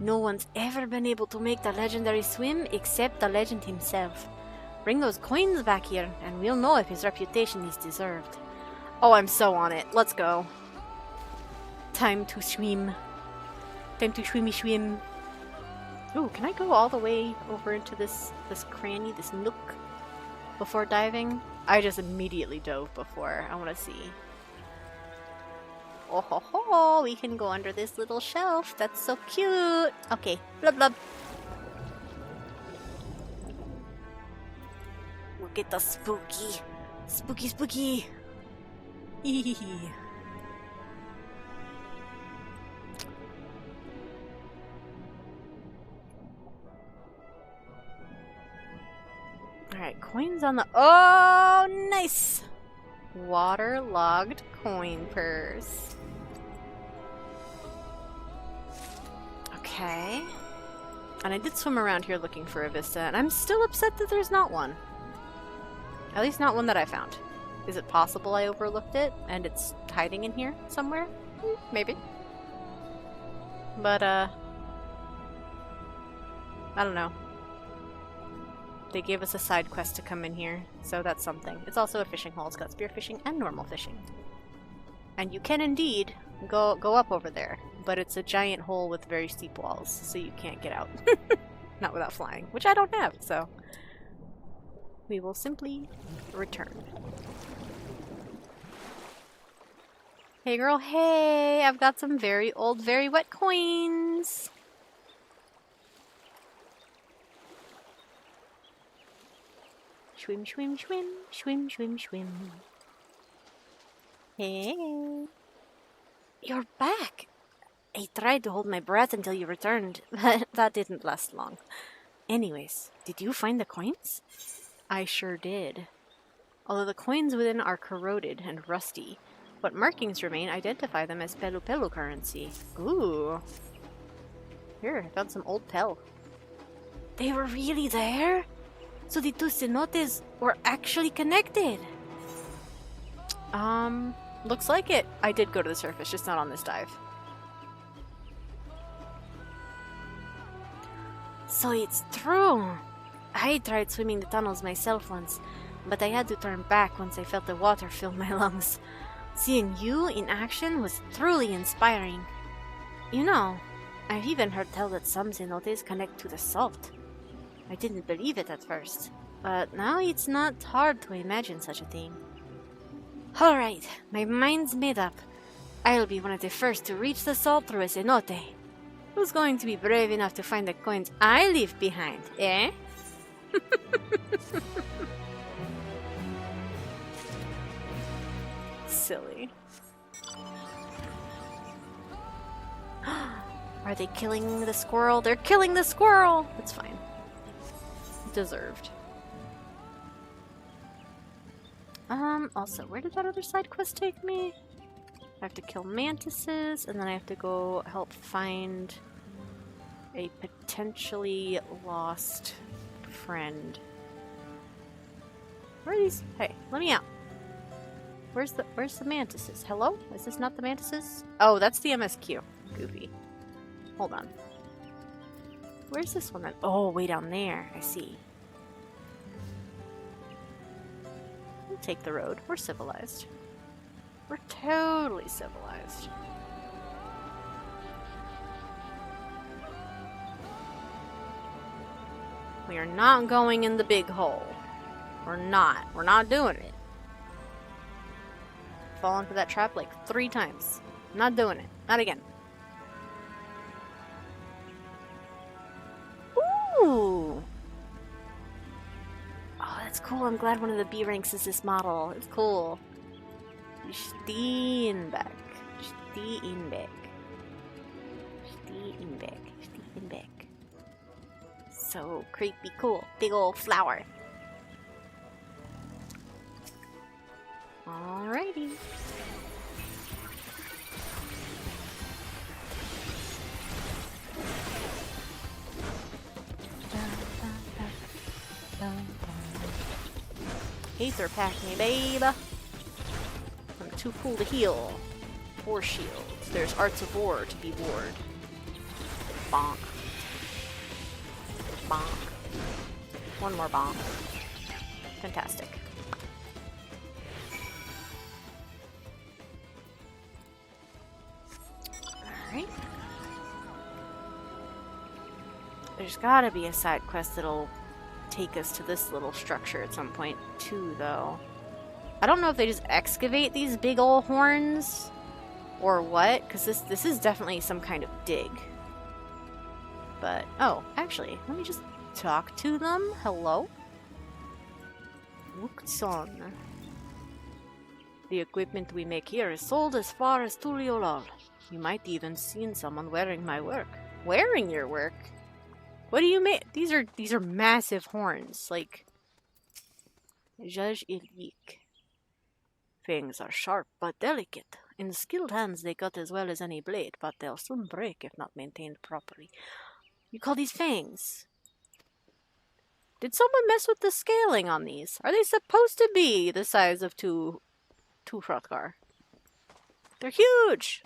No one's ever been able to make the legendary swim except the legend himself. Bring those coins back here, and we'll know if his reputation is deserved. Oh, I'm so on it. Let's go. Time to swim. Time to swim. Ooh, can I go all the way over into this cranny, this nook, before diving? I just immediately dove before. I want to see. Oh ho ho! We can go under this little shelf. That's so cute. Okay, blub blub. Look at the spooky, spooky. Hehehe. Alright, coins on the... Oh, nice! Waterlogged coin purse. Okay. And I did swim around here looking for a vista, and I'm still upset that there's not one. At least not one that I found. Is it possible I overlooked it, and it's hiding in here somewhere? Maybe. But, I don't know. They gave us a side quest to come in here, so that's something. It's also a fishing hole. It's got spearfishing and normal fishing. And you can indeed go up over there, but it's a giant hole with very steep walls, so you can't get out. Not without flying, which I don't have, so we will simply return. Hey girl, hey! I've got some very old, very wet coins! Swim. Hey. You're back! I tried to hold my breath until you returned, but that didn't last long. Anyways, did you find the coins? I sure did. Although the coins within are corroded and rusty, what markings remain identify them as Pelu currency. Ooh. Here, I found some old Pel. They were really there? So the two cenotes were actually connected. Looks like it. I did go to the surface, just not on this dive. So it's true. I tried swimming the tunnels myself once, but I had to turn back once I felt the water fill my lungs. Seeing you in action was truly inspiring. You know, I've even heard tell that some cenotes connect to the salt. I didn't believe it at first, but now it's not hard to imagine such a thing. Alright, my mind's made up. I'll be one of the first to reach the salt through a cenote. Who's going to be brave enough to find the coins I leave behind, eh? Silly. Are they killing the squirrel? They're killing the squirrel! It's fine. Deserved. Also, where did that other side quest take me? I have to kill mantises, and then I have to go help find a potentially lost friend. Where are these? Hey, let me out. Where's the mantises? Hello? Is this not the mantises? Oh, that's the MSQ. Goofy. Hold on. Where's this one then? Oh, way down there. I see. We'll take the road. We're civilized. We're totally civilized. We are not going in the big hole. We're not. We're not doing it. Fallen for that trap like 3 times. Not doing it. Not again. Ooh! Oh, that's cool. I'm glad one of the B ranks is this model. It's cool. Steenbeck. Steenbeck. Steenbeck. Steenbeck. So creepy cool. Big old flower. Alrighty. Aether pack me, babe. I'm too cool to heal. 4 shields. There's Arts of War to be ward. Bonk. Bonk. One more bonk. Fantastic. Alright. There's gotta be a side quest that'll take us to this little structure at some point too, though. I don't know if they just excavate these big ol' horns or what, because this is definitely some kind of dig. But, oh, actually, let me just talk to them. Hello? Wuxon. The equipment we make here is sold as far as Tural. You might even seen someone wearing my work. Wearing your work? What do you make? These are massive horns. Like, Judge Ilik. Fangs are sharp but delicate. In skilled hands they cut as well as any blade, but they'll soon break if not maintained properly. You call these fangs? Did someone mess with the scaling on these? Are they supposed to be the size of two Hrothgar? They're huge!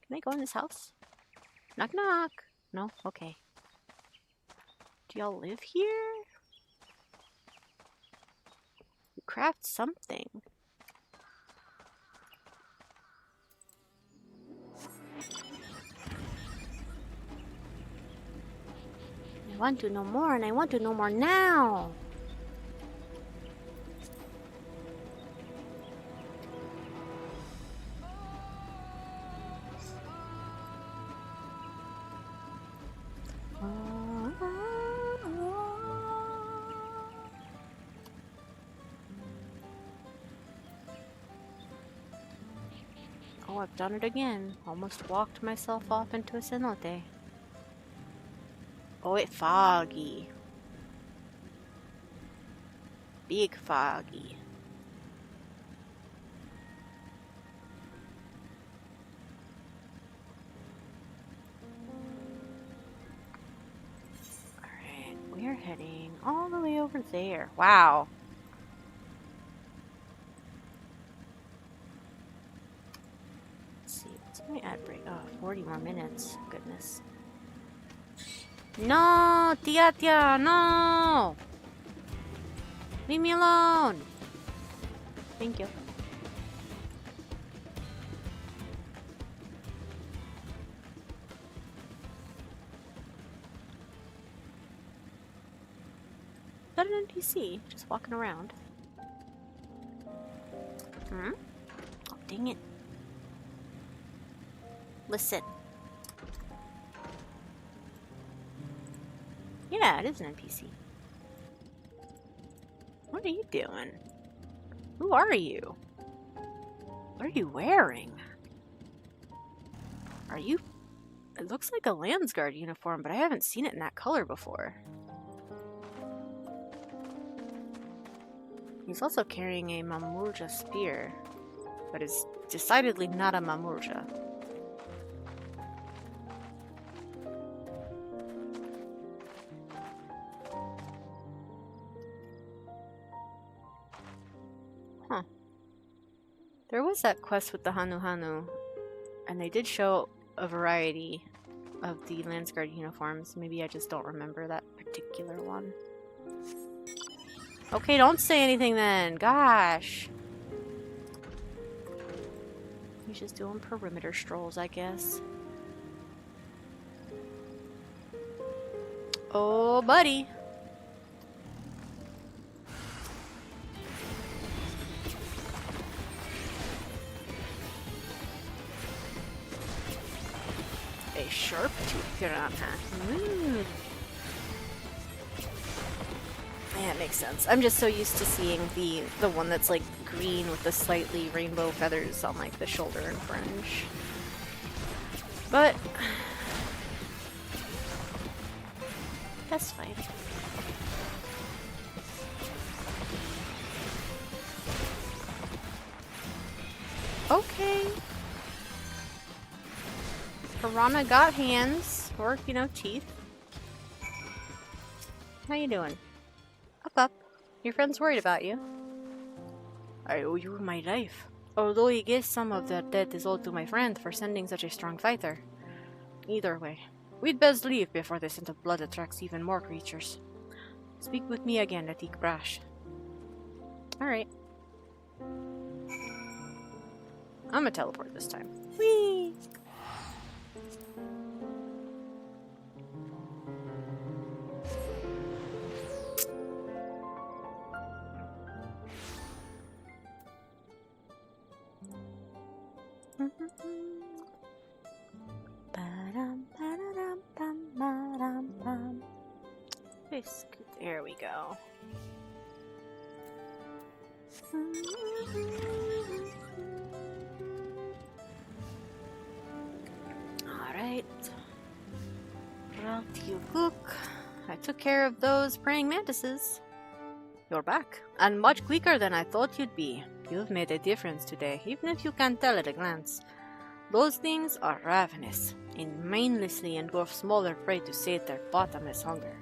Can I go in this house? Knock knock. No? Okay. Do y'all live here? You craft something. I want to know more, and I want to know more now. Oh, I've done it again. Almost walked myself off into a cenote. Oh, it's foggy. Big foggy. Alright, we're heading all the way over there. Wow. Let's see, what's my ad break? Oh, 40 more minutes. Goodness. No, Tia, no! Leave me alone! Thank you. Is that an NPC? Just walking around. Hmm? Oh, dang it. Listen. Yeah, it is an NPC. What are you doing? Who are you? What are you wearing? Are you... It looks like a Landsguard uniform, but I haven't seen it in that color before. He's also carrying a Mamurja spear, but his decidedly not a Mamurja. Huh. There was that quest with the Hanu Hanu, and they did show a variety of the Landsguard uniforms. Maybe I just don't remember that particular one. Okay, don't say anything then. Gosh. He's just doing perimeter strolls, I guess. Oh, buddy. A sharp-toothed piranha. Ooh. Yeah, it makes sense. I'm just so used to seeing the one that's like green with the slightly rainbow feathers on like the shoulder and fringe. But that's fine. Okay. Piranha got hands, or, you know, teeth. How you doing? Up. Your friend's worried about you. I owe you my life. Although I guess some of that debt is owed to my friend for sending such a strong fighter. Either way, we'd best leave before the scent of blood attracts even more creatures. Speak with me again at Brash. Alright. I'm gonna teleport this time. Whee! There we go. Alright. Route you cook. I took care of those praying mantises. You're back, and much quicker than I thought you'd be. You've made a difference today, even if you can't tell at a glance. Those things are ravenous, and mindlessly engulf smaller prey to sate their bottomless hunger.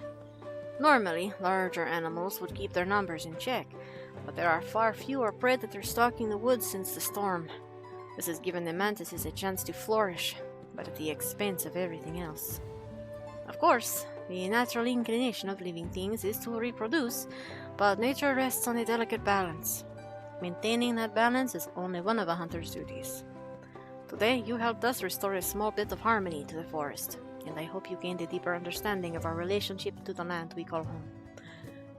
Normally, larger animals would keep their numbers in check, but there are far fewer predators stalking the woods since the storm. This has given the mantises a chance to flourish, but at the expense of everything else. Of course, the natural inclination of living things is to reproduce, but nature rests on a delicate balance. Maintaining that balance is only one of a hunter's duties. Today, you helped us restore a small bit of harmony to the forest, and I hope you gained a deeper understanding of our relationship to the land we call home.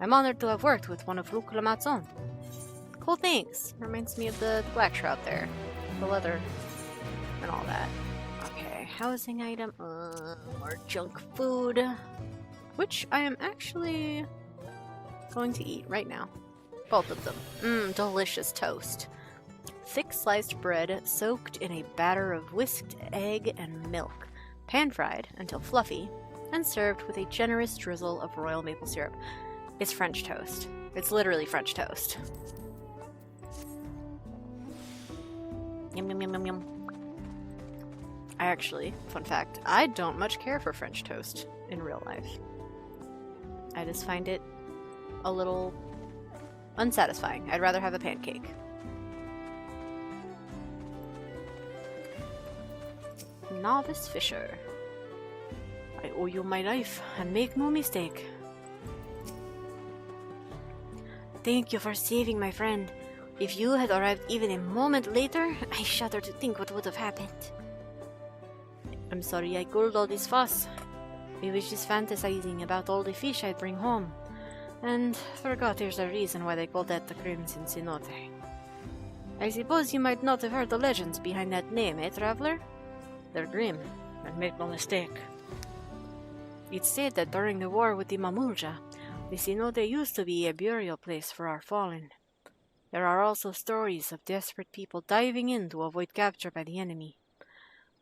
I'm honored to have worked with one of Lukulamat's own. Cool things. Reminds me of the black shroud there. The leather and all that. Okay, housing item. More junk food. Which I am actually going to eat right now. Both of them. Delicious toast. Thick sliced bread soaked in a batter of whisked egg and milk. Pan-fried until fluffy, and served with a generous drizzle of royal maple syrup. It's French toast. It's literally French toast. Yum yum yum yum yum. I actually, fun fact, I don't much care for French toast in real life. I just find it a little unsatisfying. I'd rather have a pancake. Novice Fisher. I owe you my life, and make no mistake. Thank you for saving my friend. If you had arrived even a moment later, I shudder to think what would have happened. I'm sorry I gulled all this fuss. I was just fantasizing about all the fish I'd bring home, and forgot there's a reason why they call that the Crimson Cenote. I suppose you might not have heard the legends behind that name, eh, traveler? They're grim, and make no mistake. It's said that during the war with the Mamulja, the Cenote used to be a burial place for our fallen. There are also stories of desperate people diving in to avoid capture by the enemy.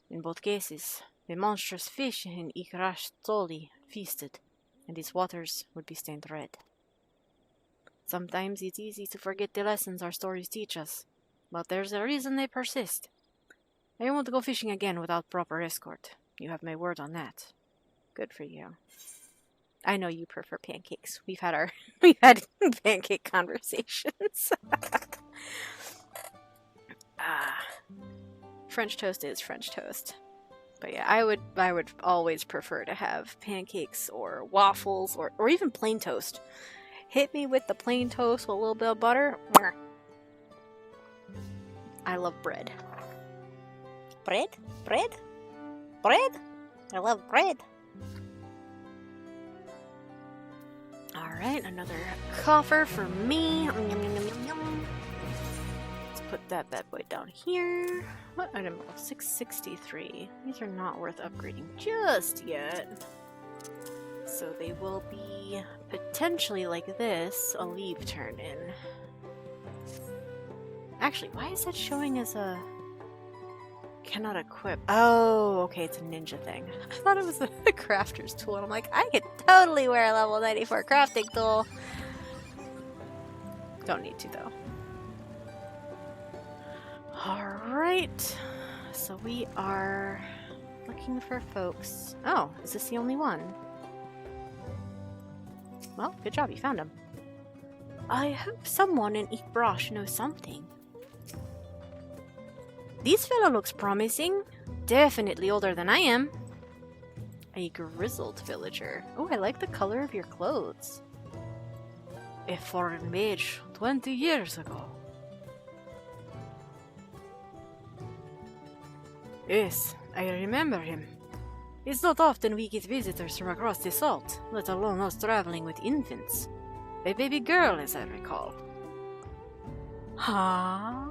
In both cases, the monstrous fish in Ikrash Toli feasted, and its waters would be stained red. Sometimes it's easy to forget the lessons our stories teach us, But there's a reason they persist. I won't go fishing again without proper escort. You have my word on that. Good for you. I know you prefer pancakes. We've had pancake conversations. French toast is French toast. But yeah, I would always prefer to have pancakes or waffles or even plain toast. Hit me with the plain toast with a little bit of butter. I love bread. Bread? Bread? Bread? I love bread. Alright, another coffer for me. Yum, yum, yum, yum, yum. Let's put that bad boy down here. What item level? 663. These are not worth upgrading just yet. So they will be potentially like this, a leave turn in. Actually, why is that showing as a cannot equip? Oh, okay, it's a ninja thing. I thought it was a crafter's tool, and I'm like, I could totally wear a level 94 crafting tool. Don't need to, though. Alright, so we are looking for folks. Oh, is this the only one? Well, good job, you found him. I hope someone in Ikbrash knows something. This fellow looks promising. Definitely older than I am. A grizzled villager. Oh, I like the color of your clothes. A foreign mage 20 years ago. Yes, I remember him. It's not often we get visitors from across the salt, let alone us traveling with infants. A baby girl, as I recall. Huh?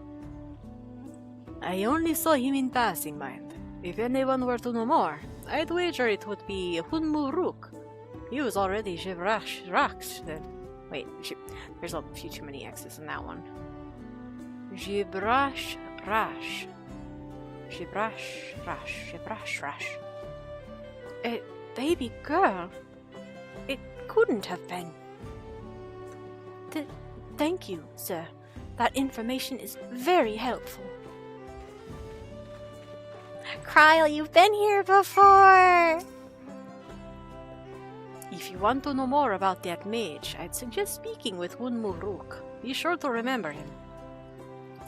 I only saw him in passing, mind. If anyone were to know more, I'd wager it would be Hunmuruk. He was already Jibrash then. Wait, there's a few too many X's in that one. Jibrash Rash. Jibrash Rash. A baby girl? It couldn't have been. Thank you, sir. That information is very helpful. Kryl, you've been here before! If you want to know more about that mage, I'd suggest speaking with Hunmuruk. Be sure to remember him.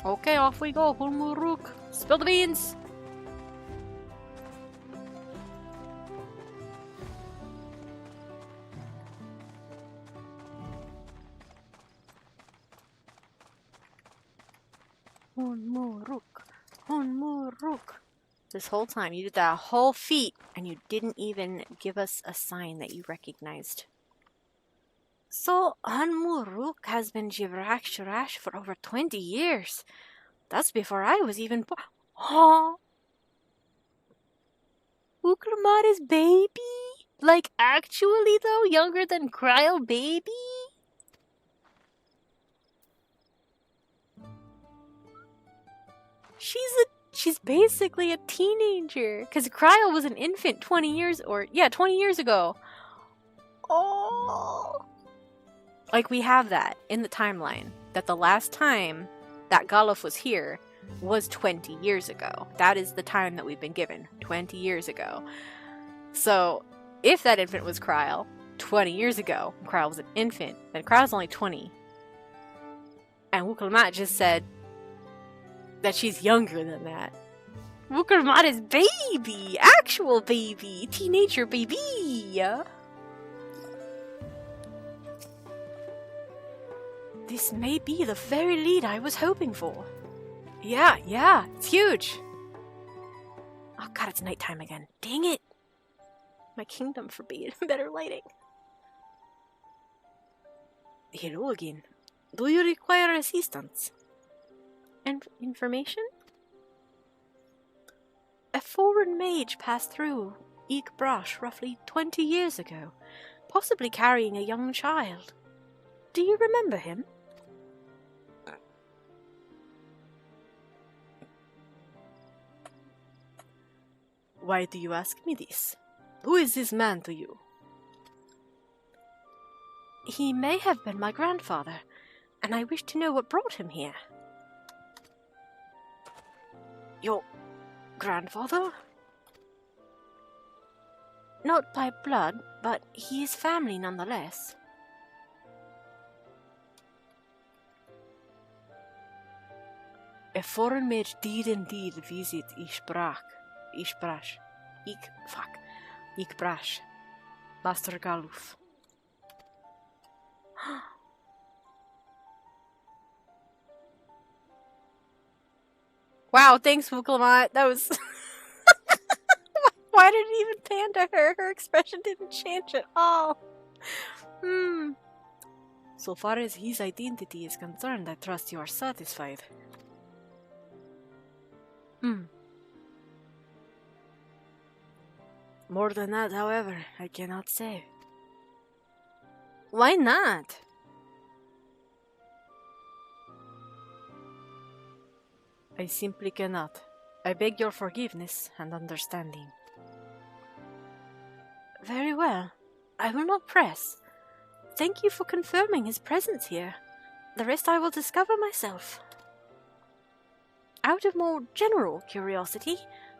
Okay, off we go, Hunmuruk. Spill the beans! Hunmuruk. This whole time, you did that whole feat, and you didn't even give us a sign that you recognized. So, Hunmuruk has been Jibrash for over 20 years. That's before I was even born. Huh? Uklama's baby? Like, actually, though? Younger than Kryl baby? She's basically a teenager. Because Kryl was an infant 20 years ago. Oh. Like, we have that in the timeline. That the last time that Galuf was here was 20 years ago. That is the time that we've been given. 20 years ago. So, if that infant was Kryl 20 years ago, Kryl was an infant, then Kryl's only 20. And Wukalmat just said that she's younger than that. Wukalmat is baby! Actual baby! Teenager baby! This may be the very lead I was hoping for. Yeah, it's huge! Oh god, it's nighttime again. Dang it! My kingdom forbade better lighting. Hello again. Do you require assistance? And information? A foreign mage passed through Ikbrash roughly 20 years ago, possibly carrying a young child. Do you remember him? Why do you ask me this? Who is this man to you? He may have been my grandfather, and I wish to know what brought him here. Your grandfather? Not by blood, but he is family nonetheless. A foreign maid did indeed visit Ich Brash, Master Galuf. Wow, thanks, Wukelmot. That was... Why did it even pan to her? Her expression didn't change at all. So far as his identity is concerned, I trust you are satisfied. More than that, however, I cannot say. Why not? I simply cannot. I beg your forgiveness and understanding. Very well. I will not press. Thank you for confirming his presence here. The rest I will discover myself. Out of more general curiosity,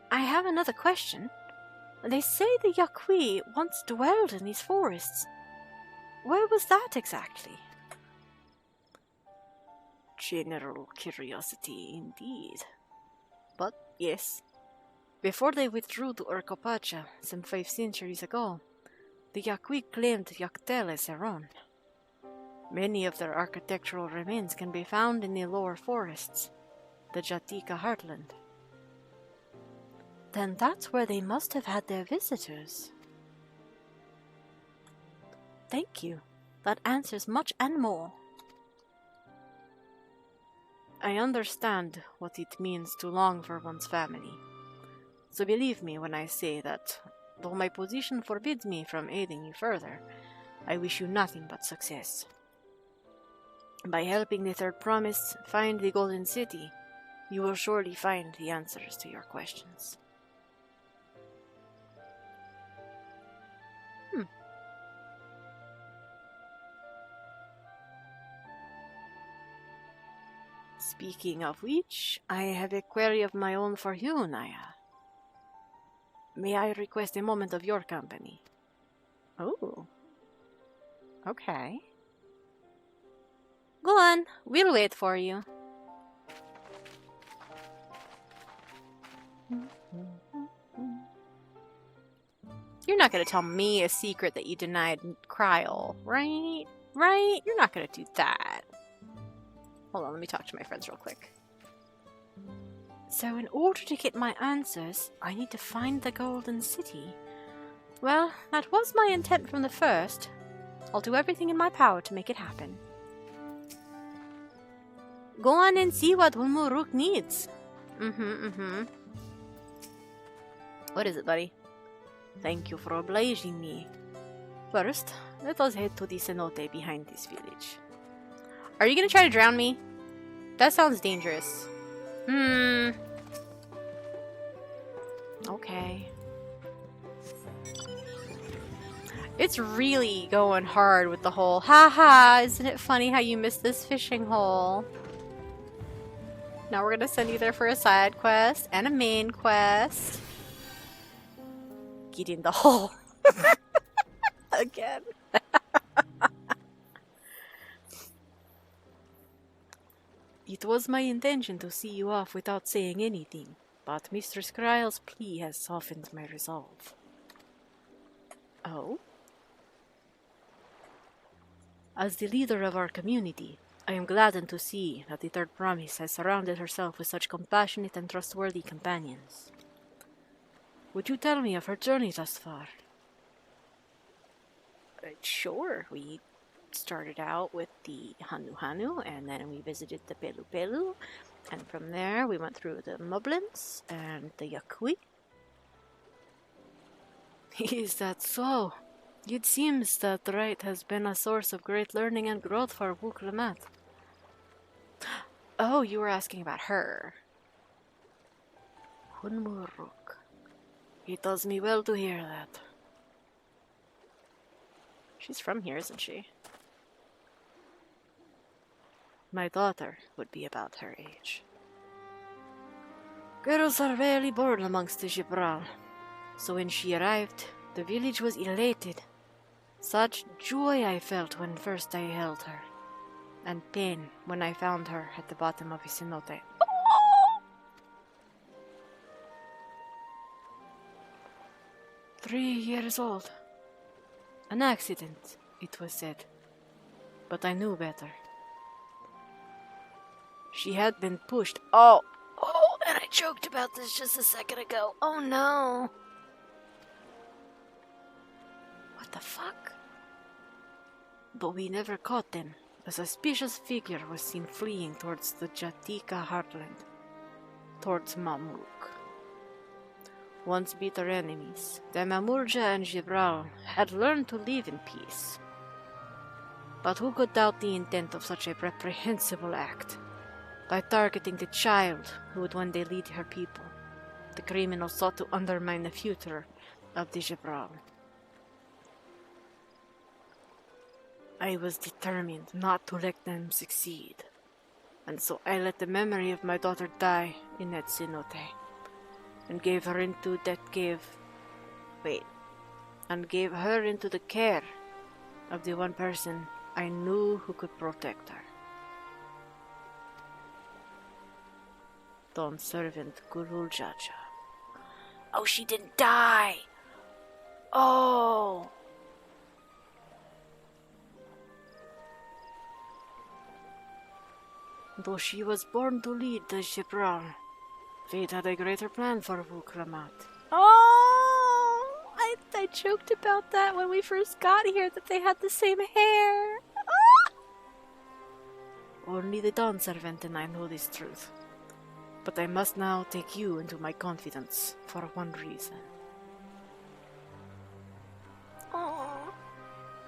I have another question. They say the Yaqui once dwelled in these forests. Where was that exactly? General curiosity indeed. But yes, before they withdrew to Urkopacha some 5 centuries ago, the Yaqui claimed Yaktel as their own. Many of their architectural remains can be found in the lower forests, the Jatika heartland. Then that's where they must have had their visitors. Thank you. That answers much and more. I understand what it means to long for one's family. So believe me when I say that, though my position forbids me from aiding you further, I wish you nothing but success. By helping the Third Promise find the Golden City, you will surely find the answers to your questions. Speaking of which, I have a query of my own for you, Naya. May I request a moment of your company? Oh. Okay. Go on, we'll wait for you. You're not gonna tell me a secret that you denied Kryl, right? Right? You're not gonna do that. Hold on, let me talk to my friends real quick. So in order to get my answers, I need to find the Golden City. Well, that was my intent from the first. I'll do everything in my power to make it happen. Go on and see what Ulmuruk needs. What is it, buddy? Thank you for obliging me. First, let us head to the cenote behind this village. Are you gonna try to drown me? That sounds dangerous. Okay. It's really going hard with the whole, haha, isn't it funny how you missed this fishing hole? Now we're gonna send you there for a side quest and a main quest. Get in the hole. Again. It was my intention to see you off without saying anything, but Mr. Skryl's plea has softened my resolve. Oh? As the leader of our community, I am gladdened to see that the Third Promise has surrounded herself with such compassionate and trustworthy companions. Would you tell me of her journey thus far? Sure. We started out with the Hanu, and then we visited the Pelu, and from there we went through the Moblins and the Yaqui. Is that so? It seems that the rite has been a source of great learning and growth for Wuklamat. Oh, you were asking about her. Hunmuruk. It does me well to hear that. She's from here, isn't she? My daughter would be about her age. Girls are rarely born amongst the Gibral. So when she arrived, the village was elated. Such joy I felt when first I held her, and pain when I found her at the bottom of a cenote. 3 years old. An accident, it was said. But I knew better. She had been pushed. Oh, and I joked about this just a second ago. Oh no. What the fuck? But we never caught them. A suspicious figure was seen fleeing towards the Jatika heartland, towards Mamluk. Once bitter enemies, the Mamurja and Gibral had learned to live in peace. But who could doubt the intent of such a reprehensible act? By targeting the child who would one day lead her people, the criminals sought to undermine the future of the Gibral. I was determined not to let them succeed, and so I let the memory of my daughter die in that cenote, and gave her into the care of the one person I knew who could protect her. Dawn servant Guruljaja. Oh, she didn't die! Oh! Though she was born to lead the Gibral, fate had a greater plan for Vukramat. Oh! I joked about that when we first got here, that they had the same hair. Ah! Only the Dawn servant and I know this truth. But I must now take you into my confidence for one reason. Oh.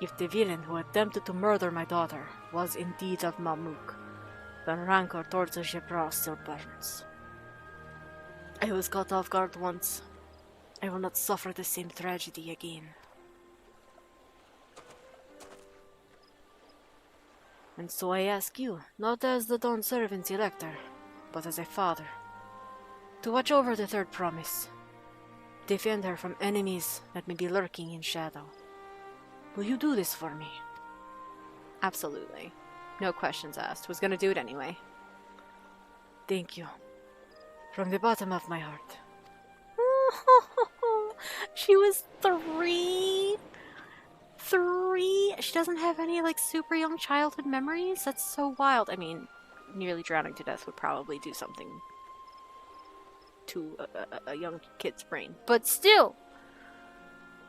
If the villain who attempted to murder my daughter was indeed of Mamuk, then rancor towards the Gibral still burns. I was caught off guard once. I will not suffer the same tragedy again. And so I ask you, not as the Dawn servant's elector, but as a father, to watch over the third promise. Defend her from enemies that may be lurking in shadow. Will you do this for me? Absolutely. No questions asked. Was gonna do it anyway. Thank you. From the bottom of my heart. She was 3? 3? She doesn't have any, like, super young childhood memories? That's so wild. I mean, nearly drowning to death would probably do something to a young kid's brain. But still!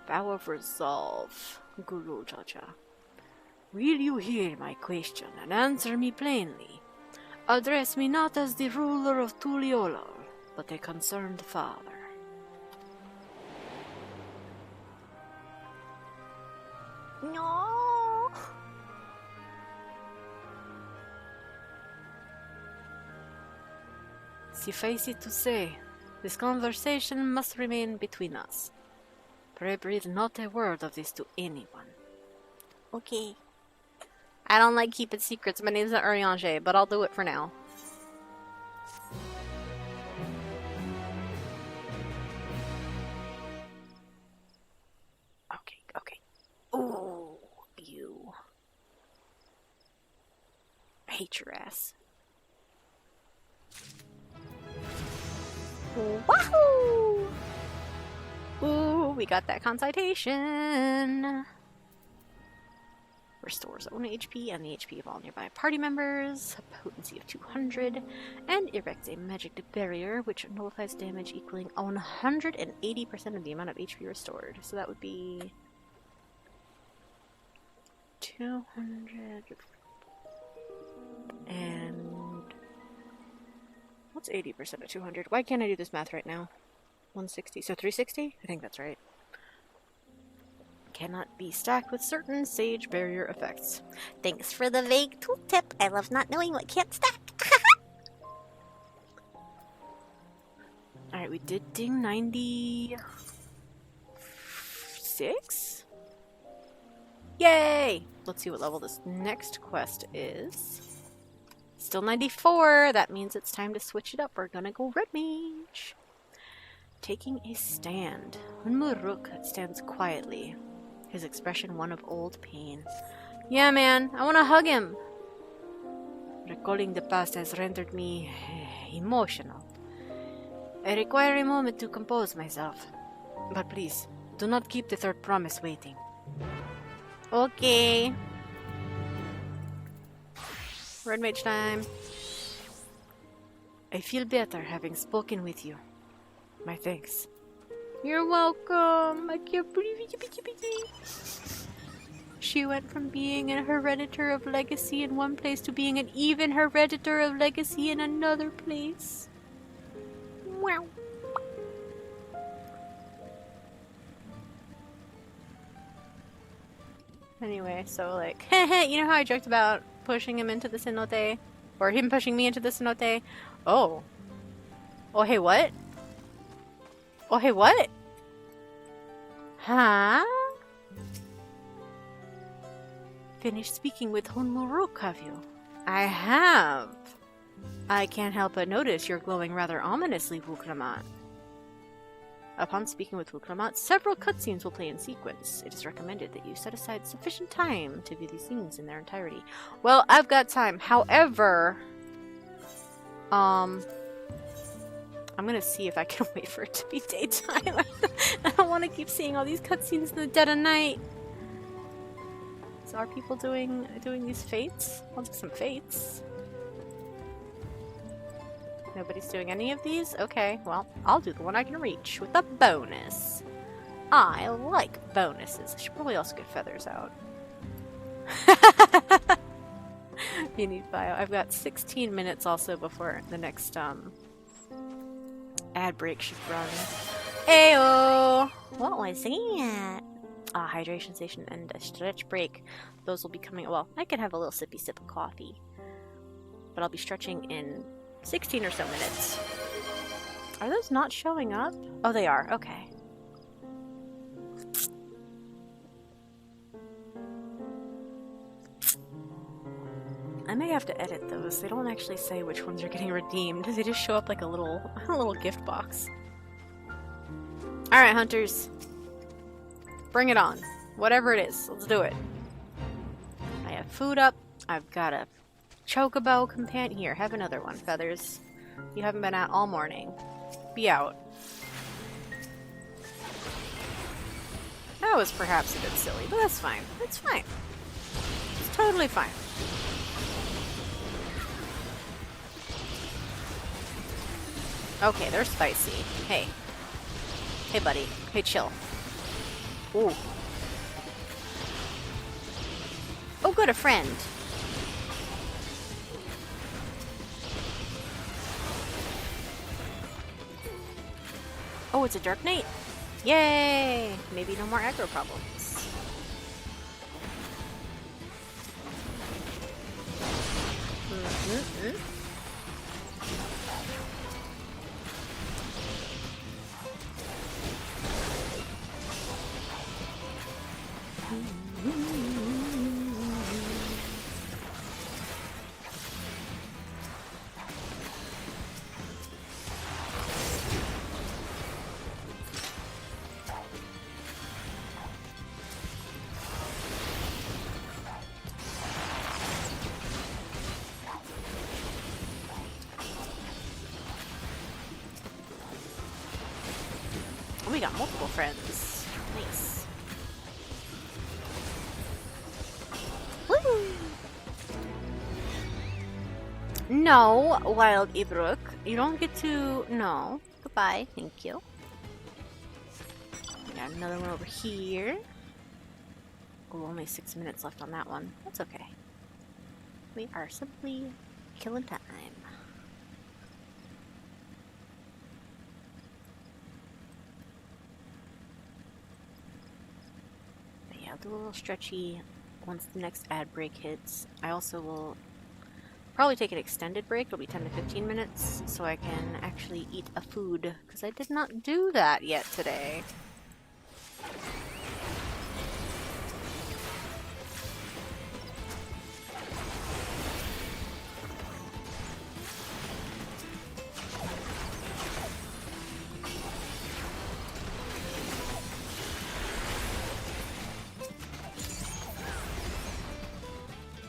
Vow of resolve. Guru Jaja. Will you hear my question and answer me plainly? Address me not as the ruler of Tuliolol, but a concerned father. No. Suffice it to say, this conversation must remain between us. Pray breathe not a word of this to anyone. Okay. I don't like keeping secrets. My name's not Urianger, but I'll do it for now. Okay. Ooh, you. I hate your ass. Wahoo! Ooh, we got that concitation. Restores own HP and the HP of all nearby party members, a potency of 200, and erects a magic barrier which nullifies damage equaling 180% of the amount of HP restored. So that would be 200 and what's 80% of 200? Why can't I do this math right now? 160, so 360? I think that's right. Cannot be stacked with certain sage barrier effects. Thanks for the vague tooltip. I love not knowing what can't stack. Alright, we did ding 96? Yay! Let's see what level this next quest is. Still 94. That means it's time to switch it up. We're gonna go Red Mage. Taking a stand. Unmuruk stands quietly, his expression one of old pain. Yeah, man, I want to hug him. Recalling the past has rendered me emotional. I require a moment to compose myself. But please, do not keep the third promise waiting. Okay. Red mage time. I feel better having spoken with you. My thanks. You're welcome. I can't believe it. She went from being a hereditor of legacy in one place to being an even hereditor of legacy in another place. Wow. Anyway, so like, you know how I joked about pushing him into the cenote? Or him pushing me into the cenote? Oh. Oh, hey, what? Oh, hey, what? Huh? Finished speaking with Hunmuruk, have you? I have. I can't help but notice you're glowing rather ominously, Wukramat. Upon speaking with Wukramat, several cutscenes will play in sequence. It is recommended that you set aside sufficient time to view these scenes in their entirety. Well, I've got time. However, I'm gonna see if I can wait for it to be daytime. I don't want to keep seeing all these cutscenes in the dead of night. So are people doing these fates? I'll do some fates. Nobody's doing any of these? Okay, well, I'll do the one I can reach with a bonus. I like bonuses. I should probably also get feathers out. You need bio. I've got 16 minutes also before the next ad break should run. Ayo! What was that? Hydration station and a stretch break. Those will be coming. Well, I could have a little sippy sip of coffee. But I'll be stretching in 16 or so minutes. Are those not showing up? Oh, they are. Okay. I may have to edit those. They don't actually say which ones are getting redeemed. They just show up like a little gift box. Alright, hunters. Bring it on. Whatever it is. Let's do it. I have food up. I've got a chocobo companion. Here, have another one. Feathers. You haven't been out all morning. Be out. That was perhaps a bit silly, but that's fine. That's fine. It's totally fine. Okay, they're spicy. Hey. Hey, buddy. Hey, chill. Ooh. Oh, good, a friend. Oh, it's a Dark Knight. Yay! Maybe no more aggro problems. We got multiple friends. Nice. Woo! No, Wild Ibruk. You don't get to... No. Goodbye. Thank you. We got another one over here. Oh, only 6 minutes left on that one. That's okay. We are simply killing time. I'll do a little stretchy once the next ad break hits. I also will probably take an extended break. It'll be 10 to 15 minutes so I can actually eat a food because I did not do that yet today.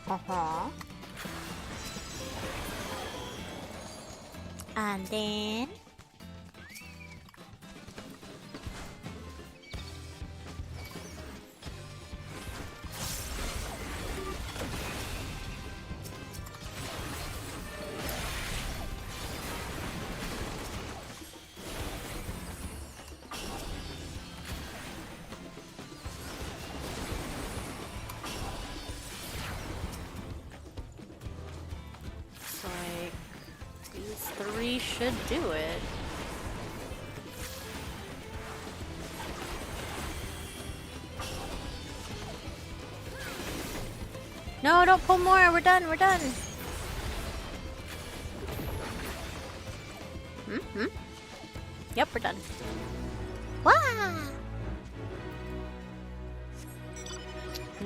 Uh-huh. And then... like these three should do it. No, don't pull more. We're done. We're done. Mm-hmm. Yep, we're done. Wow.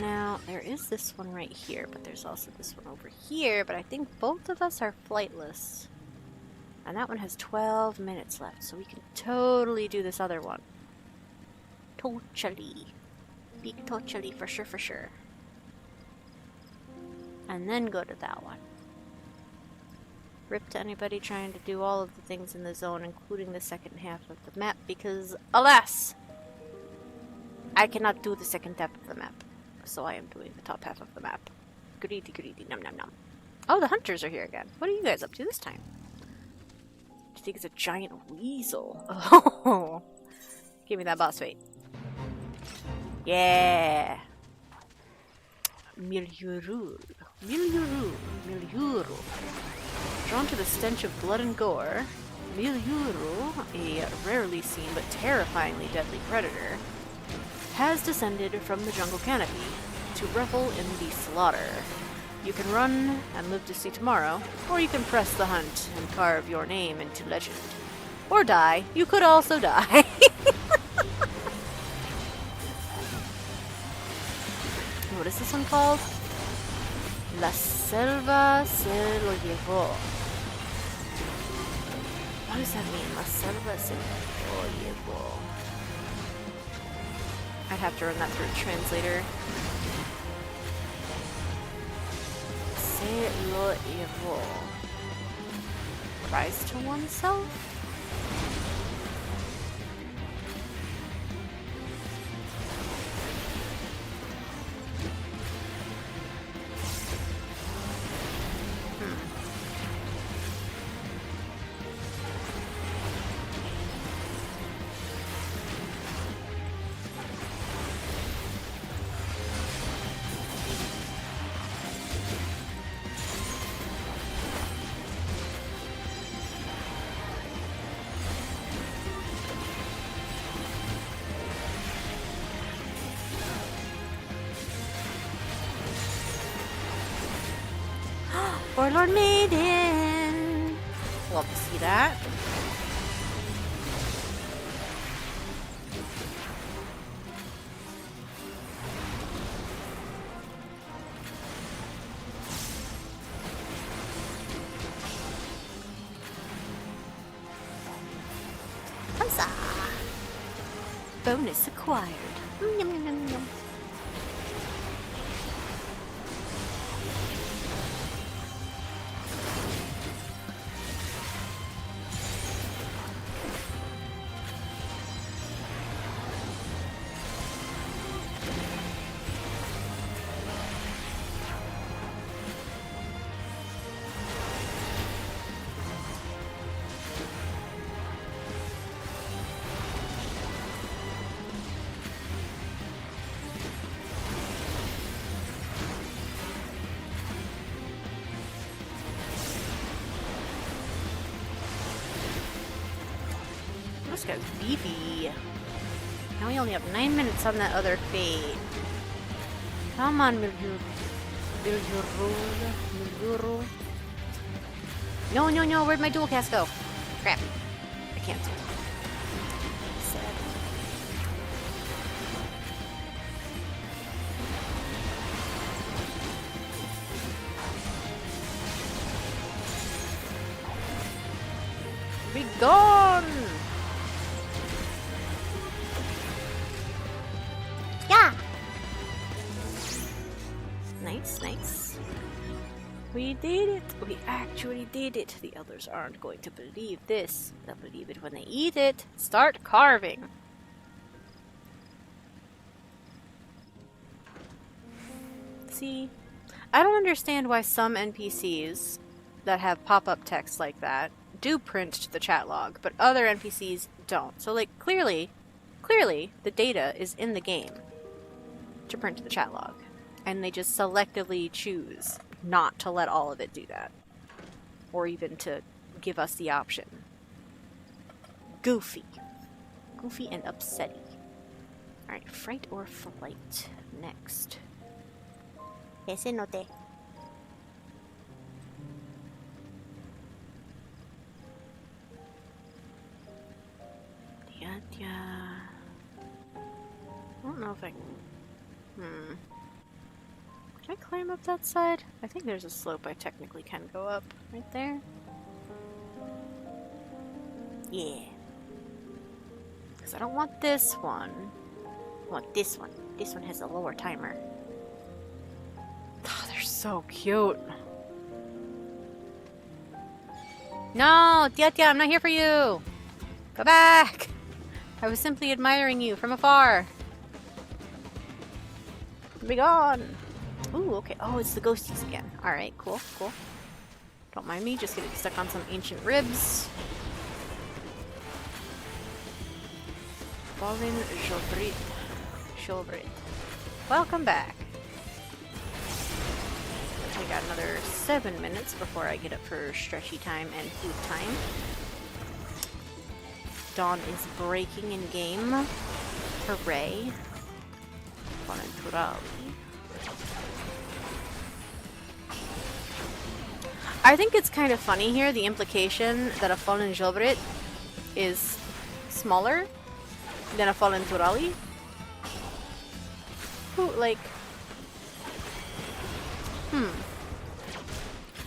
Now, there is this one right here, but there's also this one over here, but I think both of us are flightless. And that one has 12 minutes left, so we can totally do this other one. Totally. Big totally, for sure, for sure. And then go to that one. Rip to anybody trying to do all of the things in the zone, including the second half of the map, because, alas! I cannot do the second half of the map. So I am doing the top half of the map. Greedy, greedy, num num num. Oh, the hunters are here again. What are you guys up to this time? I think it's a giant weasel. Oh, give me that boss fight. Yeah. Milyurul. Milyurul. Milyurul. Drawn to the stench of blood and gore, Milyurul, a rarely seen but terrifyingly deadly predator, has descended from the jungle canopy to revel in the slaughter. You can run and live to see tomorrow, or you can press the hunt and carve your name into legend. Or die. You could also die. What is this one called? La selva se lo llevó. What does that mean? La selva se lo llevó. I'd have to run that through a translator. Se lo llevó. Rise to oneself? Forlorn Maiden! Love to see that. Huzzah! Bonus acquired. Yum, yum, yum, yum. This guy's beefy. Now we only have 9 minutes on that other fade. Come on, Milyurul. No, no, no, where'd my dual cast go? Crap. I canceled. Sad. Be gone! Yeah! Nice, nice. We did it! We actually did it! The others aren't going to believe this. They'll believe it when they eat it. Start carving! See? I don't understand why some NPCs that have pop-up text like that do print to the chat log, but other NPCs don't. So, like, clearly, the data is in the game to print to the chat log. And they just selectively choose not to let all of it do that. Or even to give us the option. Goofy. Goofy and upsetty. Alright, fright or flight. Next. Ese note. Yeah. I don't know if I can... Can I climb up that side? I think there's a slope I technically can go up. Right there? Yeah. Because I don't want this one. I want this one. This one has a lower timer. Oh, they're so cute. No! Tia, I'm not here for you! Go back! I was simply admiring you from afar. Be gone! Ooh, okay. Oh, it's the ghosties again. Alright, cool. Don't mind me, just getting stuck on some ancient ribs. Fallen Jobrit. Welcome back. I got another 7 minutes before I get up for stretchy time and food time. Dawn is breaking in game. Hooray. Fallen Tural. I think it's kind of funny here, the implication that a Fallen Jobrit is smaller than a Fallen Turali. Who, like...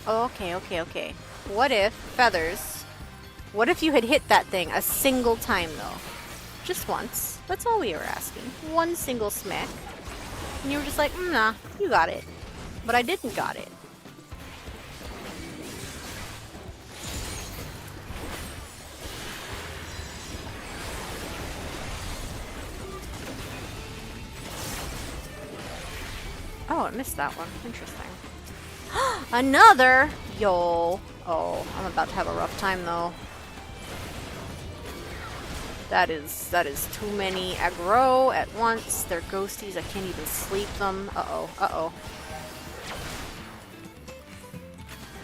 Oh, okay. What if, Feathers, what if you had hit that thing a single time, though? Just once. That's all we were asking. One single smack. And you were just like, nah, you got it. But I didn't got it. Oh, I missed that one. Interesting. Another! Yo. Oh, I'm about to have a rough time, though. That is too many aggro at once. They're ghosties. I can't even sleep them. Uh-oh.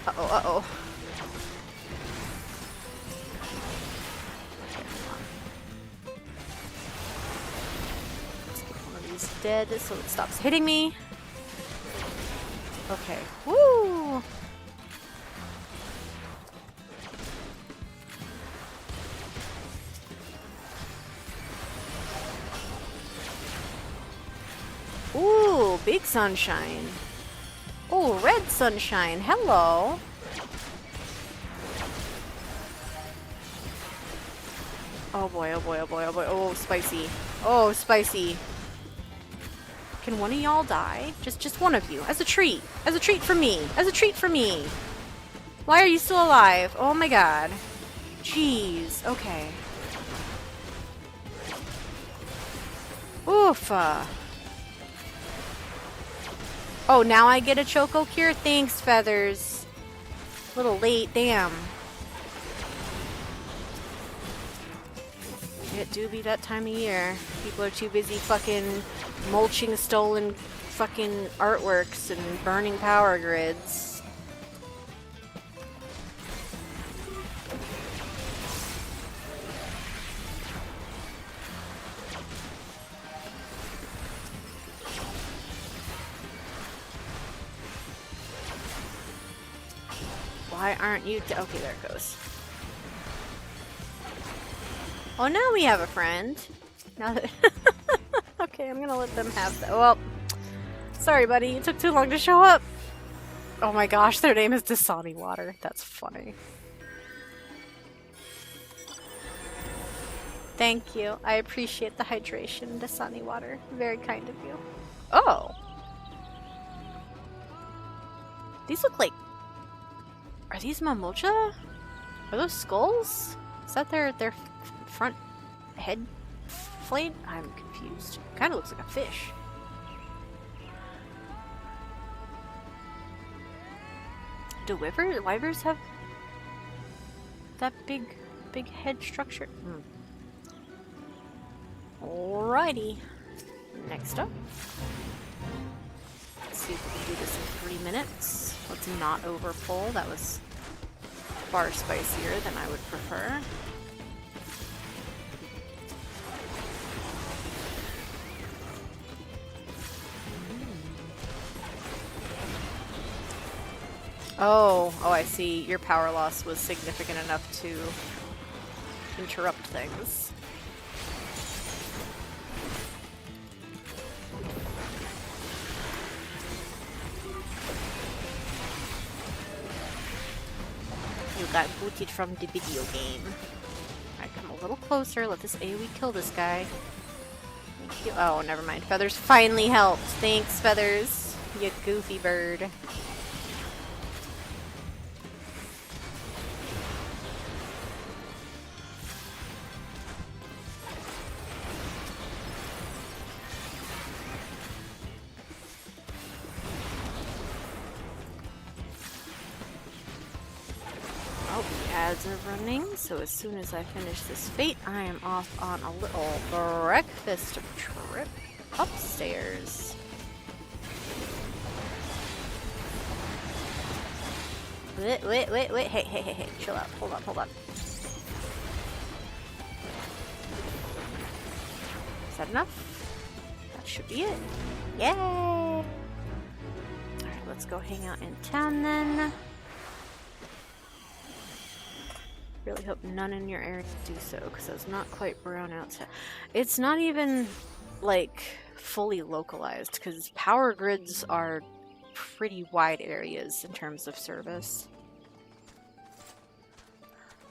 Okay, come on. Let's get one of these dead so it stops hitting me. Okay. Woo! Ooh, big sunshine. Ooh, red sunshine. Hello. Oh boy. Oh, spicy. Oh, spicy. Can one of y'all die? Just one of you. As a treat. As a treat for me. Why are you still alive? Oh my god. Jeez. Okay. Oof. Oh, now I get a Choco Cure? Thanks, Feathers. A little late, damn. It do be that time of year. People are too busy fucking mulching stolen fucking artworks and burning power grids. Why aren't you okay, there it goes. Oh, now we have a friend. Now that okay, I'm gonna let them have that. Well, sorry, buddy. It took too long to show up. Oh my gosh, their name is Dasani Water. That's funny. Thank you. I appreciate the hydration, Dasani Water. Very kind of you. Oh. These look like Are these Mamulcha? Are those skulls? Is that their front head flame? I'm confused. Kind of looks like a fish. Do wyvers have that big head structure? Alrighty. Next up. Let's see if we can do this in 3 minutes. Let's not overpull. That was far spicier than I would prefer. Oh, I see. Your power loss was significant enough to interrupt things. You got booted from the video game. Alright, come a little closer. Let this AoE kill this guy. Thank you. Oh, never mind. Feathers finally helped. Thanks, Feathers. You goofy bird. Ads are running, so as soon as I finish this fate, I am off on a little breakfast trip upstairs. Wait, hey, chill out, hold on. Is that enough? That should be it. Yay! Alright, let's go hang out in town then. Really hope none in your area do so, because it's not quite brown outside. It's not even, like, fully localized, because power grids are pretty wide areas in terms of service.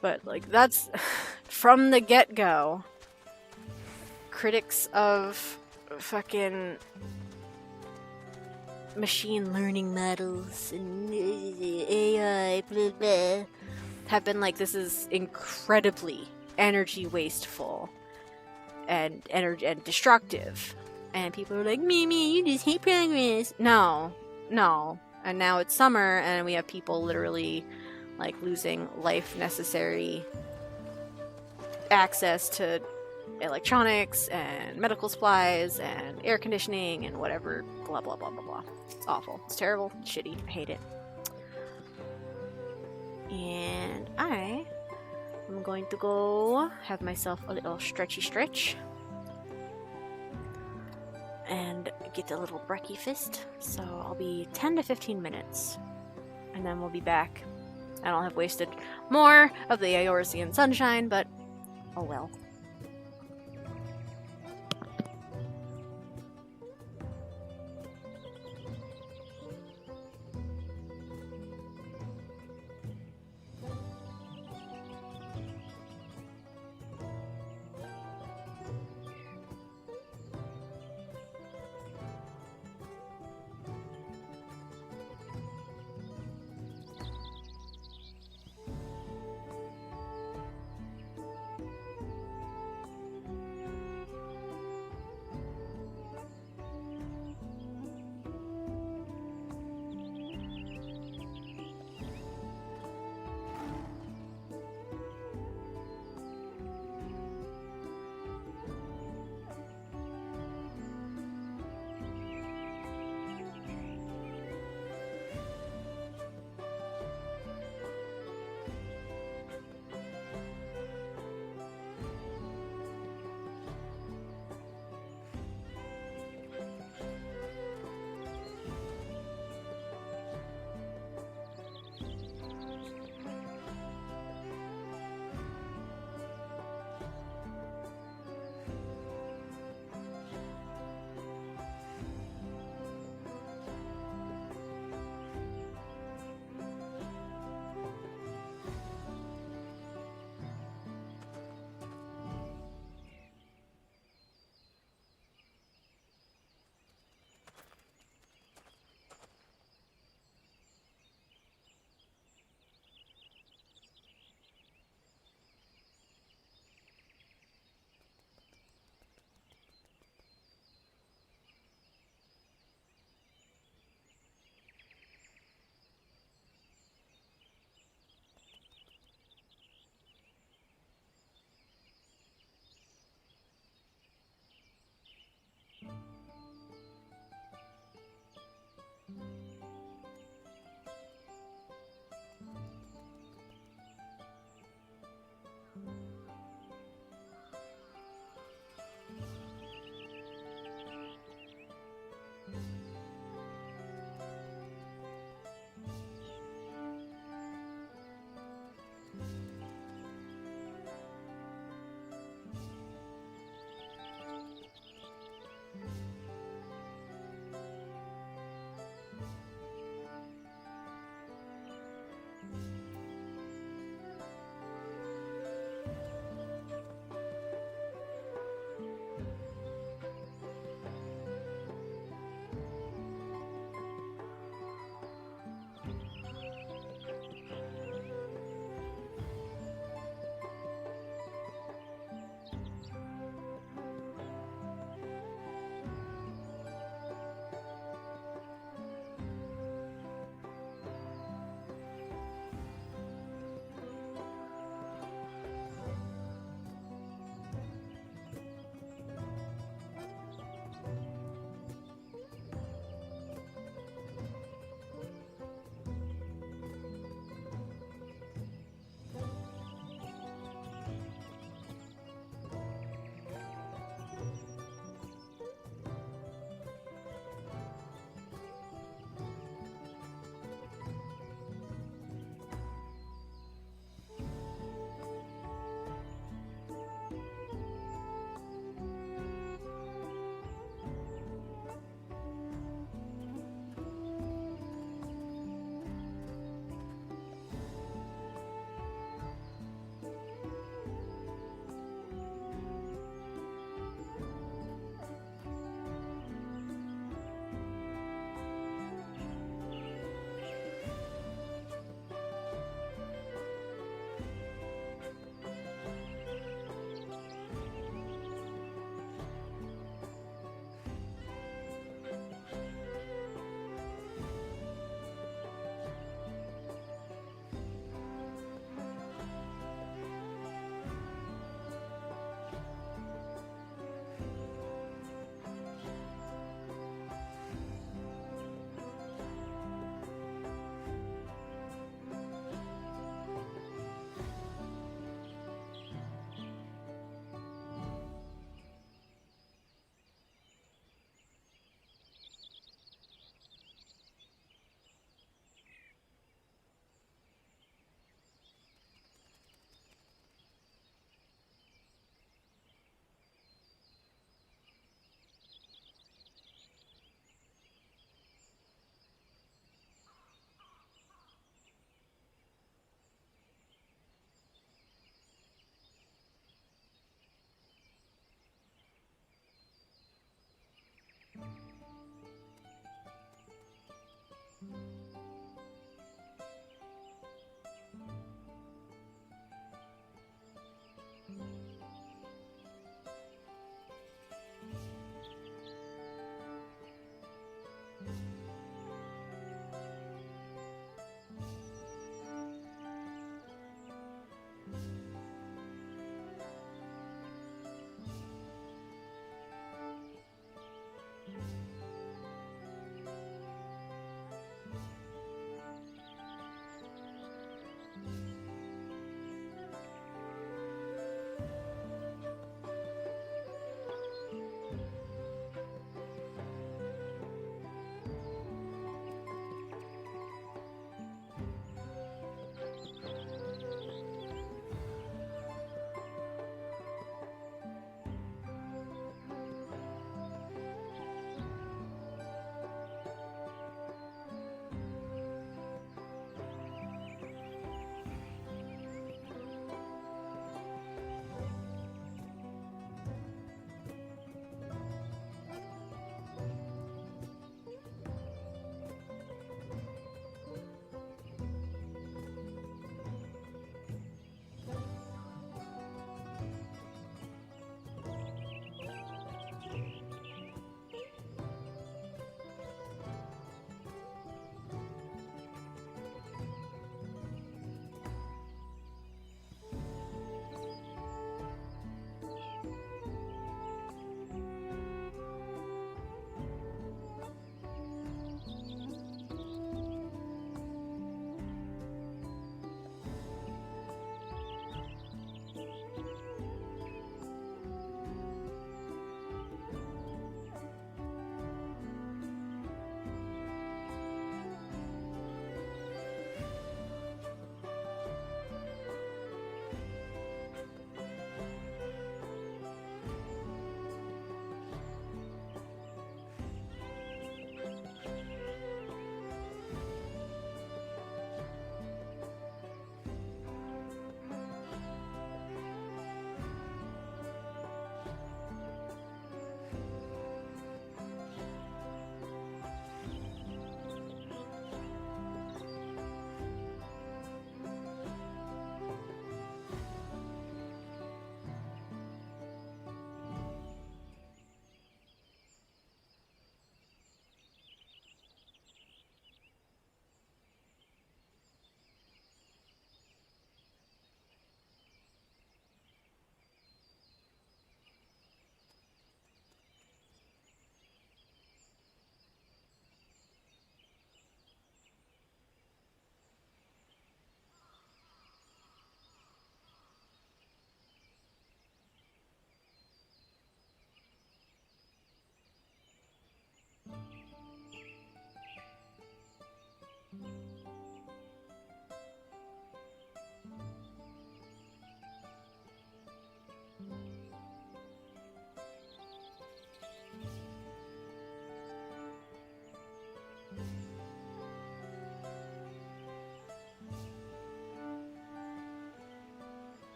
But, like, that's from the get-go. Critics of fucking machine learning models and AI, blah blah, have been like, this is incredibly energy wasteful and destructive, and people are like, Mimi, you just hate progress. No, and now it's summer and we have people literally like losing life necessary access to electronics and medical supplies and air conditioning and whatever, blah blah blah blah blah. It's awful, it's terrible, it's shitty, I hate it. And I am going to go have myself a little stretch and get a little breakfast. So I'll be 10 to 15 minutes and then we'll be back. I don't have wasted more of the Eorzean sunshine, but oh well.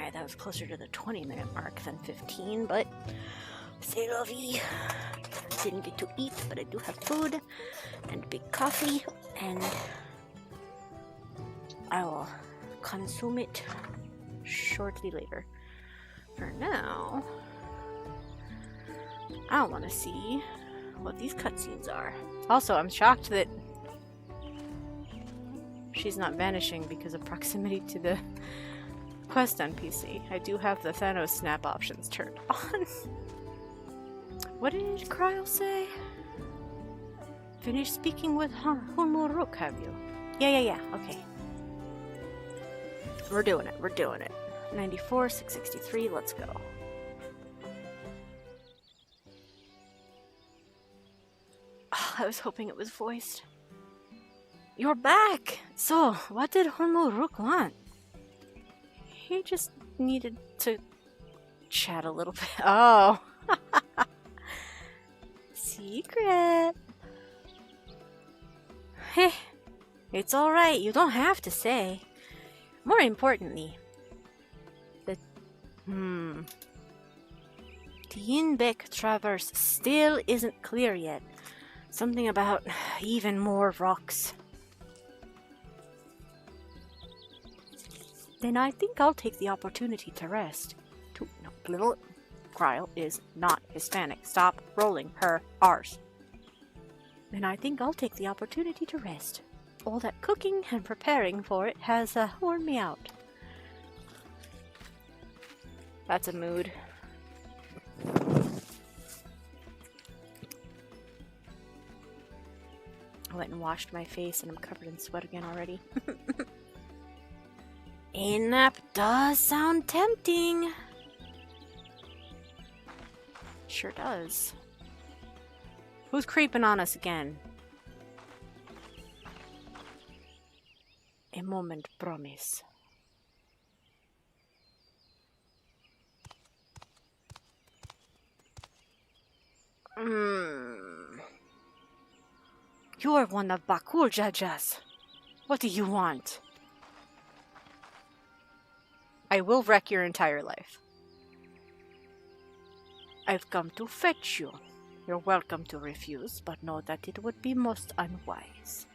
Alright, that was closer to the 20-minute mark than 15, but c'est la vie. Didn't get to eat, but I do have food and big coffee, and I will consume it shortly later. For now, I want to see what these cutscenes are. Also, I'm shocked that she's not vanishing because of proximity to the quest NPC. I do have the Thanos snap options turned on. What did Cryle say? Finished speaking with Hunmuruk, have you? Yeah, okay. We're doing it. 94, 663, let's go. Oh, I was hoping it was voiced. You're back! So, what did Hunmuruk want? He just needed to chat a little bit. Oh! Secret! Hey, it's alright, you don't have to say. More importantly, the Yinbek Traverse still isn't clear yet. Something about even more rocks. Then I think I'll take the opportunity to rest. No, little Cryle is not Hispanic. Stop rolling her R's. Then I think I'll take the opportunity to rest. All that cooking and preparing for it has worn me out. That's a mood. I went and washed my face and I'm covered in sweat again already. A nap does sound tempting. Sure does. Who's creeping on us again? A moment, promise. You're one of Bakul Jajas. What do you want? I will wreck your entire life. I've come to fetch you. You're welcome to refuse, but know that it would be most unwise.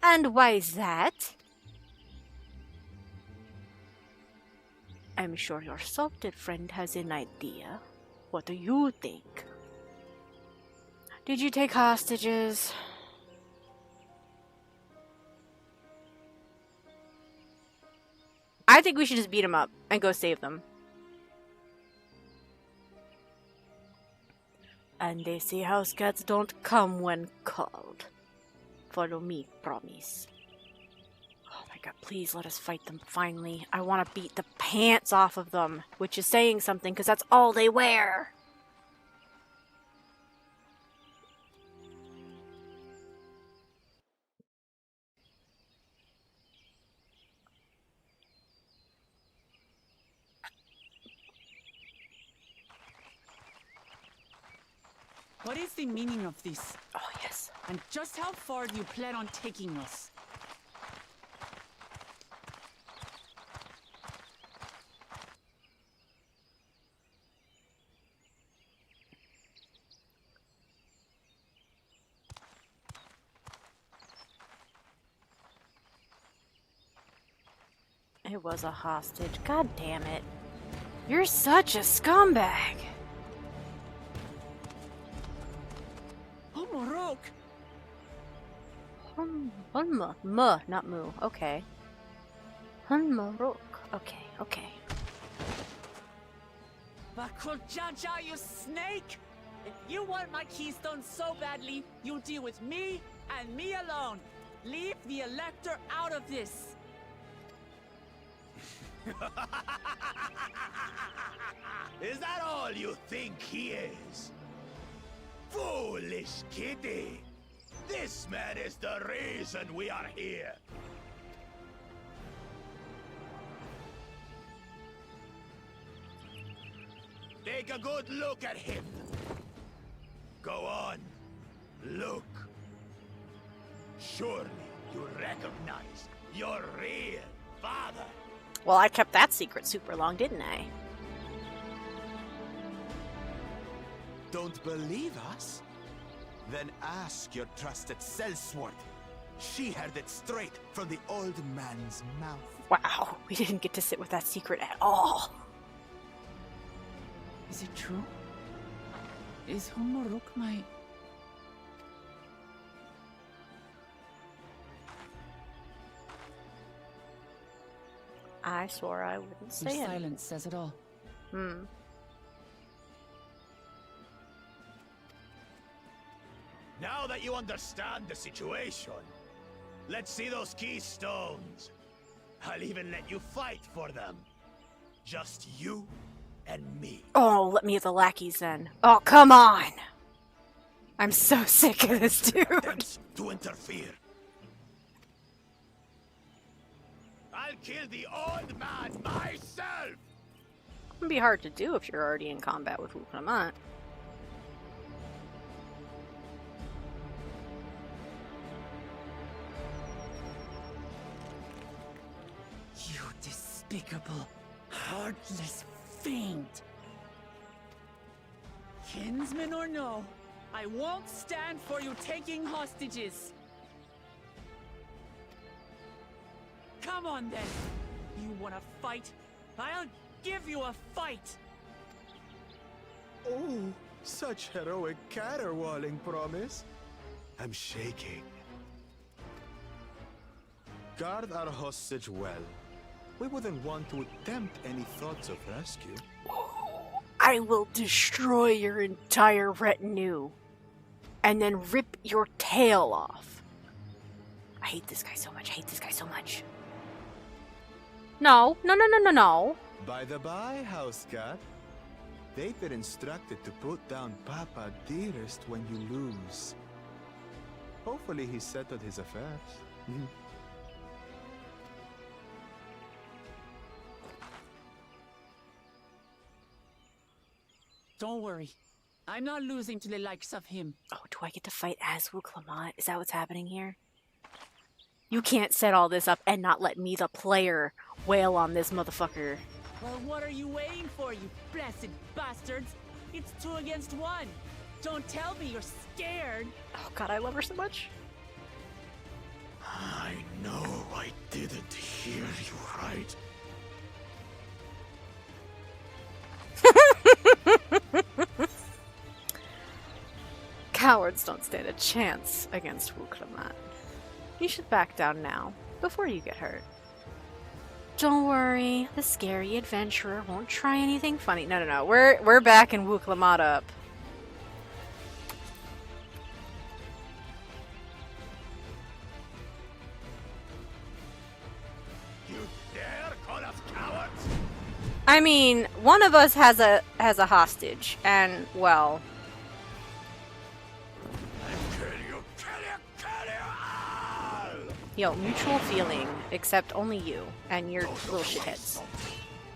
And why is that? I'm sure your salted friend has an idea. What do you think? Did you take hostages? I think we should just beat them up and go save them. And they say house cats don't come when called. Follow me, promise. Oh my god, please let us fight them finally. I want to beat the pants off of them, which is saying something because that's all they wear. What is the meaning of this? Oh, yes. And just how far do you plan on taking us? It was a hostage. God damn it. You're such a scumbag. Oh, Morok! Not moo. Okay. Marok. Okay, okay. Bakuljaja, you snake! If you want my keystone so badly, you deal with me and me alone. Leave the Elector out of this. Is that all you think he is? Foolish kitty! This man is the reason we are here. Take a good look at him. Go on, look. Surely you recognize your real father. Well, I kept that secret super long, didn't I? Don't believe us? Then ask your trusted sellsword. She heard it straight from the old man's mouth. Wow, we didn't get to sit with that secret at all. Is it true? Is Morok my... I swore I wouldn't Your say it. silence says it all. Now that you understand the situation, let's see those keystones. I'll even let you fight for them. Just you and me. Oh, let me have the lackeys then. Oh, come on! I'm so sick of this dude. Attempts to interfere. I'll kill the old man myself! It'd be hard to do if you're already in combat with Wukramat. You despicable, heartless fiend! Kinsman or no, I won't stand for you taking hostages! Come on then! You wanna fight? I'll give you a fight! Oh, such heroic caterwauling promise. I'm shaking. Guard our hostage well. We wouldn't want to attempt any thoughts of rescue. I will destroy your entire retinue and then rip your tail off. I hate this guy so much. I hate this guy so much. No. By the by, house cat, they've been instructed to put down Papa Dearest when you lose. Hopefully he settled his affairs. Don't worry. I'm not losing to the likes of him. Oh, do I get to fight as Wukramat? Is that what's happening here? You can't set all this up and not let me, the player, wail on this motherfucker. Well, what are you waiting for, you blessed bastards? It's 2 against 1. Don't tell me you're scared. Oh god, I love her so much. I know I didn't hear you right. Cowards don't stand a chance against Wukramat. You should back down now, before you get hurt. Don't worry, the scary adventurer won't try anything funny. No. We're backing Wukramat up. You dare call us cowards? I mean, one of us has a hostage, and well. Yo, mutual feeling, except only you and your little shitheads.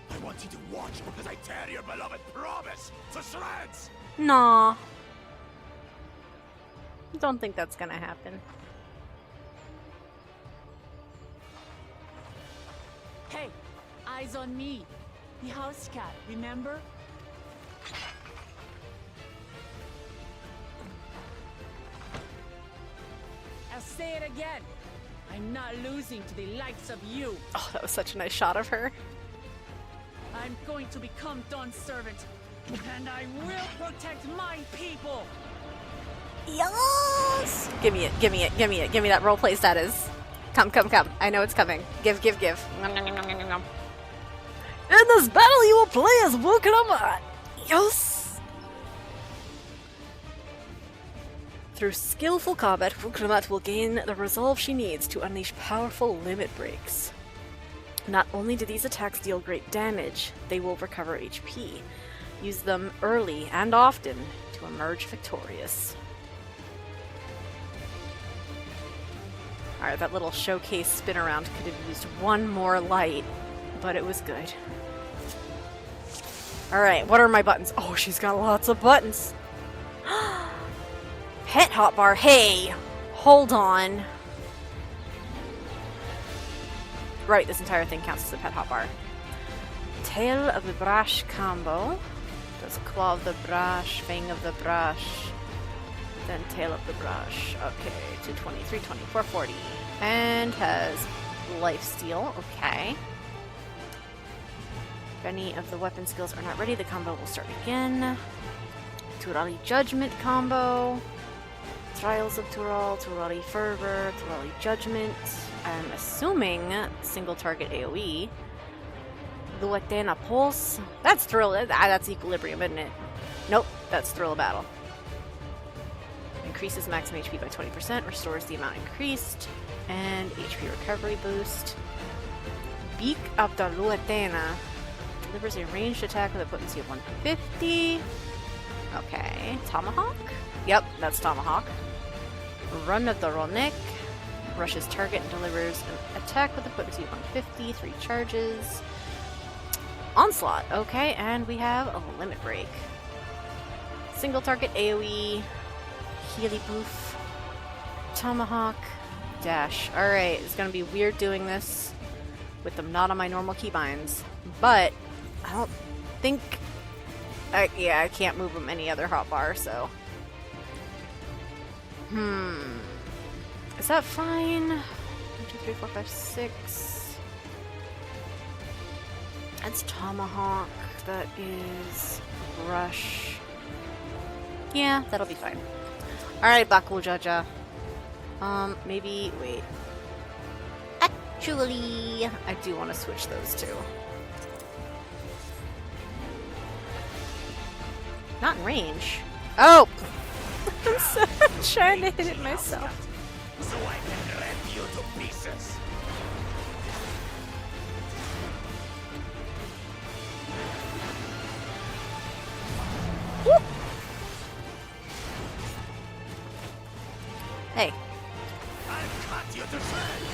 I want you to watch as I tear your beloved promise to shreds. Nah. Don't think that's gonna happen. Hey, eyes on me. The house cat, remember? I'll say it again. I'm not losing to the likes of you. Oh, that was such a nice shot of her. I'm going to become Dawn's servant, and I will protect my people. Yes! Give me it, give me it, give me it, give me that roleplay status. Come, come, come. I know it's coming. Give, give, give. Nom, nom, nom, nom, nom, nom. In this battle, you will play as Wukramat. Yes! Through skillful combat, Wukramat will gain the resolve she needs to unleash powerful limit breaks. Not only do these attacks deal great damage, they will recover HP. Use them early and often to emerge victorious. Alright, that little showcase spin around could have used one more light, but it was good. Alright, what are my buttons? Oh, she's got lots of buttons. Pet hotbar, hey! Hold on. Right, this entire thing counts as a pet hotbar. Tail of the Brush combo. Does Claw of the Brush, Fang of the Brush, then Tail of the Brush. Okay, 220, 320, 440. And has Lifesteal, okay. If any of the weapon skills are not ready, the combo will start again. Turali Judgment combo. Trials of Tural, Turali Fervor, Turali Judgment. I'm assuming single target AoE. Luatena Pulse. That's Thrill. That's Equilibrium, isn't it? Nope, that's Thrill of Battle. Increases maximum HP by 20%, restores the amount increased, and HP recovery boost. Beak of the Luatena. Delivers a ranged attack with a potency of 150. Okay. Tomahawk? Yep, that's Tomahawk. Run of the Rolnik. Rushes target and delivers an attack with a potency of 150, 3 charges. Onslaught, okay, and we have a limit break. Single target AoE, Healy Boof, Tomahawk, Dash. Alright, it's gonna be weird doing this with them not on my normal keybinds, but I don't think... yeah, I can't move them any other hotbar, so... Is that fine? 1, 2, 3, 4, 5, 6. That's Tomahawk. That is Rush. Yeah, that'll be fine. Alright, Bakul Jaja. Maybe... wait. Actually, I do want to switch those two. Not in range. Oh! I'm trying to hit it myself. So I can rip you to pieces. Woo! Hey. I've cut you to shreds.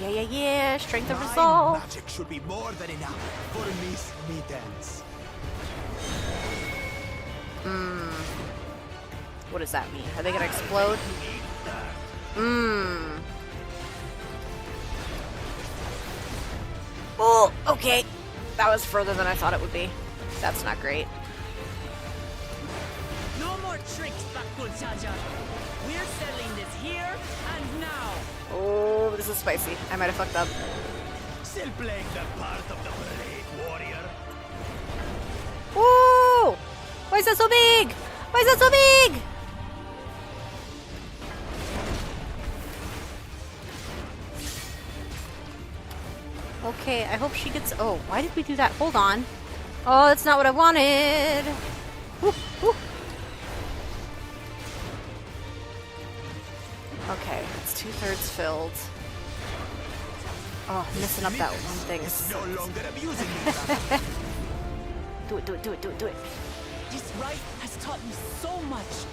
Yeah, yeah, yeah. Strength of resolve. Magic should be more than enough for Miss Mittens. What does that mean? Are they gonna explode? Oh, okay. That was further than I thought it would be. That's not great. No more tricks, Bakul Jaja. We're settling this here and now. Oh, this is spicy. I might have fucked up. Still playing the part of the brave warrior. Whoa! Why is that so big? Why is that so big? Okay, I hope she gets... oh, why did we do that? Hold on. Oh, that's not what I wanted. Woo, woo. Okay, it's 2/3 filled. Oh, messing up that one thing. No longer abusing me. Do it, do it, do it, do it, do it. This rite has taught me so much.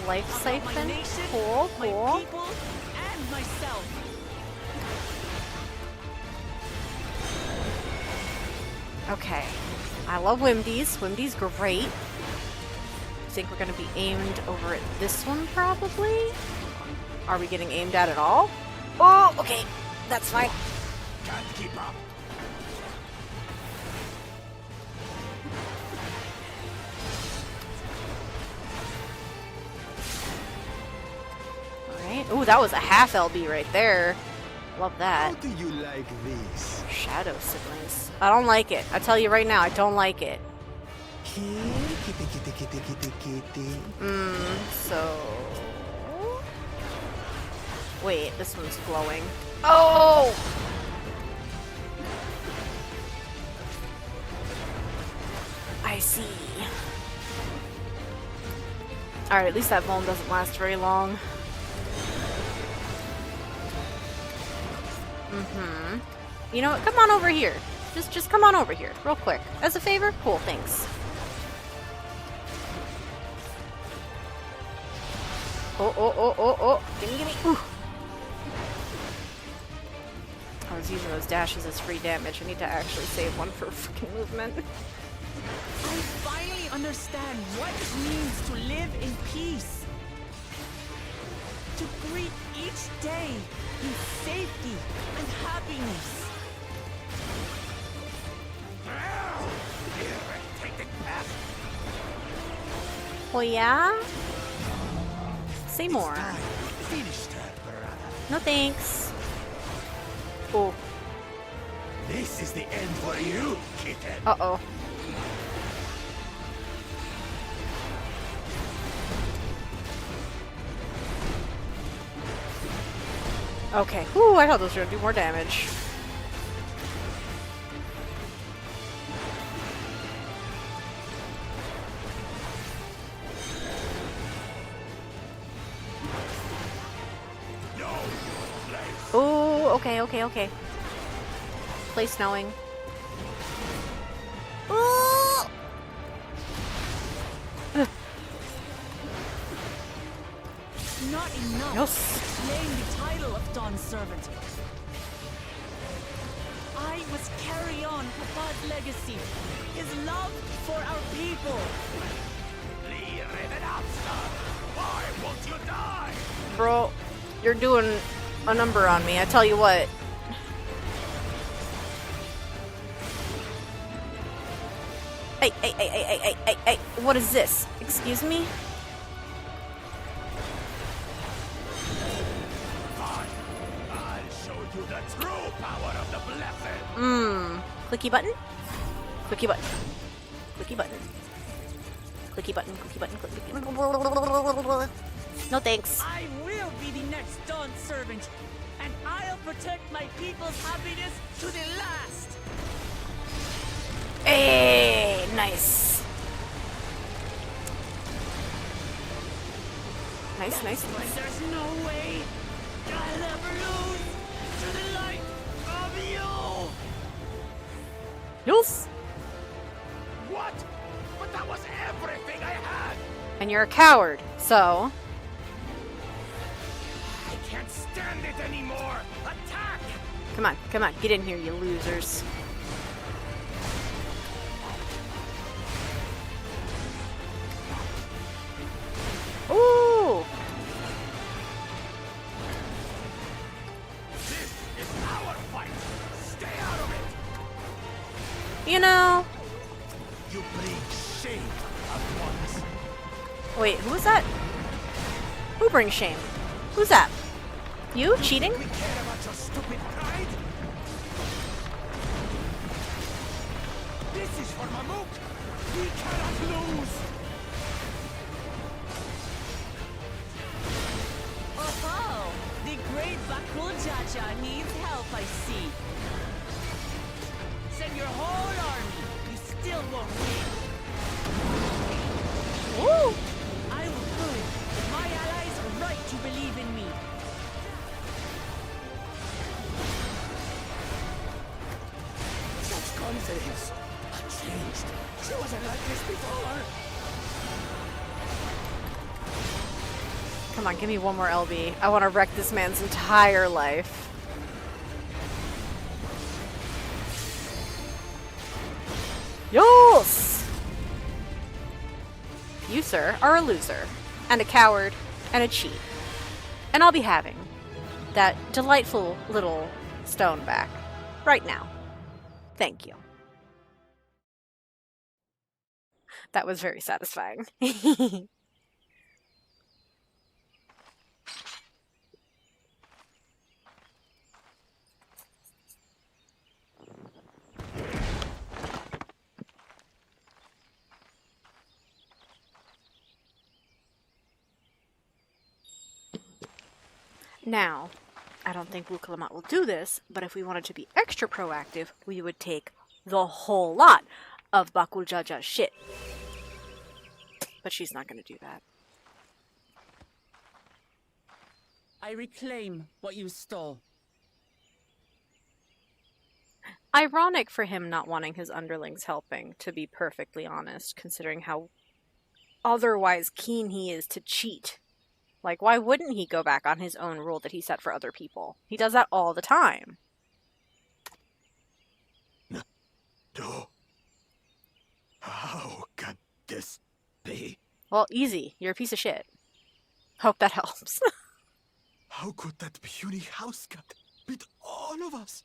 Life About my siphon. nation, Cool, my cool. people, and myself. Okay. I love Wimdies. Wimdies great. I think we're going to be aimed over at this one, probably? Are we getting aimed at all? Oh, okay. That's fine. Can't keep up. Ooh, that was a half LB right there. Love that. How do you like this? Shadow siblings. I don't like it. I tell you right now, I don't like it. Kitty. So... Wait, this one's glowing. Oh! I see. Alright, at least that vuln doesn't last very long. You know what? Come on over here. Just come on over here, real quick. As a favor? Cool, thanks. Oh. Gimme. Ooh. I was using those dashes as free damage. I need to actually save one for freaking movement. I finally understand what it means to live in peace. To greet each day in safety and happiness. Oh yeah? Say more. No thanks. Oh. This is the end for you, kitten. Uh-oh. Okay. Ooh, I thought those were gonna do more damage. Ooh, okay. Place knowing. Ooh! Not enough. Yes. Claim the title of Dawn Servant. I must carry on Papa's legacy, his love for our people. Why won't you die? Bro, you're doing a number on me, I tell you what. Hey, what is this? Excuse me? I'll show you the true power of the blessed. Clicky button? Clicky button. Clicky button. Clicky button, clicky button, clicky button. No thanks. I will be the next Dawn Servant, and I'll protect my people's happiness to the last. Hey, nice. Nice. But there's no way I'll ever lose to the light of you. Yes. What? But that was everything I had. And you're a coward, so... I can't stand it anymore. Attack! Come on, get in here, you losers. Ooh! This is our fight. Stay out of it. You know... You bring shame at once. Wait, who was that? Who brings shame? Who's that? You? Cheating? We care about your stupid pride. This is for Mamuk. We cannot lose. Oh, the great Bakul Jaja needs help, I see. Send your whole army. You still won't win. Woo! I will prove that my allies are right to believe in me. Such confidence. Unchanged. She wasn't like this before. Come on, give me one more LB. I want to wreck this man's entire life. Yes! You, sir, are a loser, and a coward, and a cheat. And I'll be having that delightful little stone back right now. Thank you. That was very satisfying. Now, I don't think Wukalamat will do this, but if we wanted to be extra proactive, we would take the whole lot of Bakul Jaja's shit. But she's not going to do that. I reclaim what you stole. Ironic for him not wanting his underlings helping, to be perfectly honest, considering how otherwise keen he is to cheat. Like, why wouldn't he go back on his own rule that he set for other people? He does that all the time. No. How could this be? Well, easy. You're a piece of shit. Hope that helps. How could that puny house cat beat all of us?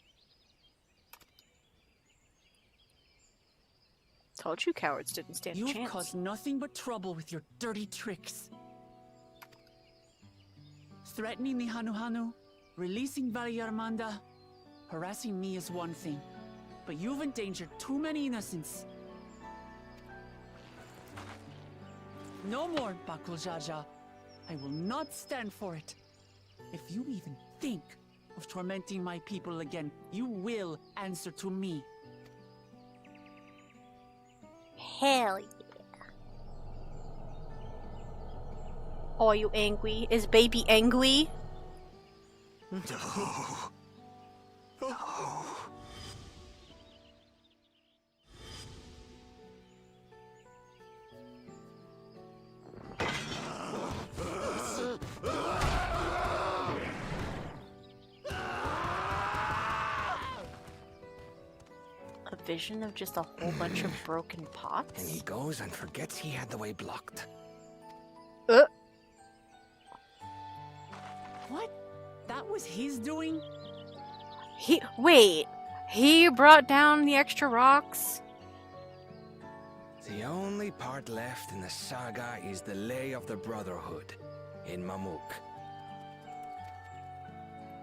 Told you cowards didn't stand a You've chance. caused nothing but trouble with your dirty tricks. Threatening the Hanu, releasing Valyarmanda, harassing me is one thing, but you've endangered too many innocents. No more, Bakul Jaja. I will not stand for it. If you even think of tormenting my people again, you will answer to me. Hell yeah. Are you angry? Is baby angry? No. No. A vision of just a whole bunch of broken pots? And he goes and forgets he had the way blocked. What? That was his doing? Wait, he brought down the extra rocks? The only part left in the saga is the Lay of the Brotherhood in Mamuk.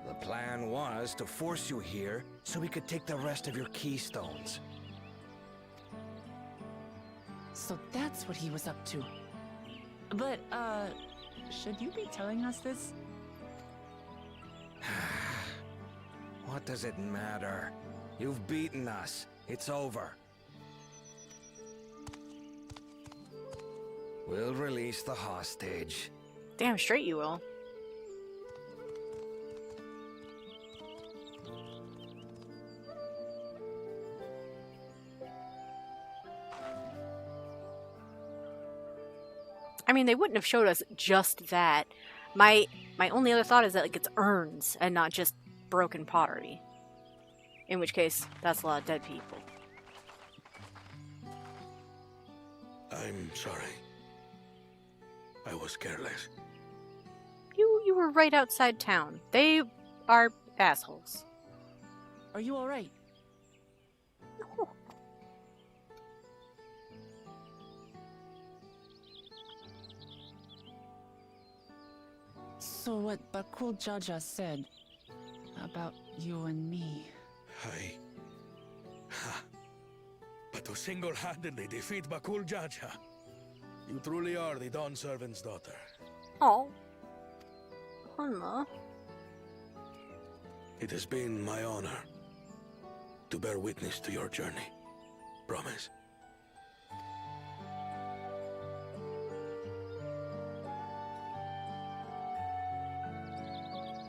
The plan was to force you here so we could take the rest of your keystones. So that's what he was up to. But, should you be telling us this? What does it matter? You've beaten us. It's over. We'll release the hostage. Damn straight you will. I mean, they wouldn't have showed us just that. My only other thought is that like it's urns and not just broken pottery. In which case, that's a lot of dead people. I'm sorry. I was careless. You were right outside town. They are assholes. Are you alright? No. So what Bakul Jaja said about you and me. But to single-handedly defeat Bakul Jaja, you truly are the Dawn Servant's daughter. Oh. Hanma. It has been my honor to bear witness to your journey. Promise.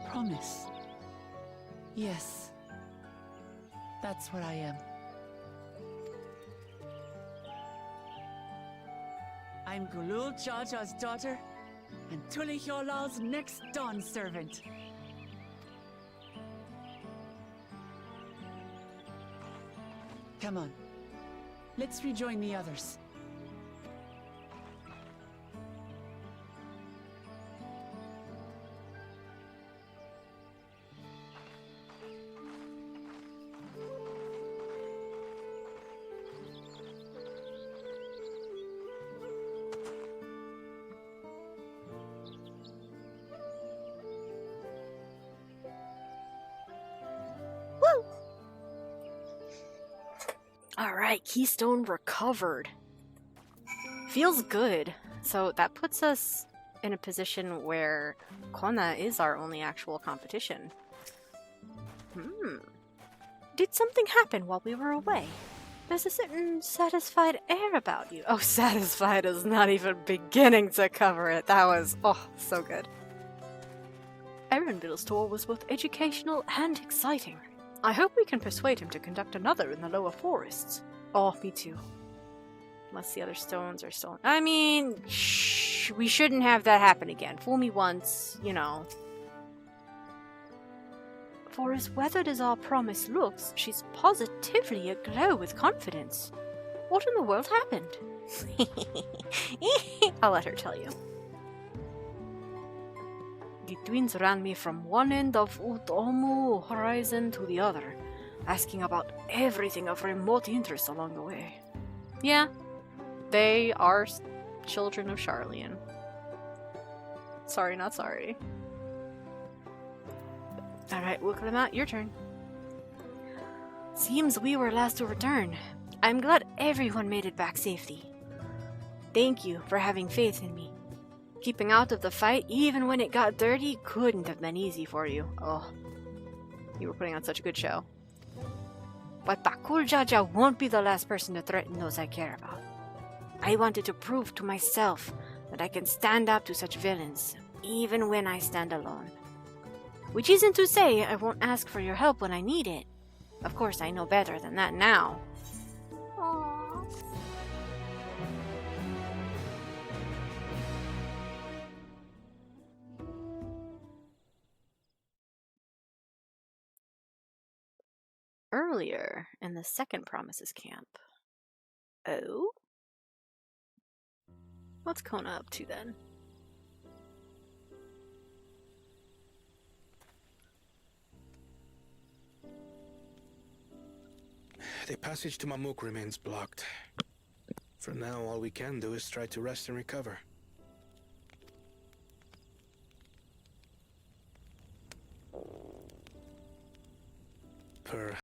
Promise. Yes. That's what I am. I'm Gulul Jaja's daughter, and Tuli Hyolal's next Dawn servant. Come on. Let's rejoin the others. Alright, Keystone recovered. Feels good. So that puts us in a position where Kona is our only actual competition. Did something happen while we were away? There's a certain satisfied air about you. Oh, satisfied is not even beginning to cover it. That was, oh, so good. Erenville's tour was both educational and exciting. I hope we can persuade him to conduct another in the lower forests. Oh, me too. Unless the other stones are stolen. I mean, shh, we shouldn't have that happen again. Fool me once, you know. For as weathered as our promise looks, she's positively aglow with confidence. What in the world happened? I'll let her tell you. The twins ran me from one end of Utomu horizon to the other, asking about everything of remote interest along the way. Yeah, they are children of Charlian. Sorry, not sorry. Alright, Wuklama, your turn. Seems we were last to return. I'm glad everyone made it back safely. Thank you for having faith in me. Keeping out of the fight, even when it got dirty, couldn't have been easy for you. Oh, you were putting on such a good show. But Bakul Jaja won't be the last person to threaten those I care about. I wanted to prove to myself that I can stand up to such villains, even when I stand alone. Which isn't to say I won't ask for your help when I need it. Of course, I know better than that now. Aww. Earlier in the second Promises camp. Oh? What's Kona up to then? The passage to Mamuk remains blocked. For now, all we can do is try to rest and recover.